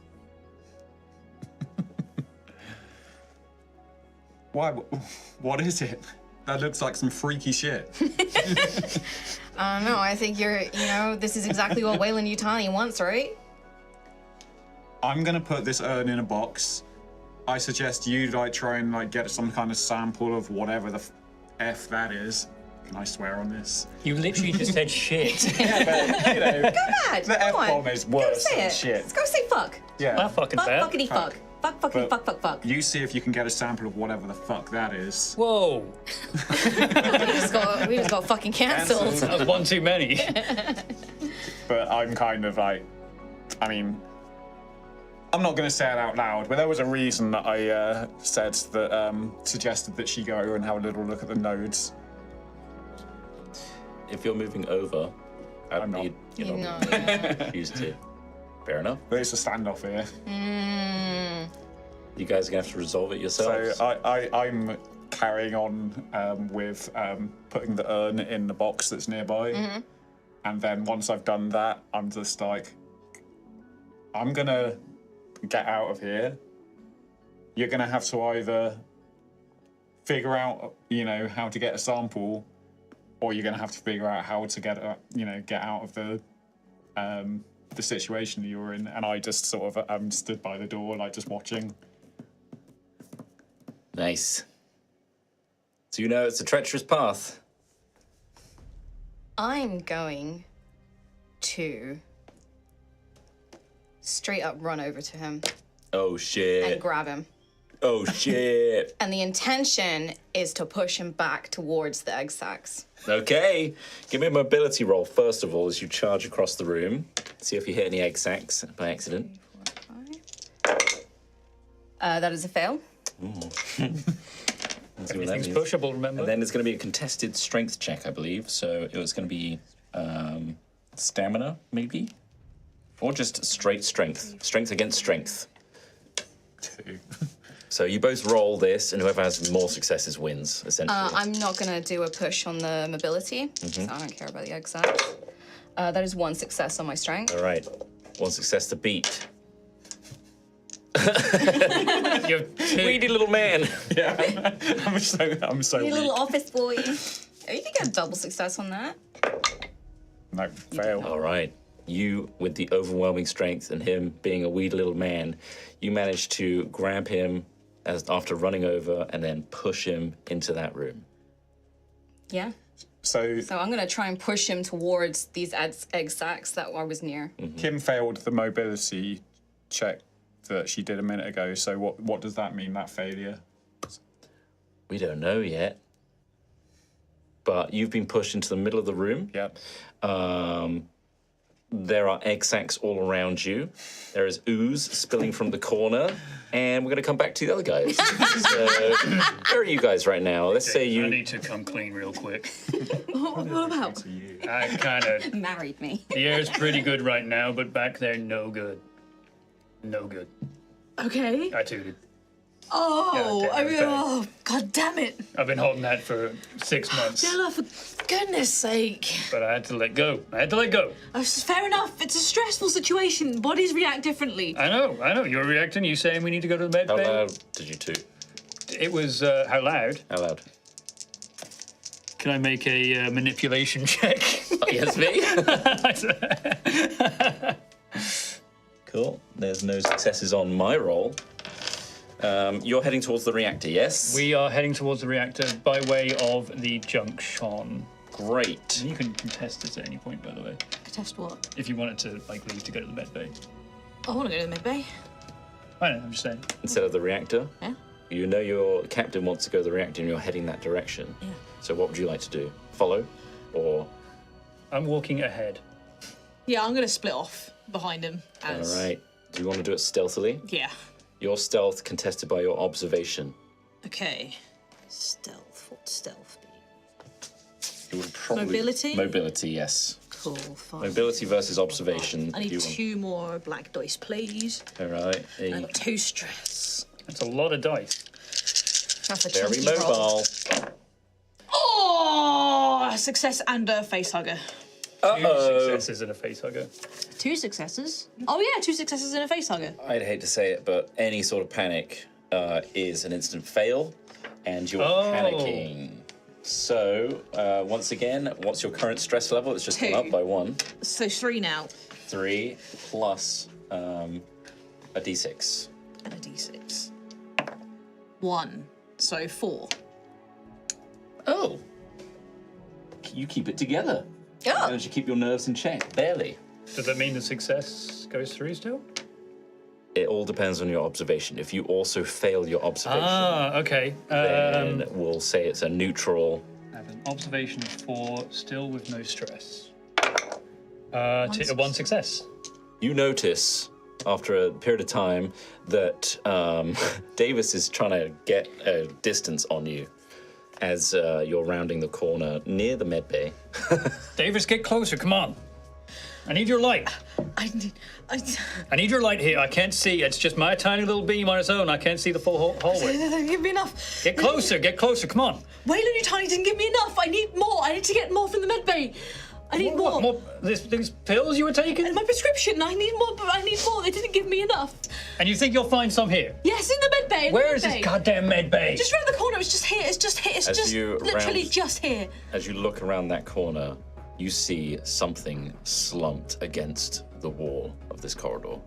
Why? What is it? That looks like some freaky shit. No, I think this is exactly what Wayland Yutani wants, right? I'm gonna put this urn in a box. I suggest you try and get some kind of sample of whatever the f that is. Can I swear on this? You literally just said shit. Yeah, but, you know, Bad. the Come on. F-bomb is Go worse say than it. shit. Let's go say fuck. Yeah. That fucking Fuck, bad. fuckity fuck. Fuck, fuckity, But- fuck, fuck, fuck. You see if you can get a sample of whatever the fuck that is. Whoa, We just got fucking cancelled. that was one too many. But I'm kind of like, I mean, I'm not going to say it out loud, but there was a reason that I said that, suggested that she go and have a little look at the nodes. If you're moving over, I'd I'm not. need You know, yeah. choose to. Fair enough. But it's a standoff here. You guys are going to have to resolve it yourselves. So I'm carrying on with putting the urn in the box that's nearby. And then once I've done that, I'm just like, I'm going to get out of here. You're going to have to either figure out, how to get a sample, or you're going to have to figure out how to get out of the situation that you're in. And I just sort of stood by the door, just watching. Nice. So it's a treacherous path. I'm going to straight up run over to him Oh, shit. and grab him. Oh, shit. And the intention is to push him back towards the egg sacs. Okay. Give me a mobility roll, first of all, as you charge across the room. See if you hit any egg sacs by accident. 4, 5. That is a fail. Let's see what that Everything's means. pushable, remember? And then it's going to be a contested strength check, I believe. So it was going to be stamina, maybe? Or just straight strength. Strength against strength. 2. So you both roll this, and whoever has more successes wins, essentially. I'm not going to do a push on the mobility, so I don't care about the egg sacs. That is 1 success on my strength. All right. 1 success to beat. You're Weedy little man. Yeah, I'm so You weak. little office boy. Oh, you can get a double success on that. No, fail. All right. You, with the overwhelming strength and him being a weedy little man, you manage to grab him after running over and then push him into that room. Yeah. So So I'm going to try and push him towards these egg sacs that I was near. Kim failed the mobility check that she did a minute ago. So what does that mean, that failure? We don't know yet. But you've been pushed into the middle of the room. Yep. There are egg sacs all around you. There is ooze spilling from the corner. And we're going to come back to the other guys. So, where are you guys right now? Let's say I you... need to come clean real quick. What about? I kind of... Married me. The air's pretty good right now, but back there, no good. No good. Okay. I tooted. Oh, Yeah, I mean, okay. oh, god damn it. I've been holding that for 6 months, Della, for goodness sake. but I had to let go. Fair enough, it's a stressful situation. Bodies react differently. I know. You're reacting. You saying we need to go to the med How bay? loud did you toot? It was, how loud? How loud? Can I make a manipulation check? Yes, me? Cool. There's no successes on my roll. You're heading towards the reactor, yes? We are heading towards the reactor by way of the junction. Great. You can contest this at any point, by the way, Test what? if you wanted to leave to go to the med bay. I want to go to the med bay. I know. I'm just saying. Instead of the reactor, Yeah. you know your captain wants to go to the reactor and you're heading that direction. Yeah. So what would you like to do? Follow? Or... I'm walking ahead. Yeah, I'm going to split off behind him. As... All right. Do you want to do it stealthily? Yeah. Your stealth contested by your observation. Okay. Stealth. What stealth be? You would probably... Mobility? Mobility, yes. Cool. Fine. Mobility versus observation. I need You want- 2 more black dice, please. All right. And 2 stress. That's a lot of dice. That's a Very chunky roll. mobile. Oh, success and a face hugger. Two successes and a face hugger. 2 successes. Oh yeah, 2 successes and a face hugger. I'd hate to say it, but any sort of panic is an instant fail, and you're panicking. So, once again, what's your current stress level? It's just 2. gone up by 1. So 3 now. 3 plus a d6. And a d6. 1. So 4. Oh. You keep it together. Oh. Manage to keep your nerves in check. Barely. Does that mean the success goes through still? It all depends on your observation. If you also fail your observation, Okay. then we'll say it's a neutral. I have an observation of 4, still with no stress. 1 success. You notice after a period of time that Davis is trying to get a distance on you as you're rounding the corner near the med bay. Davis, get closer. Come on. I need your light. I I need your light here. I can't see. It's just my tiny little beam on its own. I can't see the full hallway. don't give me enough. Get closer. Get closer. Come on. Waylon, you tiny didn't give me enough. I need more. I need to get more from the med bay. I need more. What more? These pills you were taking? And my prescription. I need more. I need more. They didn't give me enough. And you think you'll find some here? Yes, in the med bay. in the Where med is bay. this goddamn med bay? Just around the corner. It's just here. It's just here. It's As just you literally round- just here. As you look around that corner, you see something slumped against the wall of this corridor.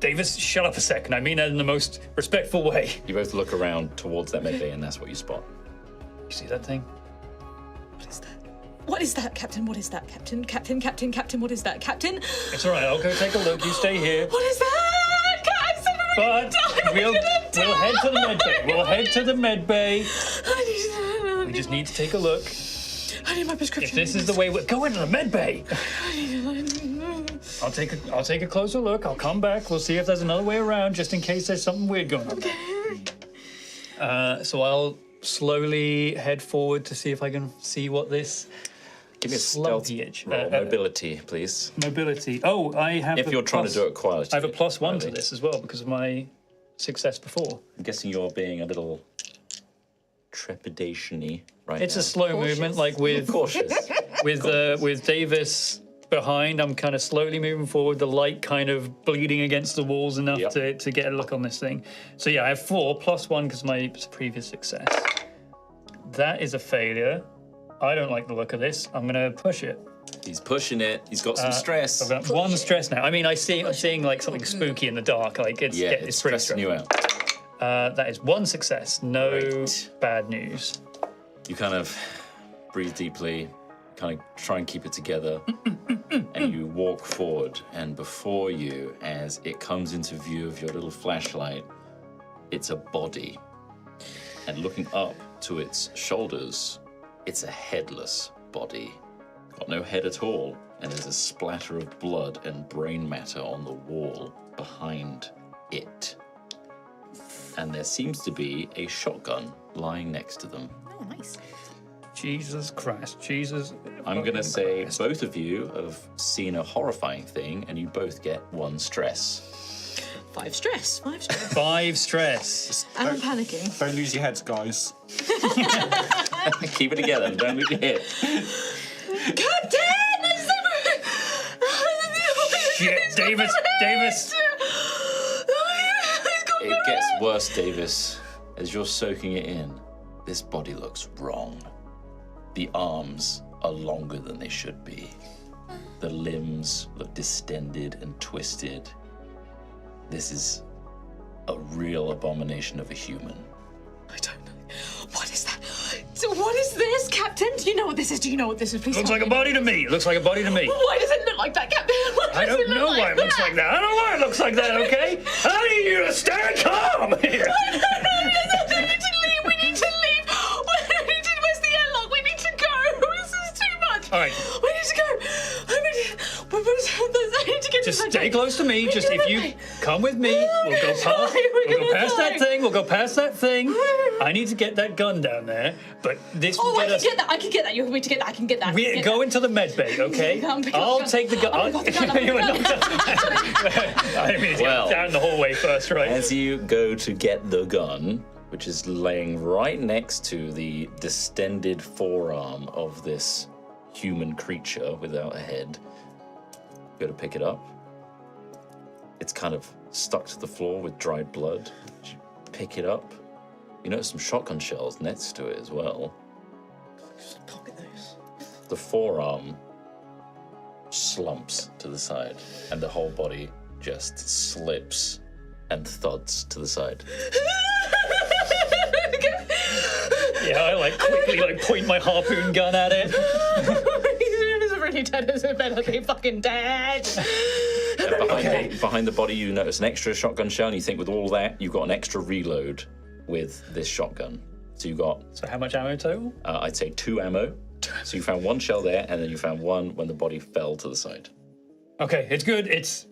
Davis, shut up a second. I mean that in the most respectful way. You both look around towards that med bay, and that's what you spot. You see that thing? What is that? What is that, Captain? What is that, Captain? Captain, Captain, Captain, what is that, Captain? It's all right. I'll go take a look. You stay here. What is that? Captain, But we'll head to the med bay. We'll head to the med bay. We just need to take a look. I need my If prescription. this is the way we're going to the med bay, I'll take a closer look. I'll come back. We'll see if there's another way around, just in case there's something weird going on. So I'll slowly head forward to see if I can see what this Give me a stealth slumpage. roll. Mobility, please. Mobility. Oh, I have. If a you're trying plus- to do it quietly. I have a +1 to Really. this as well because of my success before. I'm guessing you're being a little trepidation-y right It's now. a slow movement, like with Cautious. with Davis behind. I'm kind of slowly moving forward. The light kind of bleeding against the walls enough Yep. to get a look on this thing. So yeah, I have 4 +1 because of my previous success. That is a failure. I don't like the look of this. I'm gonna push it. He's pushing it. He's got some stress. I've got 1 stress now. I mean, I'm seeing like something spooky in the dark. Like it's Yeah, it's it's pretty stressing you stressful. out. That is 1 success. No Great. bad news. You kind of breathe deeply, kind of try and keep it together, and you walk forward. And before you, as it comes into view of your little flashlight, it's a body. And looking up to its shoulders, it's a headless body. Got no head at all, and there's a splatter of blood and brain matter on the wall behind it. And there seems to be a shotgun lying next to them. Oh, nice. Jesus Christ, Jesus. I'm going to say both of you have seen a horrifying thing, and you both get 1 stress. 5 stress. 5 stress. 5 stress. And I'm panicking. Don't lose your heads, guys. Keep it together, don't lose your head. Captain! Shit, Davis. It gets worse, Davis. As you're soaking it in, this body looks wrong. The arms are longer than they should be. The limbs look distended and twisted. This is a real abomination of a human. I don't know. What is that? So what is this, Captain? Do you know what this is? Do you know what this is? Please Looks tell like a me. body to me. Looks like a body to me. Why does it look like that, Captain? I don't know why it looks like that. I don't know why it looks like that, okay? I need you to stand calm here. We need to leave. Where's the airlock? We need to go. This is too much. All right. We need to go. I need to get Just to stay close to me. Just if you come with me, we'll go past. We'll go past that thing. We'll go past that thing. I need to get that gun down there, but this will Oh, I get can us. get that. I can get that. You want me to get that? I can get that. We go into the med bay, okay? I'll take the gun. I got the gun. You were not- I mean, Well. down the hallway first, right? As you go to get the gun, which is laying right next to the distended forearm of this human creature without a head, go to pick it up. It's kind of stuck to the floor with dried blood. You pick it up. You notice some shotgun shells next to it as well. Pocket those. The forearm slumps to the side, and the whole body just slips and thuds to the side. Yeah, I quickly point my harpoon gun at it. He's already dead. Is it better be fucking dead? Behind the body, you notice an extra shotgun shell, and you think with all that, you've got an extra reload with this shotgun. So you got, So how much ammo total? I'd say 2 ammo. So you found 1 shell there, and then you found 1 when the body fell to the side. Okay, it's good. It's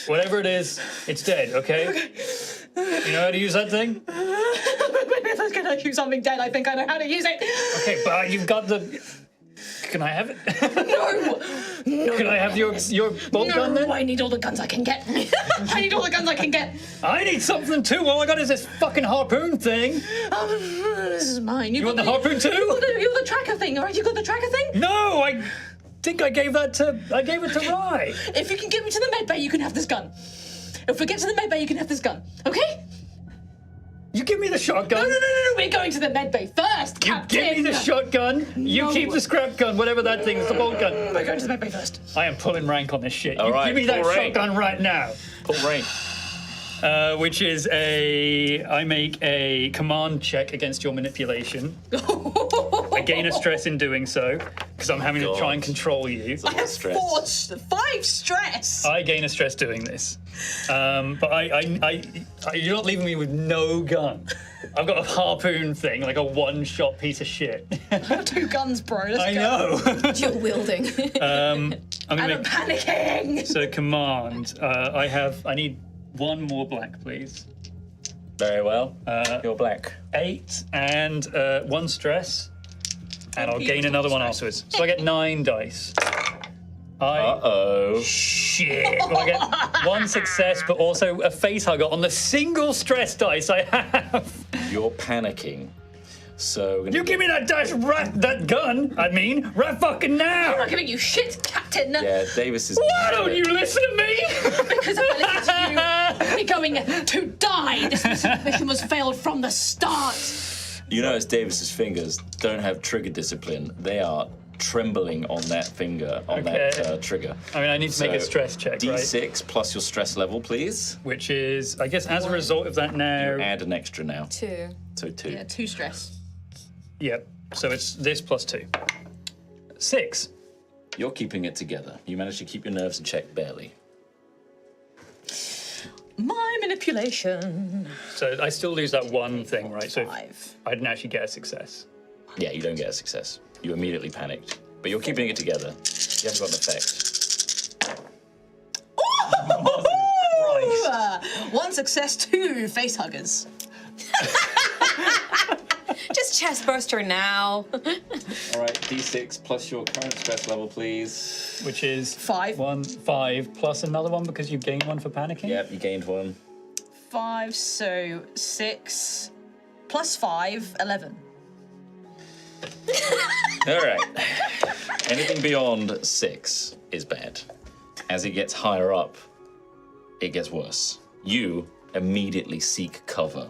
whatever it is, it's dead, okay? You know how to use that thing? If I was gonna use something dead, I think I know how to use it. Okay, but you've got the... Can I have it? No. Can I have your bolt gun then? No, I need all the guns I can get. I need all the guns I can get. I need something too. All I got is this fucking harpoon thing. This is mine. You want the harpoon too? You got the tracker thing, all right? You got the tracker thing? No, I think I gave it to Rye. If you can get me to the med bay, you can have this gun. If we get to the med bay, you can have this gun. Okay? You give me the shotgun. No. We're going to the med bay first, You Captain. give me the shotgun. You No. keep the scrap gun, whatever that thing is, the bolt gun. We're going to the med bay first. I am pulling rank on this shit. All You right, give me that pull rank. shotgun right now. Pull rank. Which is I make a command check against your manipulation. I gain a stress in doing so, because I'm having to try and control you. It's a lot of stress. 5 stress. I gain a stress doing this. But you're not leaving me with no gun. I've got a harpoon thing, like a one-shot piece of shit. 2 guns, bro. Let's I go. know. Dual wielding. I'm gonna I'm make panicking. so command. I need 1 more black, please. Very well. You're black. 8 and 1 stress, and I'll Be gain a another one stress. afterwards. So I get 9 dice. Uh-oh. Shit. Well, I get 1 success, but also a face hugger on the single stress dice I have. You're panicking. So You give me that dice that gun, right fucking now. I'm not giving you shit, Captain. Yeah, Davis is. Why don't you listen to me? Because if I listen to you, we're going to die. This mission was failed from the start. You notice Davis's fingers don't have trigger discipline. They are trembling on that finger, on that trigger. I need to make a stress check, right? D6 plus your stress level, please. Which is, I guess, as a result of that now. Add an extra now. 2. So 2. Yeah, 2 stress. Yep. So it's this plus 2. 6. You're keeping it together. You managed to keep your nerves in check barely. My manipulation. So I still lose that 1 thing, right? So 5. I didn't actually get a success. Yeah, you don't get a success. You immediately panicked. but you're keeping it together. You haven't got an effect. One success, 2 face huggers. Just chest burster now. All right, D6 plus your current stress level, please. Which is 5. 5 plus another one because you gained one for panicking. Yep, you gained one. 5, so 6 plus 5, 11. All right. Anything beyond 6 is bad. As it gets higher up, it gets worse. You immediately seek cover.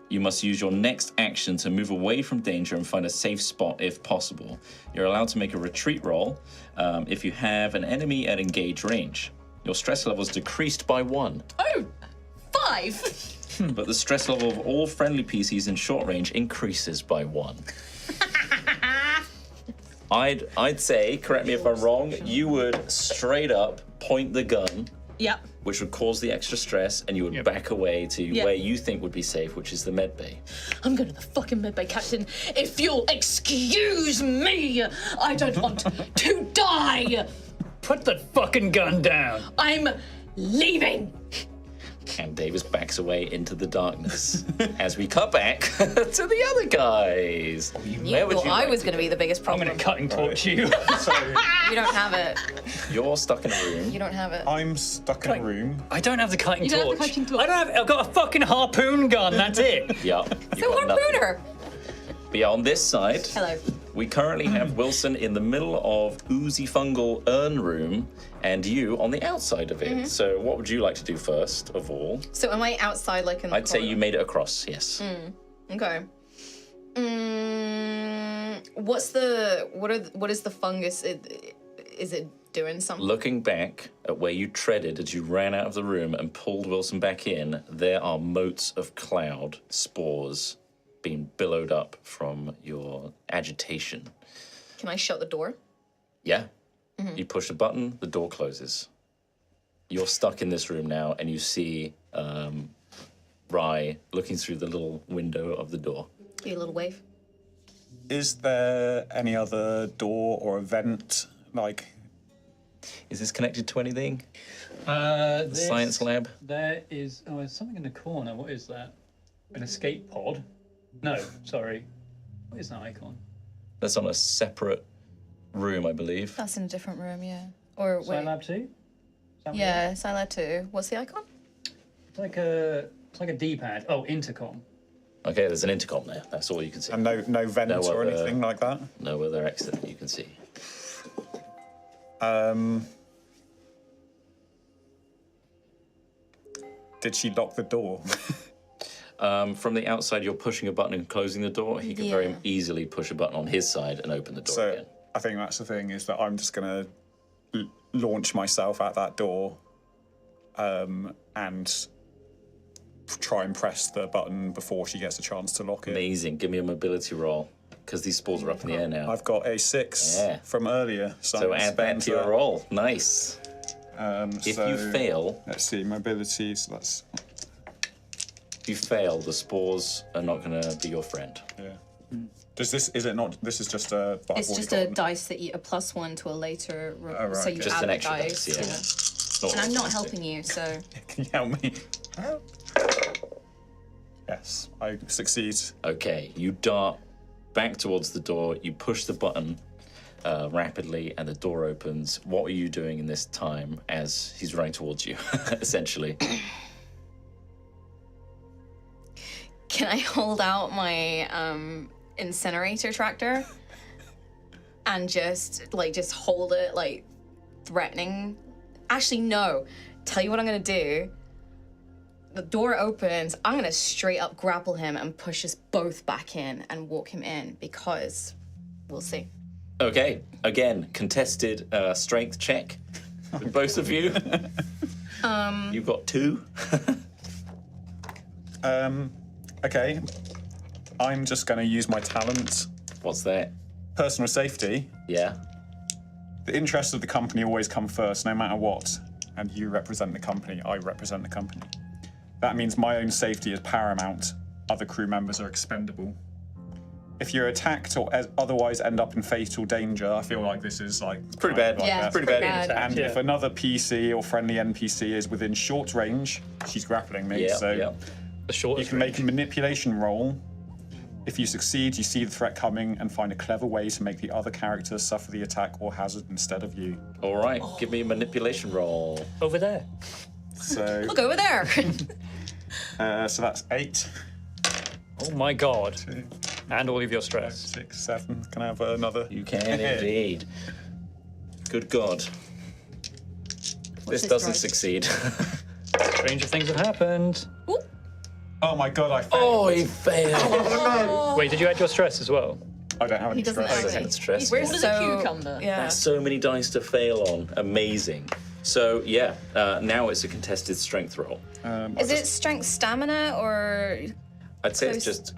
You must use your next action to move away from danger and find a safe spot if possible. You're allowed to make a retreat roll if you have an enemy at engaged range. Your stress level is decreased by 1. Oh, 5. But the stress level of all friendly PCs in short range increases by 1. I'd say, correct me if I'm wrong, you would straight up point the gun, Yep. which would cause the extra stress, and you would back away to Yep. where you think would be safe, which is the med bay. I'm going to the fucking medbay, Captain. If you'll excuse me, I don't want to die. Put the fucking gun down. I'm leaving. And Davis backs away into the darkness. As we cut back to the other guys. Where would you I like was to going to be the biggest I'm problem. going to cutting torch you. So You don't have it. You're stuck in a room. You don't have it. I'm stuck in a room. I don't have the cutting You don't torch. have the cutting torch. I don't have. I've got a fucking harpoon gun. That's it. Yep. So harpooner. But yeah, on this side, Hello. we currently have Wilson in the middle of oozy fungal urn room, and you on the outside of it. So what would you like to do first of all? So am I outside like in the I'd say corridor? you made it across, yes. Okay. What is the fungus? Is it doing something? Looking back at where you treaded as you ran out of the room and pulled Wilson back in, there are motes of cloud spores being billowed up from your agitation. Can I shut the door? Yeah. You push a button, the door closes. You're stuck in this room now, and you see Rye looking through the little window of the door. Give you a little wave. Is there any other door or a vent? Like, Is this connected to anything? The Science lab? There is. Oh, there's something in the corner. What is that? An escape pod? No, sorry. What is that icon? That's on a separate room, I believe. That's in a different room, yeah. Or wait. Scilab 2? Yeah, Scilab 2. What's the icon? It's like a D-pad. Oh, intercom. Okay, there's an intercom there. That's all you can see. and no vent No or other- anything like that? No other exit that you can see. Did she lock the door? From the outside, you're pushing a button and closing the door. He could very Yeah. easily push a button on his side and open the door So again. I think that's the thing, is that I'm just going to launch myself at that door and try and press the button before she gets a chance to lock it. Amazing. Give me a mobility roll, because these spores are up in the air now. I've got a 6 Yeah. from earlier. So I'm add that to your roll. Nice. If so you fail, let's see, mobility, so that's, the spores are not going to be your friend. yeah. Does this, is it not, this is just a... but I've It's already just got a one. dice that you a +1 to a later roll. Oh, right, So you okay. Just add an the extra dice. dice, yeah. to- Not And I'm not automatic. helping you, so Can you help me? Yes, I succeed. Okay, you dart back towards the door, you push the button rapidly, and the door opens. What are you doing in this time as he's running towards you, essentially? can I hold out my incinerator tractor and just hold it like threatening? Actually, no. Tell you what I'm gonna do. The door opens. I'm gonna straight up grapple him and push us both back in and walk him in because we'll see. Okay, again, contested strength check with both of you. You've got 2. Okay, I'm just going to use my talent, What's that? personal safety. Yeah. The interests of the company always come first, no matter what. And you represent the company, I represent the company. That means my own safety is paramount. Other crew members are expendable. if you're attacked or otherwise end up in fatal danger, I feel like this is like Pretty bad. Yeah, that. Pretty bad. And Yeah. if another PC or friendly NPC is within short range, she's grappling me, Yeah, so yeah. The shortest you can make a manipulation roll. If you succeed, you see the threat coming and find a clever way to make the other character suffer the attack or hazard instead of you. All right, give me a manipulation roll. over there. So, Look over there. so that's 8, Oh my god. 2, And all of your stress. 6, 7. Can I have another? You can indeed. Good God. This his doesn't strike? succeed. Stranger things have happened. Oh my god, I failed. Oh, he failed. Wait, did you add your stress as well? I don't have any doesn't stress. actually. That's stress. We're What is so a cucumber? Yeah. So many dice to fail on. Amazing. So, yeah, now it's a contested strength roll. Is it strength, stamina, or I'd say it's close- just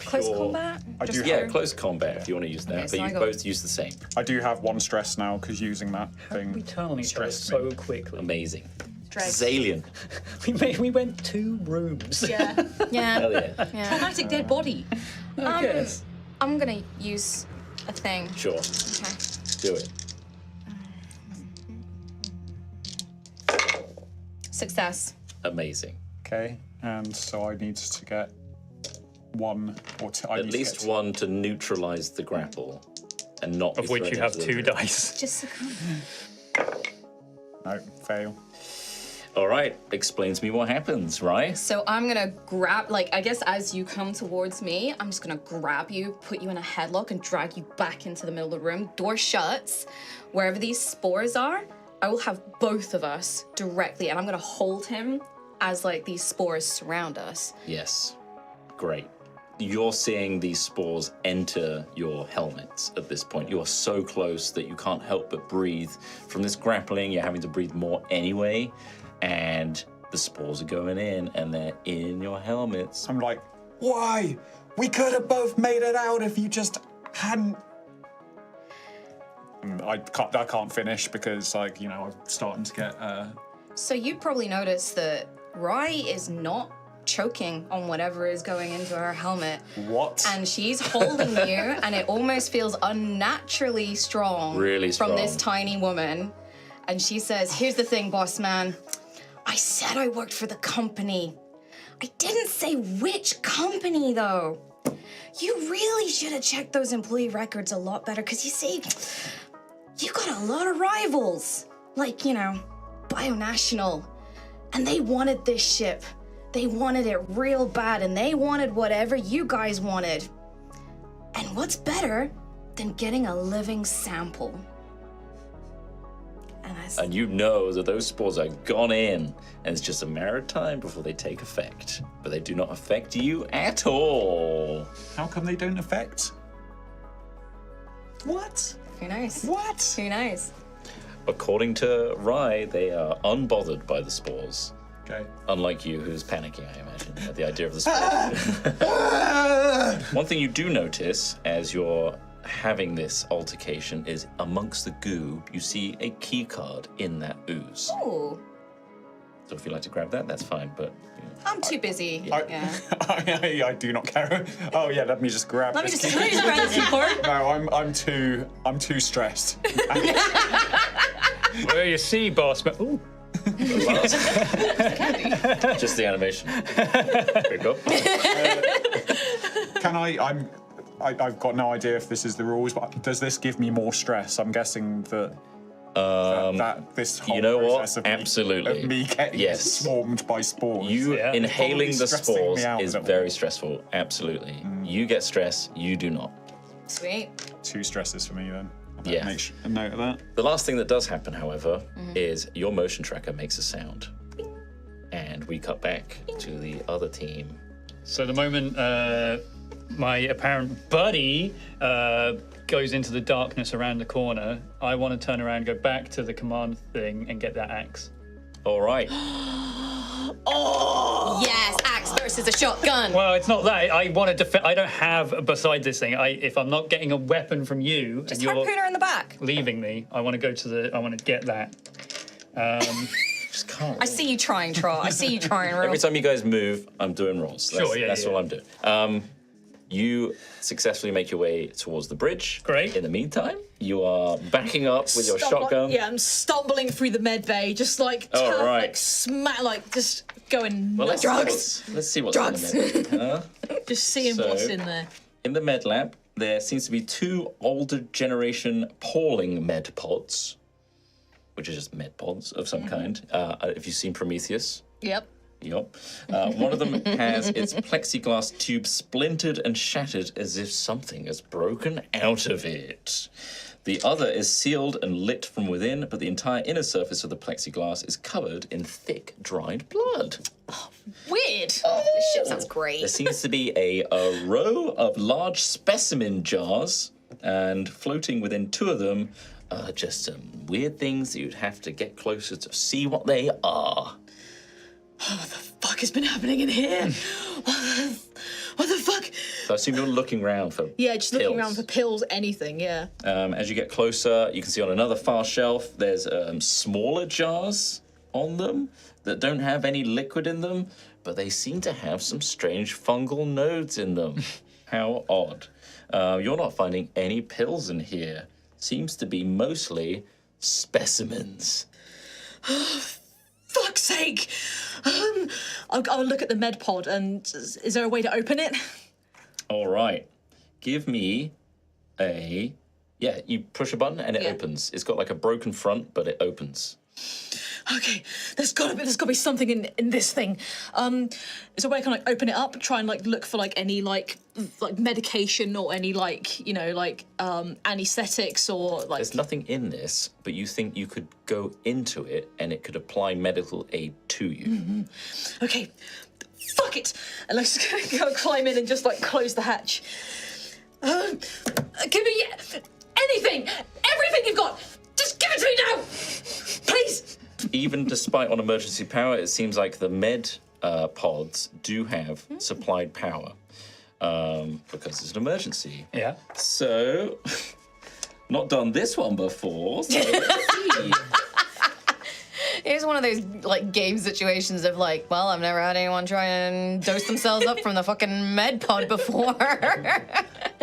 close pure- combat? I do Yeah, have- close combat if you want to use that, Okay, but so I you got- both use the same. I do have 1 stress now because using that thing We turn on each other stressed so me. quickly. Amazing. Dregs. Zalian. We went 2 rooms. Yeah. Yeah. Hell yeah. Yeah. Traumatic dead body. I guess. I'm gonna use a thing. Sure. Okay. Do it. Success. Amazing. Okay, and so I need to get 1 or 2. I At need to least get one to neutralize the grapple and not Of be which thrown you have into the 2 room. dice. Just succumb. No, fail. All right, explain to me what happens, right? So I'm gonna grab, like, I guess as you come towards me, I'm just gonna grab you, put you in a headlock, and drag you back into the middle of the room. Door shuts. Wherever these spores are, I will have both of us directly, and I'm gonna hold him as, like, these spores surround us. Yes. Great. You're seeing these spores enter your helmets at this point. You're so close that you can't help but breathe. From this grappling, you're having to breathe more anyway, and the spores are going in, and they're in your helmets. I'm like, why? We could have both made it out if you just hadn't. I can't finish because, like, you know, I'm starting to get. So you probably noticed that Rai is not choking on whatever is going into her helmet. What? And she's holding you, and it almost feels unnaturally strong. Really From this strong. tiny woman. And she says, "Here's the thing, boss man. I said I worked for the company. I didn't say which company, though. You really should have checked those employee records a lot better, because you see, you got a lot of rivals. Like, you know, Bionational. And they wanted this ship. They wanted it real bad, and they wanted whatever you guys wanted. And what's better than getting a living sample?" And I And you know that those spores are gone in, and it's just a matter of time before they take effect. But they do not affect you at all. How come they don't affect? What? Who knows? What? Who knows? According to Rai, they are unbothered by the spores. Okay. Unlike you, who's panicking, I imagine, at the idea of the spores. One thing you do notice as you're having this altercation is amongst the goo, you see a key card in that ooze. Ooh, So if you'd like to grab that, that's fine, but I'm too busy. Yeah. I do not care. Oh yeah, let me just grab. Let me this just key. grab this keyboard. No, I'm too stressed. Well, you see, boss man. Ooh. just the animation. Pick up. Can I've got no idea if this is the rules, but does this give me more stress? I'm guessing that that this whole you know what? process of Absolutely. of me getting Yes. swarmed by spores. You Yeah. inhaling the stressing me spores out is a little very bit. stressful. Absolutely. You get stress, you do not. Sweet. 2 stresses for me then. I better Yeah. make a note of that. The last thing that does happen, however, is your motion tracker makes a sound. And we cut back to the other team. So the moment my apparent buddy goes into the darkness around the corner, I want to turn around and go back to the command thing and get that axe. All right. Yes, axe versus a shotgun. Well, it's not that. I want to defend. I don't have beside this thing. If I'm not getting a weapon from you Just and you're harpoon her in the back. leaving me, I want to go to the. I want to get that. Just can't. I see you trying, Trott. I see you trying. Real. Every time you guys move, I'm doing rolls. That's, Sure, yeah, that's yeah. all I'm doing. You successfully make your way towards the bridge. Great. In the meantime, you are backing up with your shotgun. Yeah, I'm stumbling through the med bay, just like, Oh, right. like smack, like just going Well, nuts. let's see what's in the med lab. Just seeing So- what's in there. In the med lab, there seems to be 2 older generation Pauling med pods, which are just med pods of some kind. If you've seen Prometheus. Yep. Yup. One of them has its plexiglass tube splintered and shattered as if something has broken out of it. The other is sealed and lit from within, but the entire inner surface of the plexiglass is covered in thick, dried blood. Weird. This ship sounds There great. seems to be a row of large specimen jars, and floating within 2 of them are just some weird things that you'd have to get closer to see what they are. Fuck has been happening in here? What the fuck? So I assume you're looking around for Yeah, just looking pills. around for pills, anything, yeah. As you get closer, you can see on another far shelf, there's smaller jars on them that don't have any liquid in them, but they seem to have some strange fungal nodes in them. How odd. You're not finding any pills in here. Seems to be mostly specimens. Fuck's sake! I'll look at the med pod, and is there a way to open it? All right. Give me a... Yeah, you push a button and it Yeah. opens. It's got like a broken front, but it opens. Okay, there's gotta be something in this thing. Is there a way I can like open it up, try and like look for like any like medication or any like, you know, like anesthetics or like. There's nothing in this, but you think you could go into it and it could apply medical aid to you. Okay, fuck it, and let's go climb in and just like close the hatch. Give me anything, everything you've got. Just give it to me now, please. Even despite on emergency power, it seems like the med pods do have supplied power because it's an emergency. Yeah. So, not done this one before. So let's see. It's one of those like game situations of like, well, I've never had anyone try and dose themselves up from the fucking med pod before.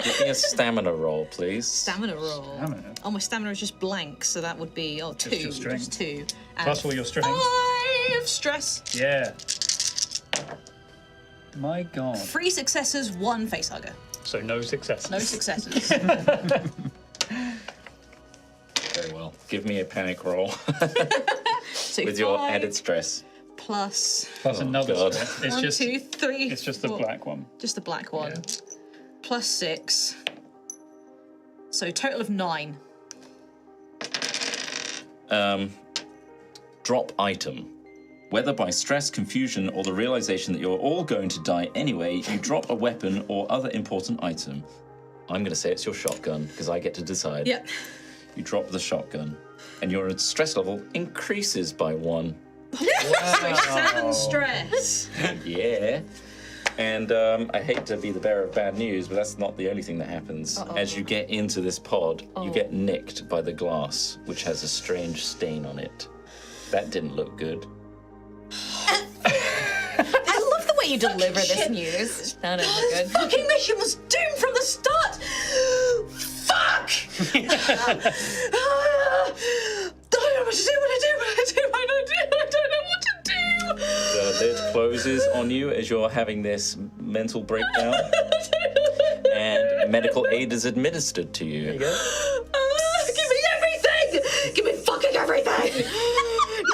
Give me a stamina roll, please. Stamina roll. Stamina. Oh, my stamina is just blank, so that would be 2. your strength. Just 2. And Plus all your strength. 5 stress. Yeah. My God. 3 successes, 1 facehugger. So no successes. No successes. Very well. Give me a panic roll So with your 5 added stress. plus Plus another God. strength. It's 1, just 2, 3. it's just the 4. black one. Just the black one. Plus 6. So total of 9. Drop item. Whether by stress, confusion, or the realization that you're all going to die anyway, you drop a weapon or other important item. I'm going to say it's your shotgun, because I get to decide. Yep. You drop the shotgun, and your stress level increases by 1. 7 stress. Yeah. And I hate to be the bearer of bad news, but that's not the only thing that happens. As you get into this pod, you get nicked by the glass, which has a strange stain on it. That didn't look good. I love the way you deliver this news. That is This good. fucking mission was doomed from the start. Fuck! I don't know what to do. I don't know what to do. The lid closes on you as you're having this mental breakdown, and medical aid is administered to you. Give me everything! Give me fucking everything!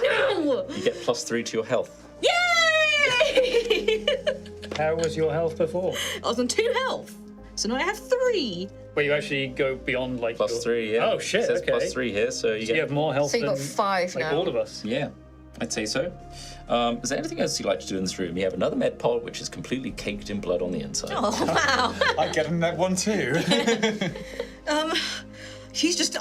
No! You get +3 to your health. Yay! How was your health before? I was on 2 health, so now I have 3. Where you actually go beyond like your- +3, yeah. Oh shit! It says Okay. +3 here, so you You get. have more health So you than got 5 like now. all of us. Yeah, I'd say so. Is there anything else you'd like to do in this room? You have another med pod, which is completely caked in blood on the inside. Oh, wow. I get in that one too. She's just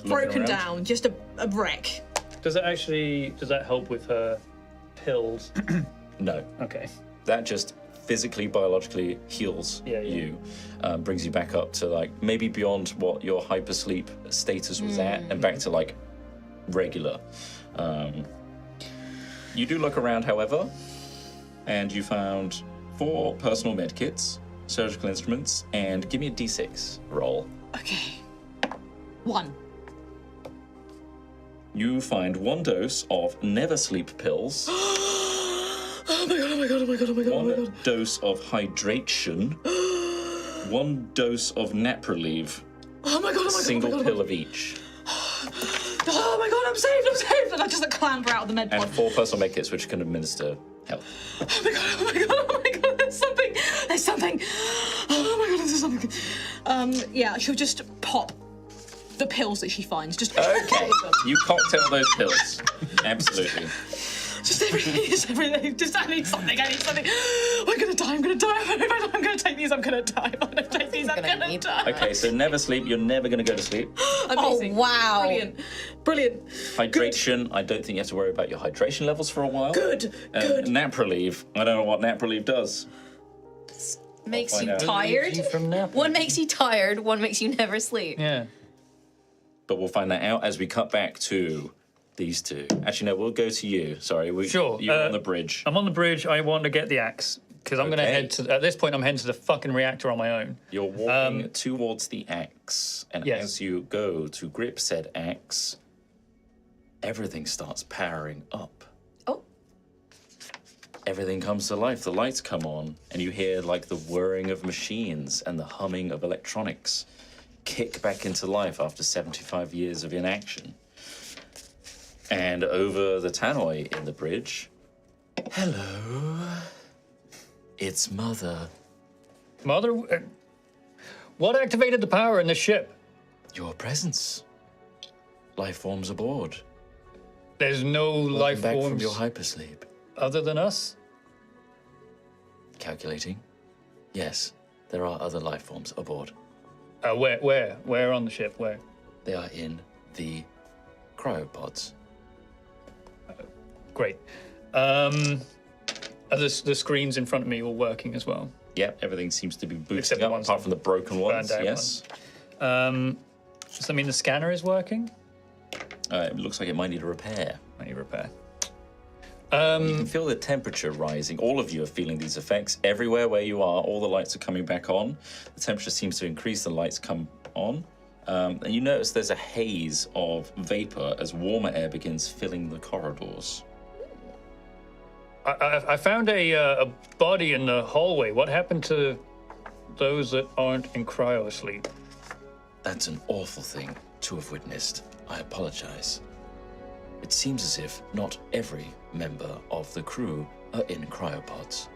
broken around. down, just a wreck. Does that help with her pills? No, Okay. that just physically, biologically heals Yeah. you, brings you back up to like maybe beyond what your hypersleep status was at, and back to like regular. You do look around, however, and you found 4 personal med kits, surgical instruments, and give me a d6 roll. Okay. 1. You find 1 dose of never sleep pills. Oh my god, oh my god, oh my god, oh my god, oh my 1 god. dose of hydration. 1 dose of nap relief. Oh my god, oh my god. Single oh my god, pill of each. Oh my god, I'm saved, I'm saved! And I just clamber out of the med pod. And 4 personal medkits, which can administer health. Oh my god, oh my god, oh my god, there's something. Oh my god, there's something. Yeah, she'll just pop the pills that she finds. Just Okay, you cocktail those pills. Absolutely. Just everything. Just I need something. I'm gonna die. I'm gonna take these. I'm gonna die. I'm gonna take these. I'm gonna die. Okay, so never sleep. You're never going to go to sleep. Amazing. Oh, wow. Brilliant. Hydration. I don't think you have to worry about your hydration levels for a while. Good. Nap relief. I don't know what nap relief does. Makes find you out. tired. From nap. One makes you tired, one makes you never sleep. Yeah. But we'll find that out as we cut back to these two. Actually, no, we'll go to you. Sorry, Sure, You're on the bridge. I'm on the bridge. I want to get the axe because I'm going to Okay. head to. At this point, I'm heading to the fucking reactor on my own. You're walking towards the axe, and Yes. as you go to grip said axe, everything starts powering up. Oh. Everything comes to life. The lights come on, and you hear like the whirring of machines and the humming of electronics kick back into life after 75 years of inaction. And over the tannoy in the bridge, hello, it's Mother. Mother, what activated the power in the ship? Your presence. Life forms aboard. There's no life Back from forms your hypersleep. other than us. Calculating. Yes, there are other life forms aboard. Where on the ship? Where? They are in the cryopods. Great. Are the screens in front of me all working as well? Yep, everything seems to be Except boosting the up, ones apart from the broken ones. burned out Yes. Does that mean the scanner is working? It looks like it might need a repair. I need repair. You can feel the temperature rising. All of you are feeling these effects. Everywhere where you are, all the lights are coming back on. The temperature seems to increase, the lights come on. And you notice there's a haze of vapor as warmer air begins filling the corridors. I found a body in the hallway. What happened to those that aren't in cryo sleep? That's an awful thing to have witnessed. I apologize. It seems as if not every member of the crew are in cryopods.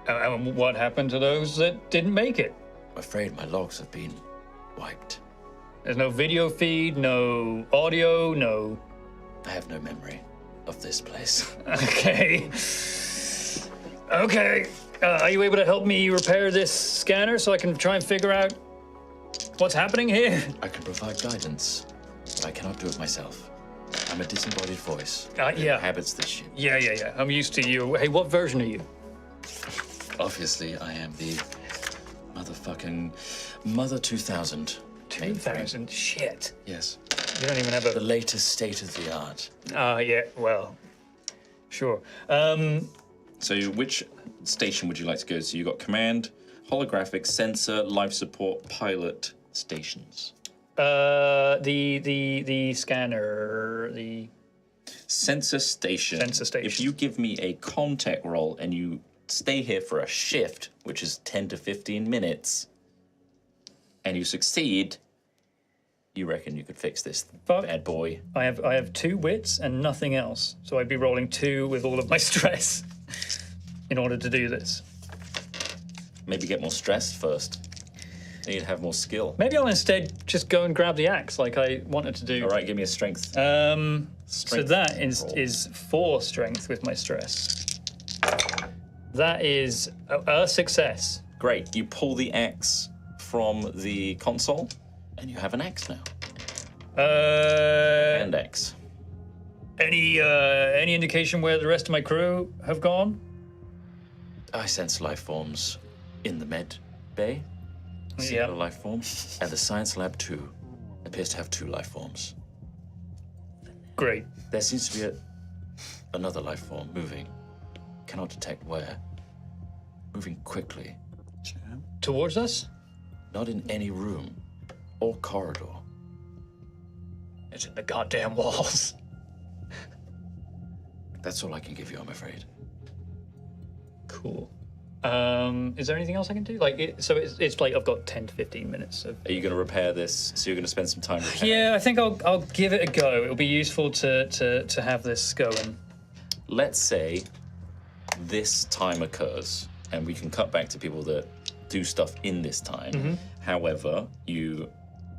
And what happened to those that didn't make it? I'm afraid my logs have been wiped. There's no video feed, no audio, no... I have no memory of this place. Okay. Okay. Are you able to help me repair this scanner so I can try and figure out what's happening here? I can provide guidance, but I cannot do it myself. I'm a disembodied voice. that Yeah. inhabits this ship. Yeah. I'm used to you. Hey, what version are you? Obviously, I am the motherfucking Mother 2000. mainframe. 2000? Shit. Yes. You don't even have The a... latest state of the art. Yeah, well, sure. So which station would you like to go to? You got command, holographic, sensor, life support, pilot stations. The scanner, the... Sensor station. Sensor station. If you give me a contact roll and you stay here for a shift, which is 10 to 15 minutes, and you succeed, you reckon you could fix this bad boy. I have 2 wits and nothing else, so I'd be rolling 2 with all of my stress in order to do this. Maybe get more stressed first. Then you'd have more skill. Maybe I'll instead just go and grab the axe like I wanted to do. All right, give me a strength. So Strength that roll. is 4 strength with my stress. That is a success. Great. You pull the axe from the console, and you have an axe now. And axe. Any indication where the rest of my crew have gone? I sense life forms in the med bay. See Yeah. a life form. And the science lab too appears to have 2 life forms. Great. There seems to be another life form moving. Cannot detect where. Moving quickly. Towards us? Not in any room or corridor. It's in the goddamn walls. That's all I can give you, I'm afraid. Cool. Is there anything else I can do? Like, it's like I've got 10 to 15 minutes of. Are you going to repair this? So you're going to spend some time repairing? Yeah, I think I'll give it a go. It'll be useful to have this going. Let's say this time occurs, and we can cut back to people that do stuff in this time. However, you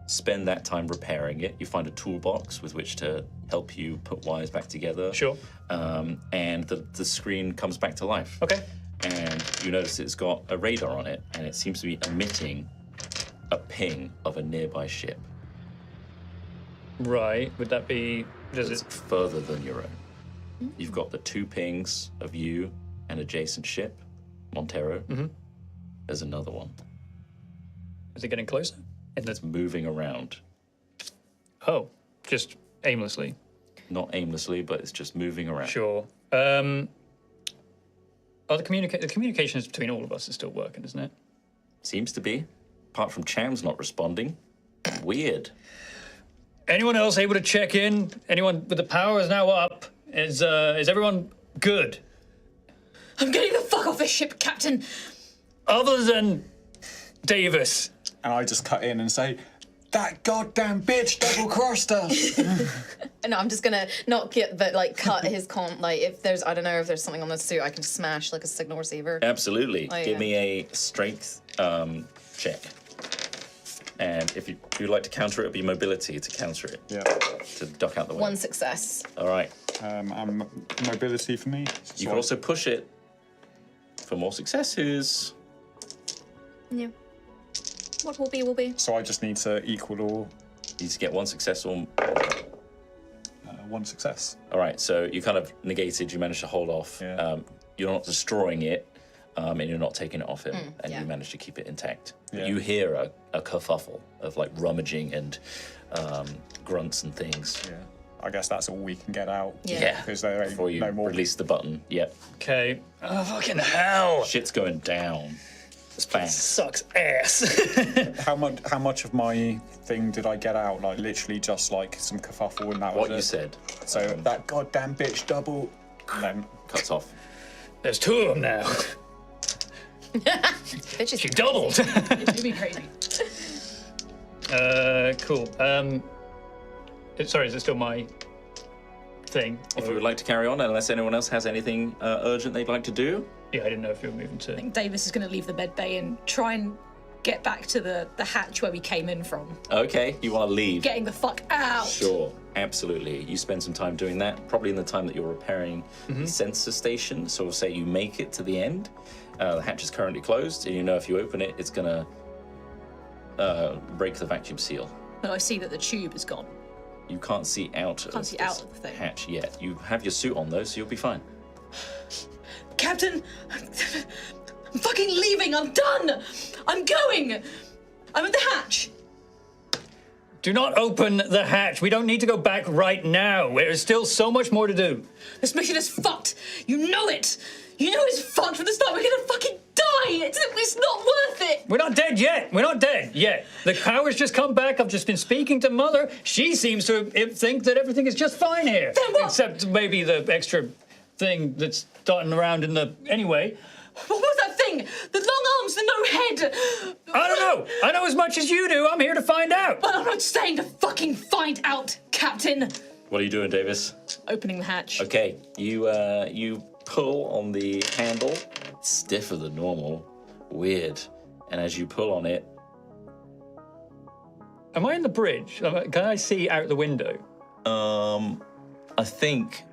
spend that time repairing it. You find a toolbox with which to help you put wires back together. Sure. And the screen comes back to life. Okay. And you notice it's got a radar on it, and it seems to be emitting a ping of a nearby ship. Right. Would that be? Does It's it? further than your own. You've got the 2 pings of you and adjacent ship, Montero. There's another one. Is it getting closer? And It's moving around. oh, just aimlessly. Not aimlessly, but it's just moving around. Sure. The communications between all of us is still working, isn't it? Seems to be. Apart from Cham's not responding. Weird. Anyone else able to check in? Anyone with the power is now up? Is everyone good? I'm getting the fuck off this ship, Captain. Other than Davis. And I just cut in and say, that goddamn bitch double-crossed us. No, I'm just gonna not get, but like cut his like if there's, I don't know if there's something on the suit I can smash like a signal receiver. Absolutely. Oh, Give yeah. me a strength check. And if you'd like to counter it, it'd be mobility to counter it. Yeah. To duck out the way. 1 success. All right. Mobility for me. You So can also push it for more successes. Yeah. What will be, will be. So I just need to equal all You need to get 1 success or 1 success. all right, so you kind of negated, you managed to hold off. Yeah. You're not destroying it, and you're not taking it off him, and yeah. you managed to keep it intact. But Yeah. you hear a kerfuffle of like rummaging and grunts and things. Yeah. I guess that's all we can get out. Yeah. Because there ain't Before you no more. release the button. Yep. Okay. Oh, fucking hell. Shit's going down. It's bang. Sucks ass. How much of my thing did I get out? Like literally just like some kerfuffle and that What was you it. said So that goddamn bitch double. And then cuts off. There's 2 of them now. Bitches. She doubled. It'd be crazy. Cool. Sorry, is it still my thing? If you would like to carry on, unless anyone else has anything urgent they'd like to do. Yeah, I didn't know if you were moving to. Davis is going to leave the med bay and try and get back to the hatch where we came in from. Okay, you want to leave. Getting the fuck out. Sure, absolutely. You spend some time doing that, probably in the time that you're repairing the sensor station. So we'll say you make it to the end. The hatch is currently closed, and you know if you open it, it's gonna break the vacuum seal. But I see that the tube is gone. You can't see out of see this out of the thing. hatch yet. You have your suit on though, so you'll be fine. Captain, I'm fucking leaving. I'm done. I'm going. I'm at the hatch. Do not open the hatch. We don't need to go back right now. There's still so much more to do. This mission is fucked. You know it. You know it's fucked from the start. We're gonna fucking die. It's not worth it. We're not dead yet. We're not dead yet. The power's just come back. I've just been speaking to Mother. She seems to think that everything is just fine here. Then what? Except maybe the extra thing that's darting around in the... Anyway, What was that thing? The long arms, the no head. I don't know. I know as much as you do. I'm here to find out. But I'm not staying to fucking find out, Captain. What are you doing, Davis? Opening the hatch. Okay, you pull on the handle. It's stiffer than normal. Weird. And as you pull on it, Am I in the bridge? Can I see out the window? I think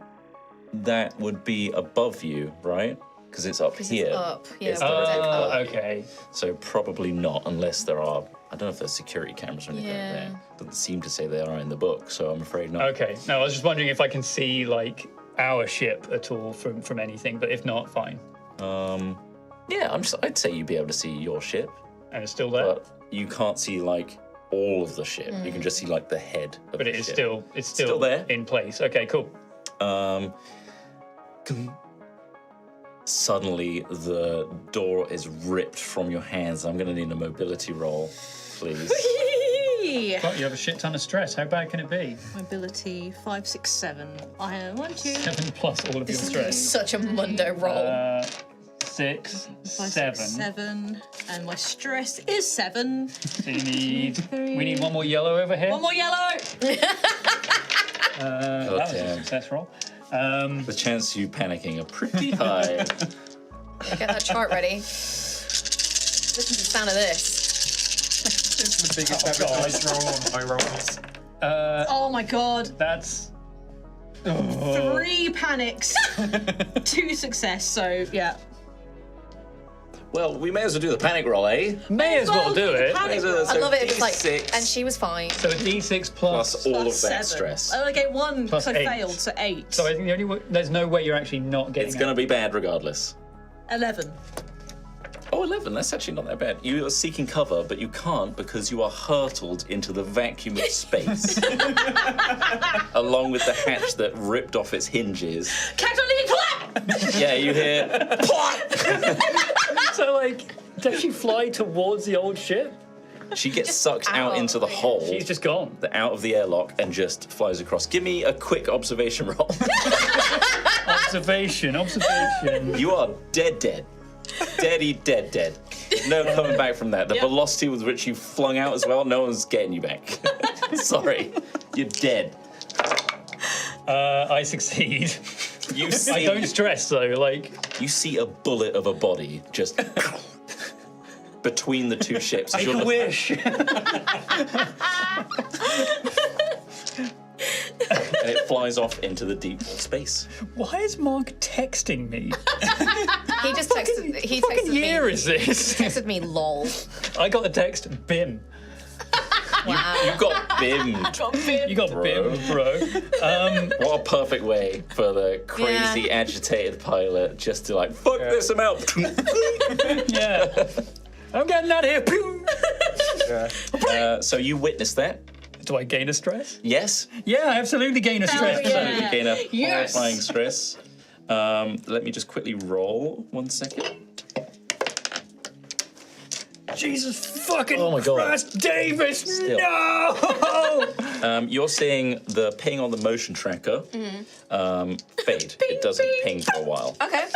that would be above you, right? Because it's up here. It's up. Yeah, It's we're the- dead up. Okay. So probably not, unless there are. I don't know if there's security cameras or anything Yeah. there. Doesn't seem to say they are in the book, so I'm afraid not. Okay. No, I was just wondering if I can see, like, our ship at all from anything, but if not, fine. Yeah, I'd say you'd be able to see your ship, And it's still there. but you can't see like all of the ship. You can just see like the head of But the it is ship. still Still there. in place. Okay, cool. Suddenly, the door is ripped from your hands. I'm going to need a mobility roll, please. God, you have a shit ton of stress. How bad can it be? Mobility 5, 6, 7. I have 1, 2, 7 plus all of your stress. Such a Mundo roll. 6, 5, 7. 6, 7. And my stress is 7. So you need. We need one more yellow over here. One more yellow! That was a damn. success roll. The chance of you panicking are pretty high. Get that chart ready. Listen to the sound of this. It's the biggest ever dice roll on high rolls. Oh my god. That's. 3 panics, 2 success, so yeah. Well, we may as well do the panic roll, eh? May as well do it. Panic So roll. I love it. It's like, D6 and she was fine. So a d6 plus all of Plus that 7. stress. Oh, okay, 1 Plus because I 8. failed, so 8. So I think the only way, there's no way you're actually not getting It's going to be bad regardless. 11. Oh, 11, that's actually not that bad. You are seeking cover, but you can't because you are hurtled into the vacuum of space. Along with the hatch that ripped off its hinges. Captain Lee clap! Yeah, you hear plot! So, like, does she fly towards the old ship? She gets sucked out out. into the hole, She's just gone. out of the airlock, and just flies across. Give me a quick observation roll. Observation. You are dead. Deady dead. No coming back from that. The velocity with which you flung out as well, no one's getting you back. Sorry, you're dead. I succeed. You see, I don't stress though. Like, you see a bullet of a body just between the two ships. As you're I wish. and it flies off into the deep space. Why is Mark texting me? He just texted. He What texted year me. is this? Texted me, lol. I got a text. Bim. Wow. You got bimmed. You got Bro. bim, bro. What a perfect way for the crazy, agitated pilot just to like, fuck this amount. Yeah. I'm getting out of here. Pew! So you witnessed that. Do I gain a stress? Yes. Yeah, I absolutely gain a stress. yeah. Absolutely gain a Yes. horrifying stress. Let me just quickly roll 1 second. Jesus fucking Oh my God. Christ, Davis! Still. No! You're seeing the ping on the motion tracker fade. It doesn't ping for a while. Okay.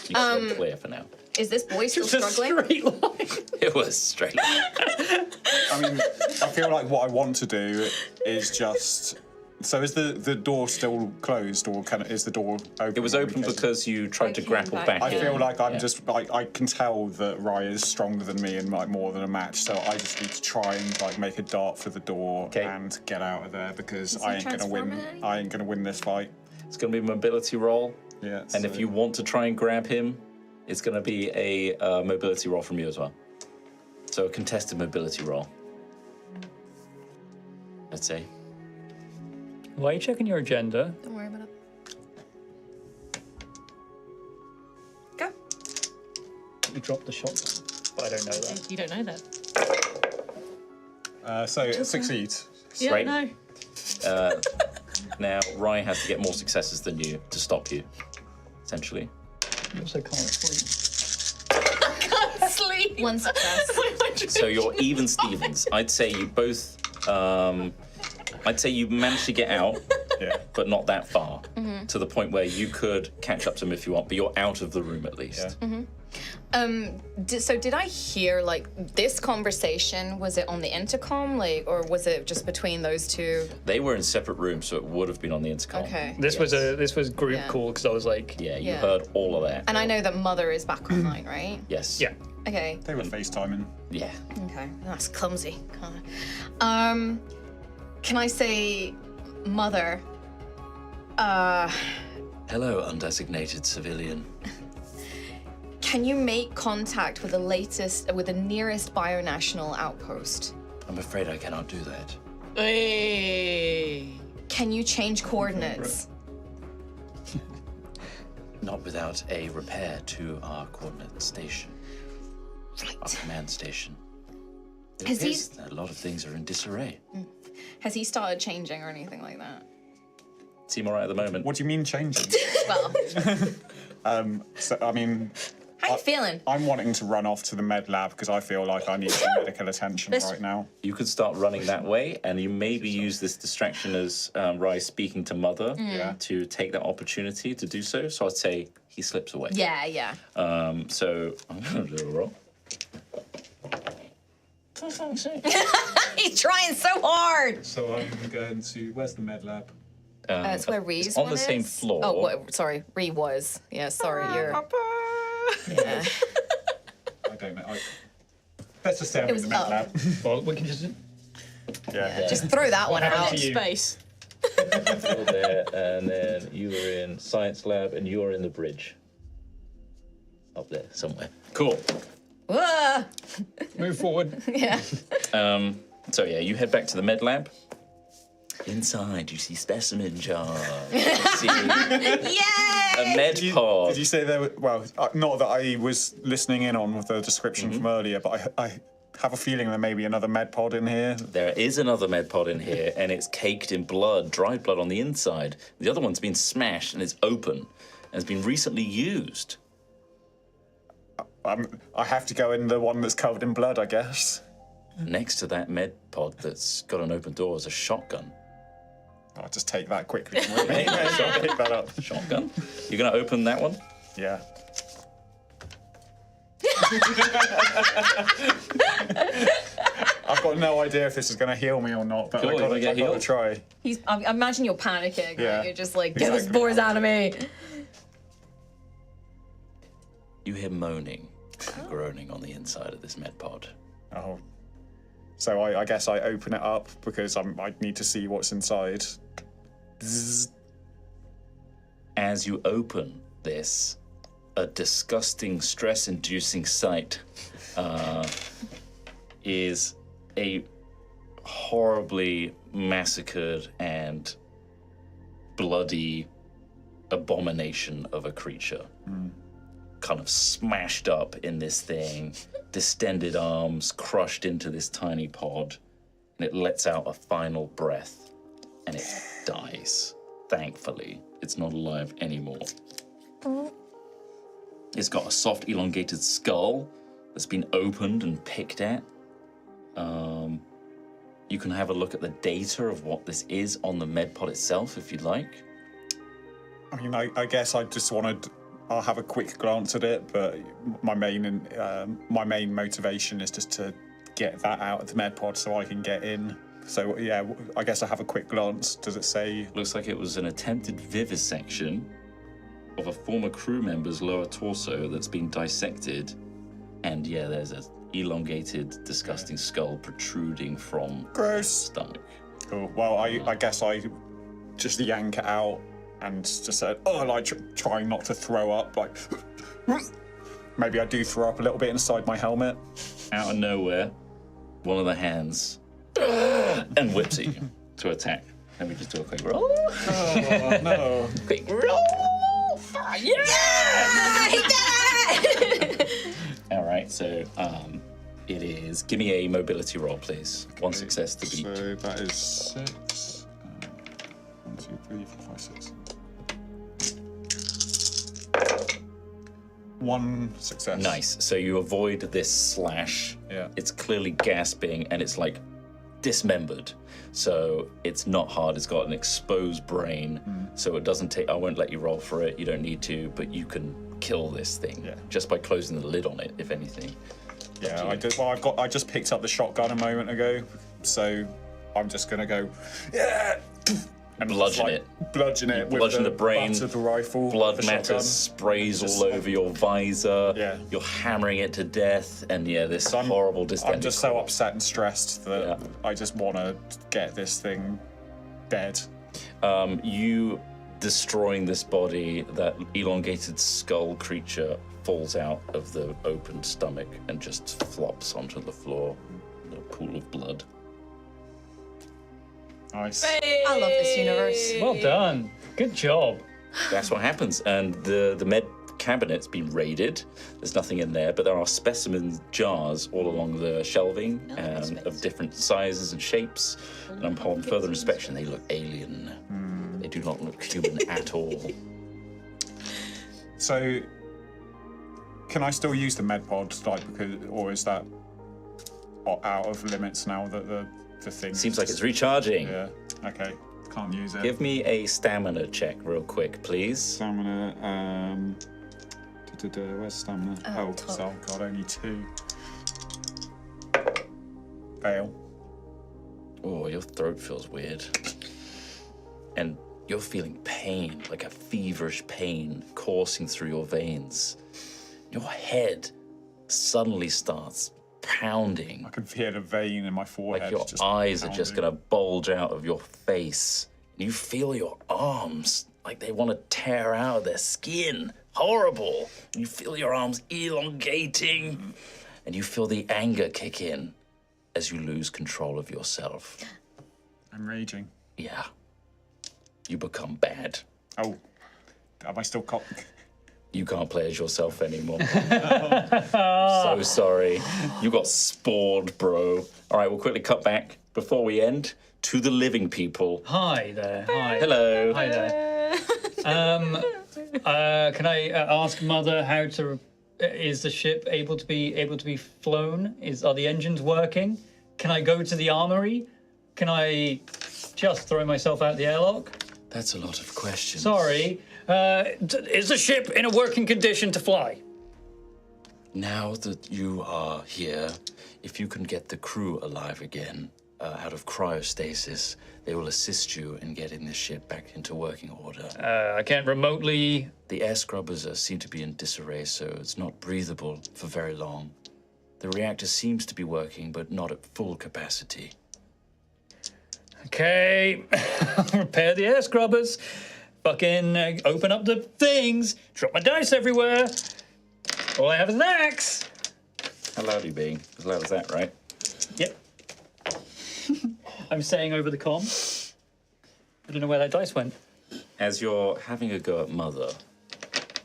You can see it clear for now. Is this boy still It's a struggling? straight line. It was straight. I mean, I feel like what I want to do is just. So is the door still closed, or is the door open? It was open because you tried to came grapple back, back I in. feel like I'm Yeah. just like I can tell that Raya is stronger than me and like more than a match, so I just need to try and like make a dart for the door Okay. and get out of there because he I ain't gonna win. transforming? I ain't gonna win this fight. It's going to be a mobility roll. Yeah. And if you want to try and grab him, it's going to be a mobility roll from you as well. So a contested mobility roll. Let's say. Why are you checking your agenda? Don't worry about it. Go. You dropped the shotgun. But I don't know that. You don't know that. so it succeeds. Yeah, Right. no. Now, Ryan has to get more successes than you to stop you, essentially. You also can't sleep. Sleep. One success. So you're even Stevens. I'd say you both. I'd say you managed to get out, Yeah. but not that far, to the point where you could catch up to him if you want. But you're out of the room at least. Yeah. So did I hear like this conversation? Was it on the intercom, like, or was it just between those two? They were in separate rooms, so it would have been on the intercom. Okay. This was group Yeah. call because I was like, Yeah, you Yeah. heard all of that. And I know that Mother is back online, right? Yes. yeah. Okay. They were FaceTiming. Yeah. Okay. That's clumsy. Kinda. Can I say, Mother? Hello, undesignated civilian. Can you make contact with the nearest bionational outpost? I'm afraid I cannot do that. Can you change coordinates? Not without a repair to our coordinate station, our Right. command station. It Has he- appears that a lot of things are in disarray. Has he started changing or anything like that? Seem all right at the moment. What do you mean changing? Well, So, I mean, How you feeling? I'm wanting to run off to the med lab because I feel like I need some medical attention right now. You could start running that way, and you maybe use this distraction as Rai speaking to Mother to take that opportunity to do so. So I'd say he slips away. Yeah. So I'm going to do a roll. He's trying so hard. So I'm going to, where's the med lab? That's where Ree's it's on one the same is. floor. Oh, sorry, Ree was. Yeah, sorry, you're. Yeah. I don't know. Let's just stay with was the med up. lab. Well, we can just. Yeah. Just throw that one out. to you? Space. Still there, and then you were in science lab, and you're in the bridge. Up there, somewhere. Cool. Whoa. Move forward. Yeah. So yeah, you head back to the med lab. Inside, you see specimen jars. You see Yay! a med pod. Did you say there were, well, not that I was listening in on with the description from earlier, but I have a feeling there may be another med pod in here. There is another med pod in here, and it's caked in blood, dried blood on the inside. The other one's been smashed, and it's open, and has been recently used. I have to go in the one that's covered in blood, I guess. Next to that med pod that's got an open door is a shotgun. I'll just take that quickly. Pick that up. Shotgun? You're going to open that one? Yeah. I've got no idea if this is going to heal me or not, but Cool, you wanna I've get got to healed? try. I imagine you're panicking. Yeah. Right? You're just like, get those Exactly. spores out of me. You hear moaning and groaning on the inside of this med pod. Oh. So I guess I open it up because I need to see what's inside. Zzz. As you open this, a disgusting, stress-inducing sight is a horribly massacred and bloody abomination of a creature. Kind of smashed up in this thing, distended arms crushed into this tiny pod, and it lets out a final breath, and it dies. Thankfully, it's not alive anymore. It's got a soft, elongated skull that's been opened and picked at. You can have a look at the data of what this is on the med pod itself, if you'd like. I mean, I guess I just wanted. I'll have a quick glance at it, but my main motivation is just to get that out of the med pod so I can get in. So yeah, I guess I have a quick glance. Does it say? Looks like it was an attempted vivisection of a former crew member's lower torso that's been dissected. And yeah, there's an elongated, disgusting skull protruding from the Gross. stomach. Cool. Well, I guess I just yank it out and just said, oh, like trying not to throw up. Like maybe I do throw up a little bit inside my helmet. Out of nowhere, one of the hands and whips at you to attack. Let me just do a quick roll. Oh no. Quick roll! Yeah! He did it! All right, so it is. Give me a mobility roll, please. One success to beat. So that is 6. 1, 2, 3, 4, 5, 6. 1 success. Nice. So you avoid this slash. Yeah. It's clearly gasping and it's like dismembered. So it's not hard. It's got an exposed brain. So it doesn't take. I won't let you roll for it. You don't need to, but you can kill this thing just by closing the lid on it, if anything. Yeah, I did. Well, I just picked up the shotgun a moment ago, so I'm just gonna go, yeah, and Bludgeon just, it. Bludgeon it. Bludgeon with the brain. butt of the rifle. Blood the matter shotgun. sprays Just- all over your visor. Yeah. You're hammering it to death, and yeah, this So horrible distended. I'm just so upset and stressed that Yeah. I just want to get this thing dead. You destroying this body, that elongated skull creature falls out of the opened stomach and just flops onto the floor in a pool of blood. Nice. I love this universe. Well done. Good job. That's what happens, and the med cabinet's been raided. There's nothing in there, but there are specimen jars all along the shelving of different sizes and shapes. And upon further inspection, they look alien. They do not look human at all. So, can I still use the med pod, or is that out of limits now that the thing? Seems like it's recharging. Yeah. Okay. Can't use it. Give me a stamina check real quick, please. Stamina. Where's stamina? Oh god, only 2. Fail. Oh, your throat feels weird. And you're feeling pain, like a feverish pain coursing through your veins. Your head suddenly starts pounding. I can feel a vein in my forehead. Like your just eyes pounding. are just gonna bulge out of your face. And you feel your arms like they want to tear out of their skin. Horrible. And you feel your arms elongating. And you feel the anger kick in as you lose control of yourself. I'm raging. Yeah. You become bad. Oh, am I still caught? You can't play as yourself anymore. So sorry. You got spored, bro. All right, we'll quickly cut back before we end to the living people. Hi there. Hi. Hello. Hi there. Can I ask Mother how to? Is the ship able to be flown? Are the engines working? Can I go to the armory? Can I just throw myself out the airlock? That's a lot of questions. Sorry. Is the ship in a working condition to fly? Now that you are here, if you can get the crew alive again, out of cryostasis, they will assist you in getting the ship back into working order. I can't remotely. The air scrubbers seem to be in disarray, so it's not breathable for very long. The reactor seems to be working, but not at full capacity. Okay, repair the air scrubbers. Fucking open up the things. Drop my dice everywhere. All I have is an axe. How loud are you being? As loud as that, right? Yep. I'm saying over the comm. I don't know where that dice went. As you're having a go at Mother,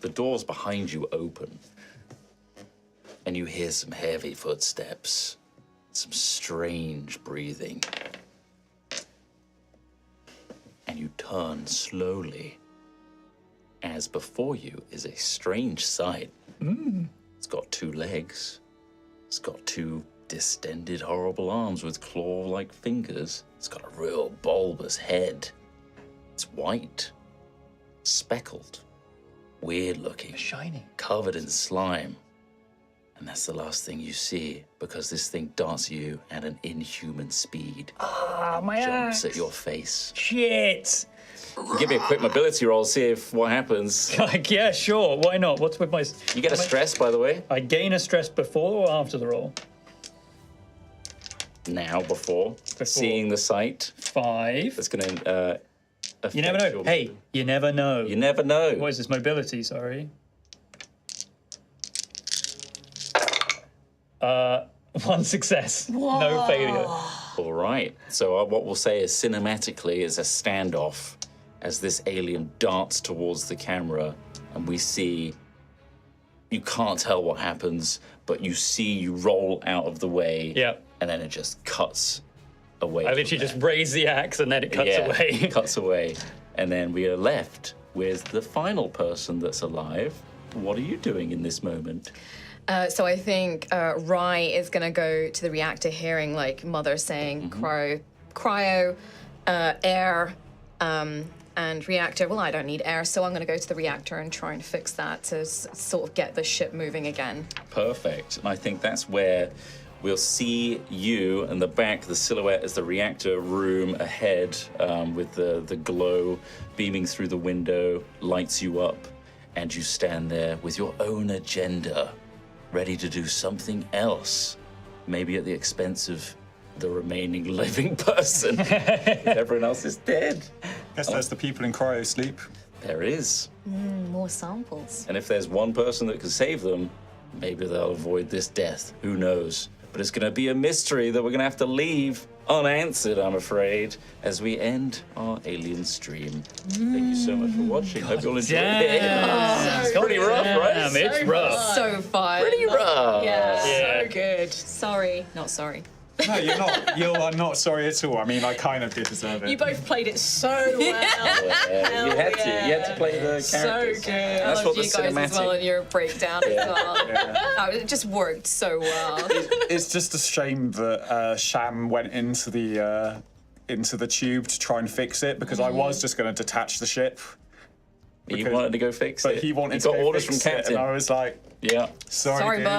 the doors behind you open, and you hear some heavy footsteps, some strange breathing. And you turn slowly, as before you is a strange sight. It's got 2 legs. It's got 2 distended, horrible arms with claw-like fingers. It's got a real bulbous head. It's white, speckled, weird-looking, Shiny. covered in slime. And that's the last thing you see, because this thing darts at you at an inhuman speed. Ah, my Jumps axe. at your face. Shit. Give me a quick mobility roll, see if what happens. Like, yeah, sure. Why not? What's with my? You get a stress, by the way. I gain a stress before or after the roll? Now, before seeing the sight, 5. that's going to You never know. Hey, you never know. You never know. What is this? Mobility, sorry. 1 success. Whoa. No failure. All right. So what we'll say is cinematically is a standoff as this alien darts towards the camera, and we see. You can't tell what happens, but you see you roll out of the way. Yeah. And then it just cuts away. I literally just raise the axe and then it cuts away. It cuts away. And then we are left with the final person that's alive. What are you doing in this moment? So I think Rye is going to go to the reactor, hearing like Mother saying cryo, air, and reactor. Well, I don't need air, so I'm going to go to the reactor and try and fix that to sort of get the ship moving again. Perfect. And I think that's where we'll see you in the back, the silhouette as the reactor room ahead, with the glow beaming through the window, lights you up, and you stand there with your own agenda, ready to do something else, maybe at the expense of the remaining living person. Everyone else is dead. Guess there's the people in cryo sleep. There is. More samples. And if there's one person that can save them, maybe they'll avoid this death. Who knows? But it's going to be a mystery that we're going to have to leave unanswered, I'm afraid, as we end our alien stream. Thank you so much for watching. Hope you all enjoyed it. It's pretty rough, right? It's rough. So fun. Pretty rough. Yeah. Yeah. So good. Sorry. Not sorry. No, you're not. You are not sorry at all. I mean, I kind of did deserve it. You both played it so well. Yeah, you had to. You had to play the So characters. good. That's I what love the you guys as well cinematic. in your breakdown as well. Oh, it just worked so well. It's just a shame that Sham went into the tube to try and fix it, because I was just going to detach the ship. He because- wanted to go fix But it. he wanted got to go orders fix from it, Captain. and I was like, Yeah, Sorry, dude. bud.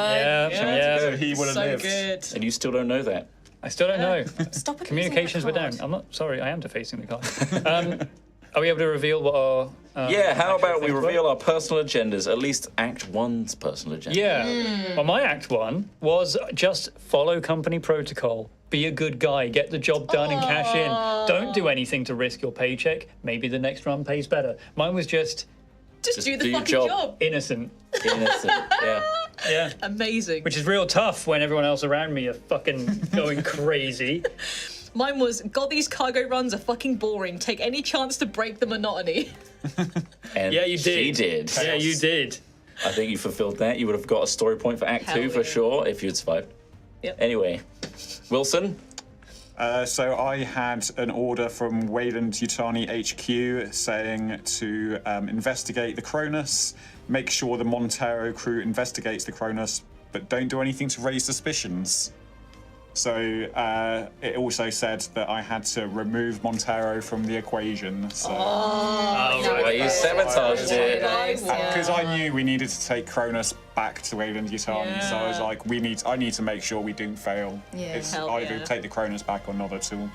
Yeah. So he would have So lived. good. and you still don't know that. I still don't know. Stop abusing Communications that were down. card. I'm not sorry. I am defacing the card. Are we able to reveal what our? Yeah, how actual about we things were? reveal our personal agendas? At least Act 1's personal agenda. Yeah. Well, my Act 1 was just follow company protocol. Be a good guy. Get the job done and cash in. Don't do anything to risk your paycheck. Maybe the next run pays better. Mine was just Just do the do your fucking job. job. innocent. Innocent. Yeah. Yeah. Amazing. Which is real tough when everyone else around me are fucking going crazy. Mine was, God, these cargo runs are fucking boring. Take any chance to break the monotony. And Yeah, you did. She did. Yeah, you did. I think you fulfilled that. You would have got a story point for Act Hell 2 for yeah. sure if you'd survived. Yep. Anyway, Wilson. So I had an order from Wayland Yutani HQ saying to investigate the Cronos, make sure the Montero crew investigates the Cronos, but don't do anything to raise suspicions. So it also said that I had to remove Montero from the equation. So Well, you sabotaged it. because I knew we needed to take Cronos back to Wayland Yutani, so I was like, I need to make sure we don't fail. Yeah. It's Hell either yeah. take the Cronos back or not at all.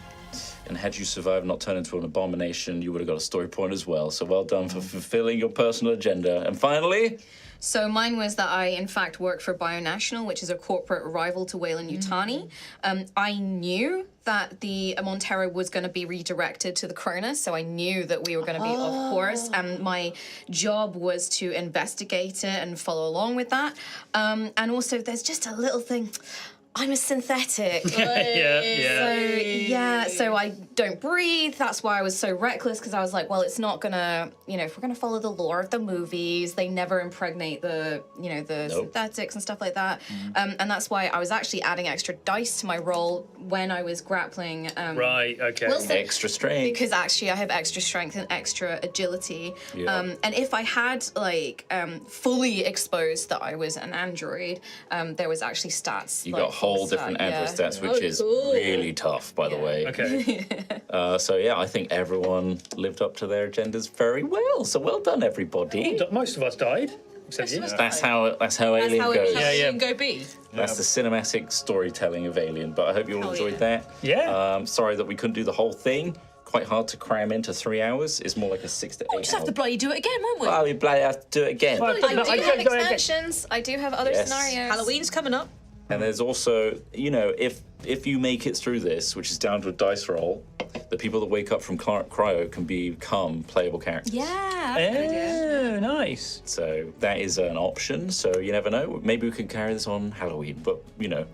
And had you survived, not turned into an abomination, you would have got a story point as well. So well done for fulfilling your personal agenda. And finally, So mine was that I, in fact, work for Bionational, which is a corporate rival to Wayland Yutani. I knew that the Montero was going to be redirected to the Cronos, so I knew that we were going to be off course, and my job was to investigate it and follow along with that. And also, there's just a little thing. I'm a synthetic. So I don't breathe. That's why I was so reckless, because I was like, well, it's not gonna, if we're gonna follow the lore of the movies, they never impregnate the, the synthetics and stuff like that. And that's why I was actually adding extra dice to my roll when I was grappling. Right, okay. Wilson, extra strength. because actually I have extra strength and extra agility. Yeah. And if I had fully exposed that I was an android, there was actually stats. You got whole different android stats, which is really tough, by the way. Okay. So yeah, I think everyone lived up to their agendas very well. So well done, everybody. Most of us died. Except you. That's how Alien how it goes. is. Yeah. Go be. That's the cinematic storytelling of Alien. But I hope you all Hell enjoyed yeah. that. Yeah. Sorry that we couldn't do the whole thing. Quite hard to cram into 3 hours. It's more like a 6 to 8 We'll just have to bloody do it again, won't we? Well, we bloody have to do it again. Well, I do have go again. expansions. I do have other Yes. scenarios. Halloween's coming up. And there's also, if you make it through this, which is down to a dice roll, the people that wake up from cryo can become playable characters. Yeah. Oh, nice. So that is an option. So you never know. Maybe we could carry this on Halloween, but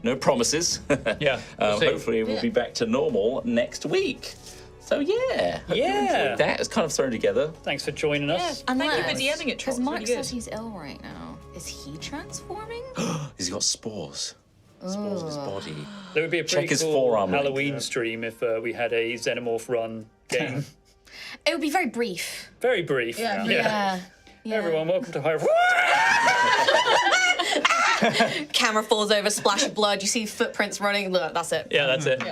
no promises. Yeah, we'll see. Hopefully we'll be back to normal next week. So yeah, hope you Yeah. enjoyed that. It's kind of thrown together. Thanks for joining us. Thank you for DMing it, Trott. Because It's Mark really good. says he's ill right now. Is he transforming? He's got spores. Spores in his body. There would be a Check pretty his cool forearm link. Halloween stream if we had a Xenomorph run game. It would be very brief. Very brief. Yeah. Everyone, welcome to High. Camera falls over, splash of blood. You see footprints running. Look, that's it. Yeah, that's it.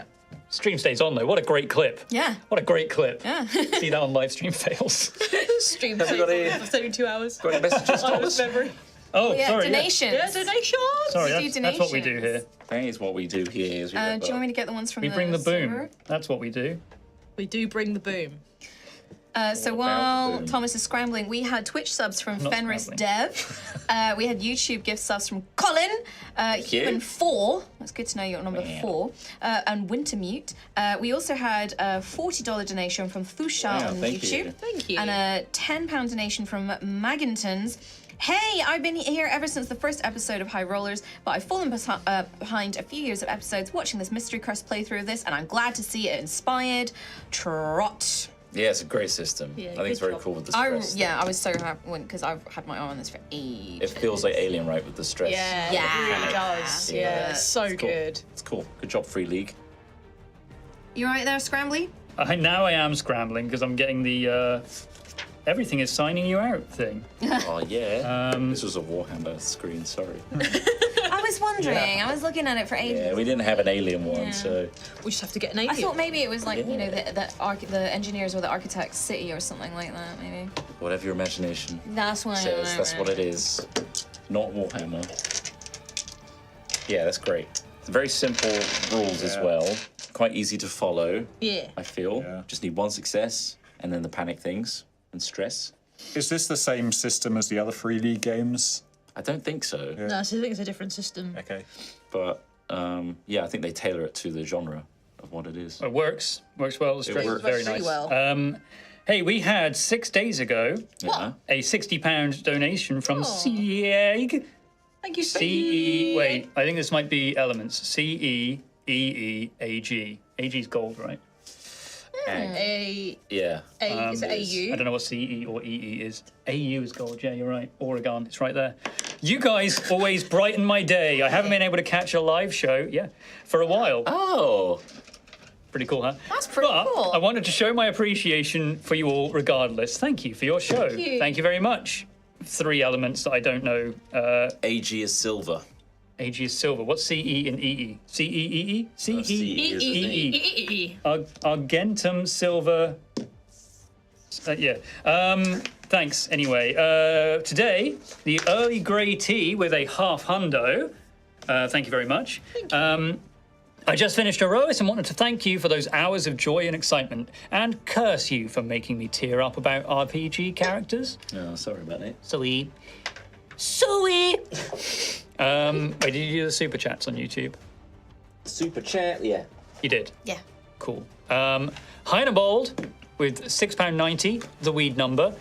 Stream stays on though. What a great clip. Yeah. What a great clip. Yeah. See that on live stream fails. Stream Have we got any- for 72 hours. Got any messages, Thomas? Memory. Oh, Yeah, sorry. donations. Yeah, donations. Sorry, do that's what we do here. That is what we do here. Is we Do wrap you want me up. to get the ones from We the bring the boom. server? That's what we do. We do bring the boom. So about while the boom? Thomas is scrambling, we had Twitch subs from Not Fenris scrambling. Dev. We had YouTube gift subs from Colin, Human 4. That's good to know you're number Yeah. 4. And Wintermute. We also had a $40 donation from Fusha Wow, on thank YouTube. you. Thank you. And a £10 donation from Maggintons. Hey, I've been here ever since the first episode of High Rollers, but I've fallen behind a few years of episodes watching this Mystery Crest playthrough of this, and I'm glad to see it inspired. Trott. Yeah, it's a great system. Yeah, I think it's good very job. cool with the stress. I was so happy because I've had my eye on this for ages. It feels like Alien, right, with the stress. Yeah, Yeah. it really does. Yeah. Yeah, it's so It's cool. good. It's cool. Good job, Free League. You right there, Scrambly? Now I am scrambling because I'm getting the everything is signing you out thing. Oh, yeah. This was a Warhammer screen, sorry. I was wondering. I was looking at it for ages. Yeah, we didn't have an Alien one, Yeah. so... We just have to get an I alien. thought maybe it was like, you know, the engineers or the architect's city or something like that, maybe. Whatever your imagination That's what says, that's what it is. Not Warhammer. Yeah, that's great. It's very simple rules as well. Quite easy to follow, Yeah. I feel. Yeah. Just need one success, and then the panic things and stress. Is this the same system as the other Free League games? I don't think so, No, so I think it's a different system. Okay. but yeah, I think they tailor it to the genre of what it is. It works well. The stress is works very pretty nice. well. Hey, we had 6 days ago Yeah. a £60 donation from CEEG. Thank you, CE. Wait, I think this might be Elements. CEEEAG. AG's gold, right? Yeah. Is it AU? I don't know what CE or EE is. AU is gold. Yeah, you're right. Oregon. It's right there. You guys always brighten my day. I haven't been able to catch a live show, for a while. Oh, Pretty cool, huh? That's pretty but cool. I wanted to show my appreciation for you all regardless. Thank you for your show. Thank you very much. 3 elements that I don't know. AG is silver. AG is silver. What's CE and EE? CEEE? CE is CEEE. Argentum silver. Thanks. Anyway, today, the early grey tea with a half hundo. Thank you very much. I just finished Herois and wanted to thank you for those hours of joy and excitement and curse you for making me tear up about RPG characters. Oh, sorry about it. Silly. Wait, did you do the super chats on YouTube? Super chat, yeah. You did? Yeah. Cool. Heinebold with £6.90, the weed number.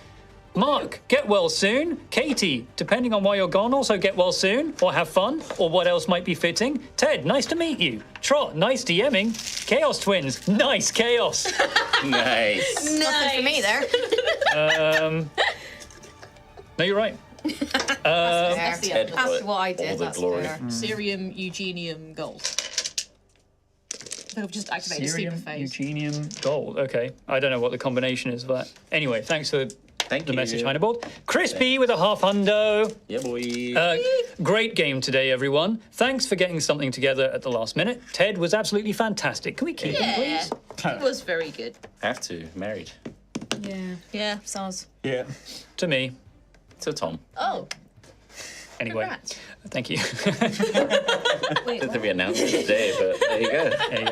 Mark, get well soon. Katie, depending on why you're gone, also get well soon, or have fun, or what else might be fitting. Ted, nice to meet you. Trott, nice DMing. Chaos Twins, nice chaos. Nice. Nothing for me there. No, you're right. That's Ted got what I all did. the That's glory. fair. Cerium, Eugenium, Gold. I've just activated super Cerium, phase. Eugenium, gold. Okay, I don't know what the combination is, but anyway, thanks for Thank the you. message, Heinebold. Crispy with a half hundo. Yeah, boy. Great game today, everyone. Thanks for getting something together at the last minute. Ted was absolutely fantastic. Can we keep him, Yeah, please? it was very good. Have to. Married. Yeah. Yeah. Sounds. Yeah. To me. To Tom. Oh, Anyway, congrats. thank you. Wait, Didn't think we announced it today, but there you go. There you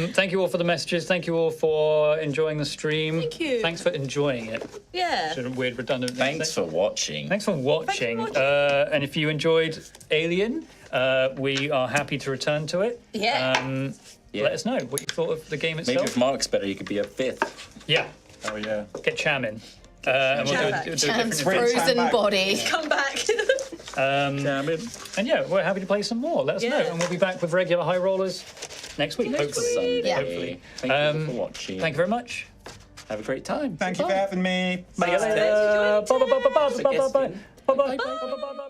go. Thank you all for the messages. Thank you all for enjoying the stream. Thank you. Thanks for enjoying it. Yeah. Sort of weird, redundant. thing. Thanks for watching. Thanks for watching. And if you enjoyed Alien, we are happy to return to it. Yeah. Yeah. Let us know what you thought of the game itself. Maybe if Mark's better, you could be a 5th. Yeah, Oh, yeah. get Cham in. And we'll do a Cham's different. frozen back. body. Come back. And yeah, we're happy to play some more. Let us know, Yeah. and we'll be back with regular high rollers next week, hopefully. Sunday. Yeah. Hopefully. Thank you for watching. Thank you very much. Have a great time. Thank you for having me. Bye. Bye. Bye. Bye. Bye. Bye. Bye. Bye. Bye. Suggestion. Bye. Bye. Bye. Bye. Bye.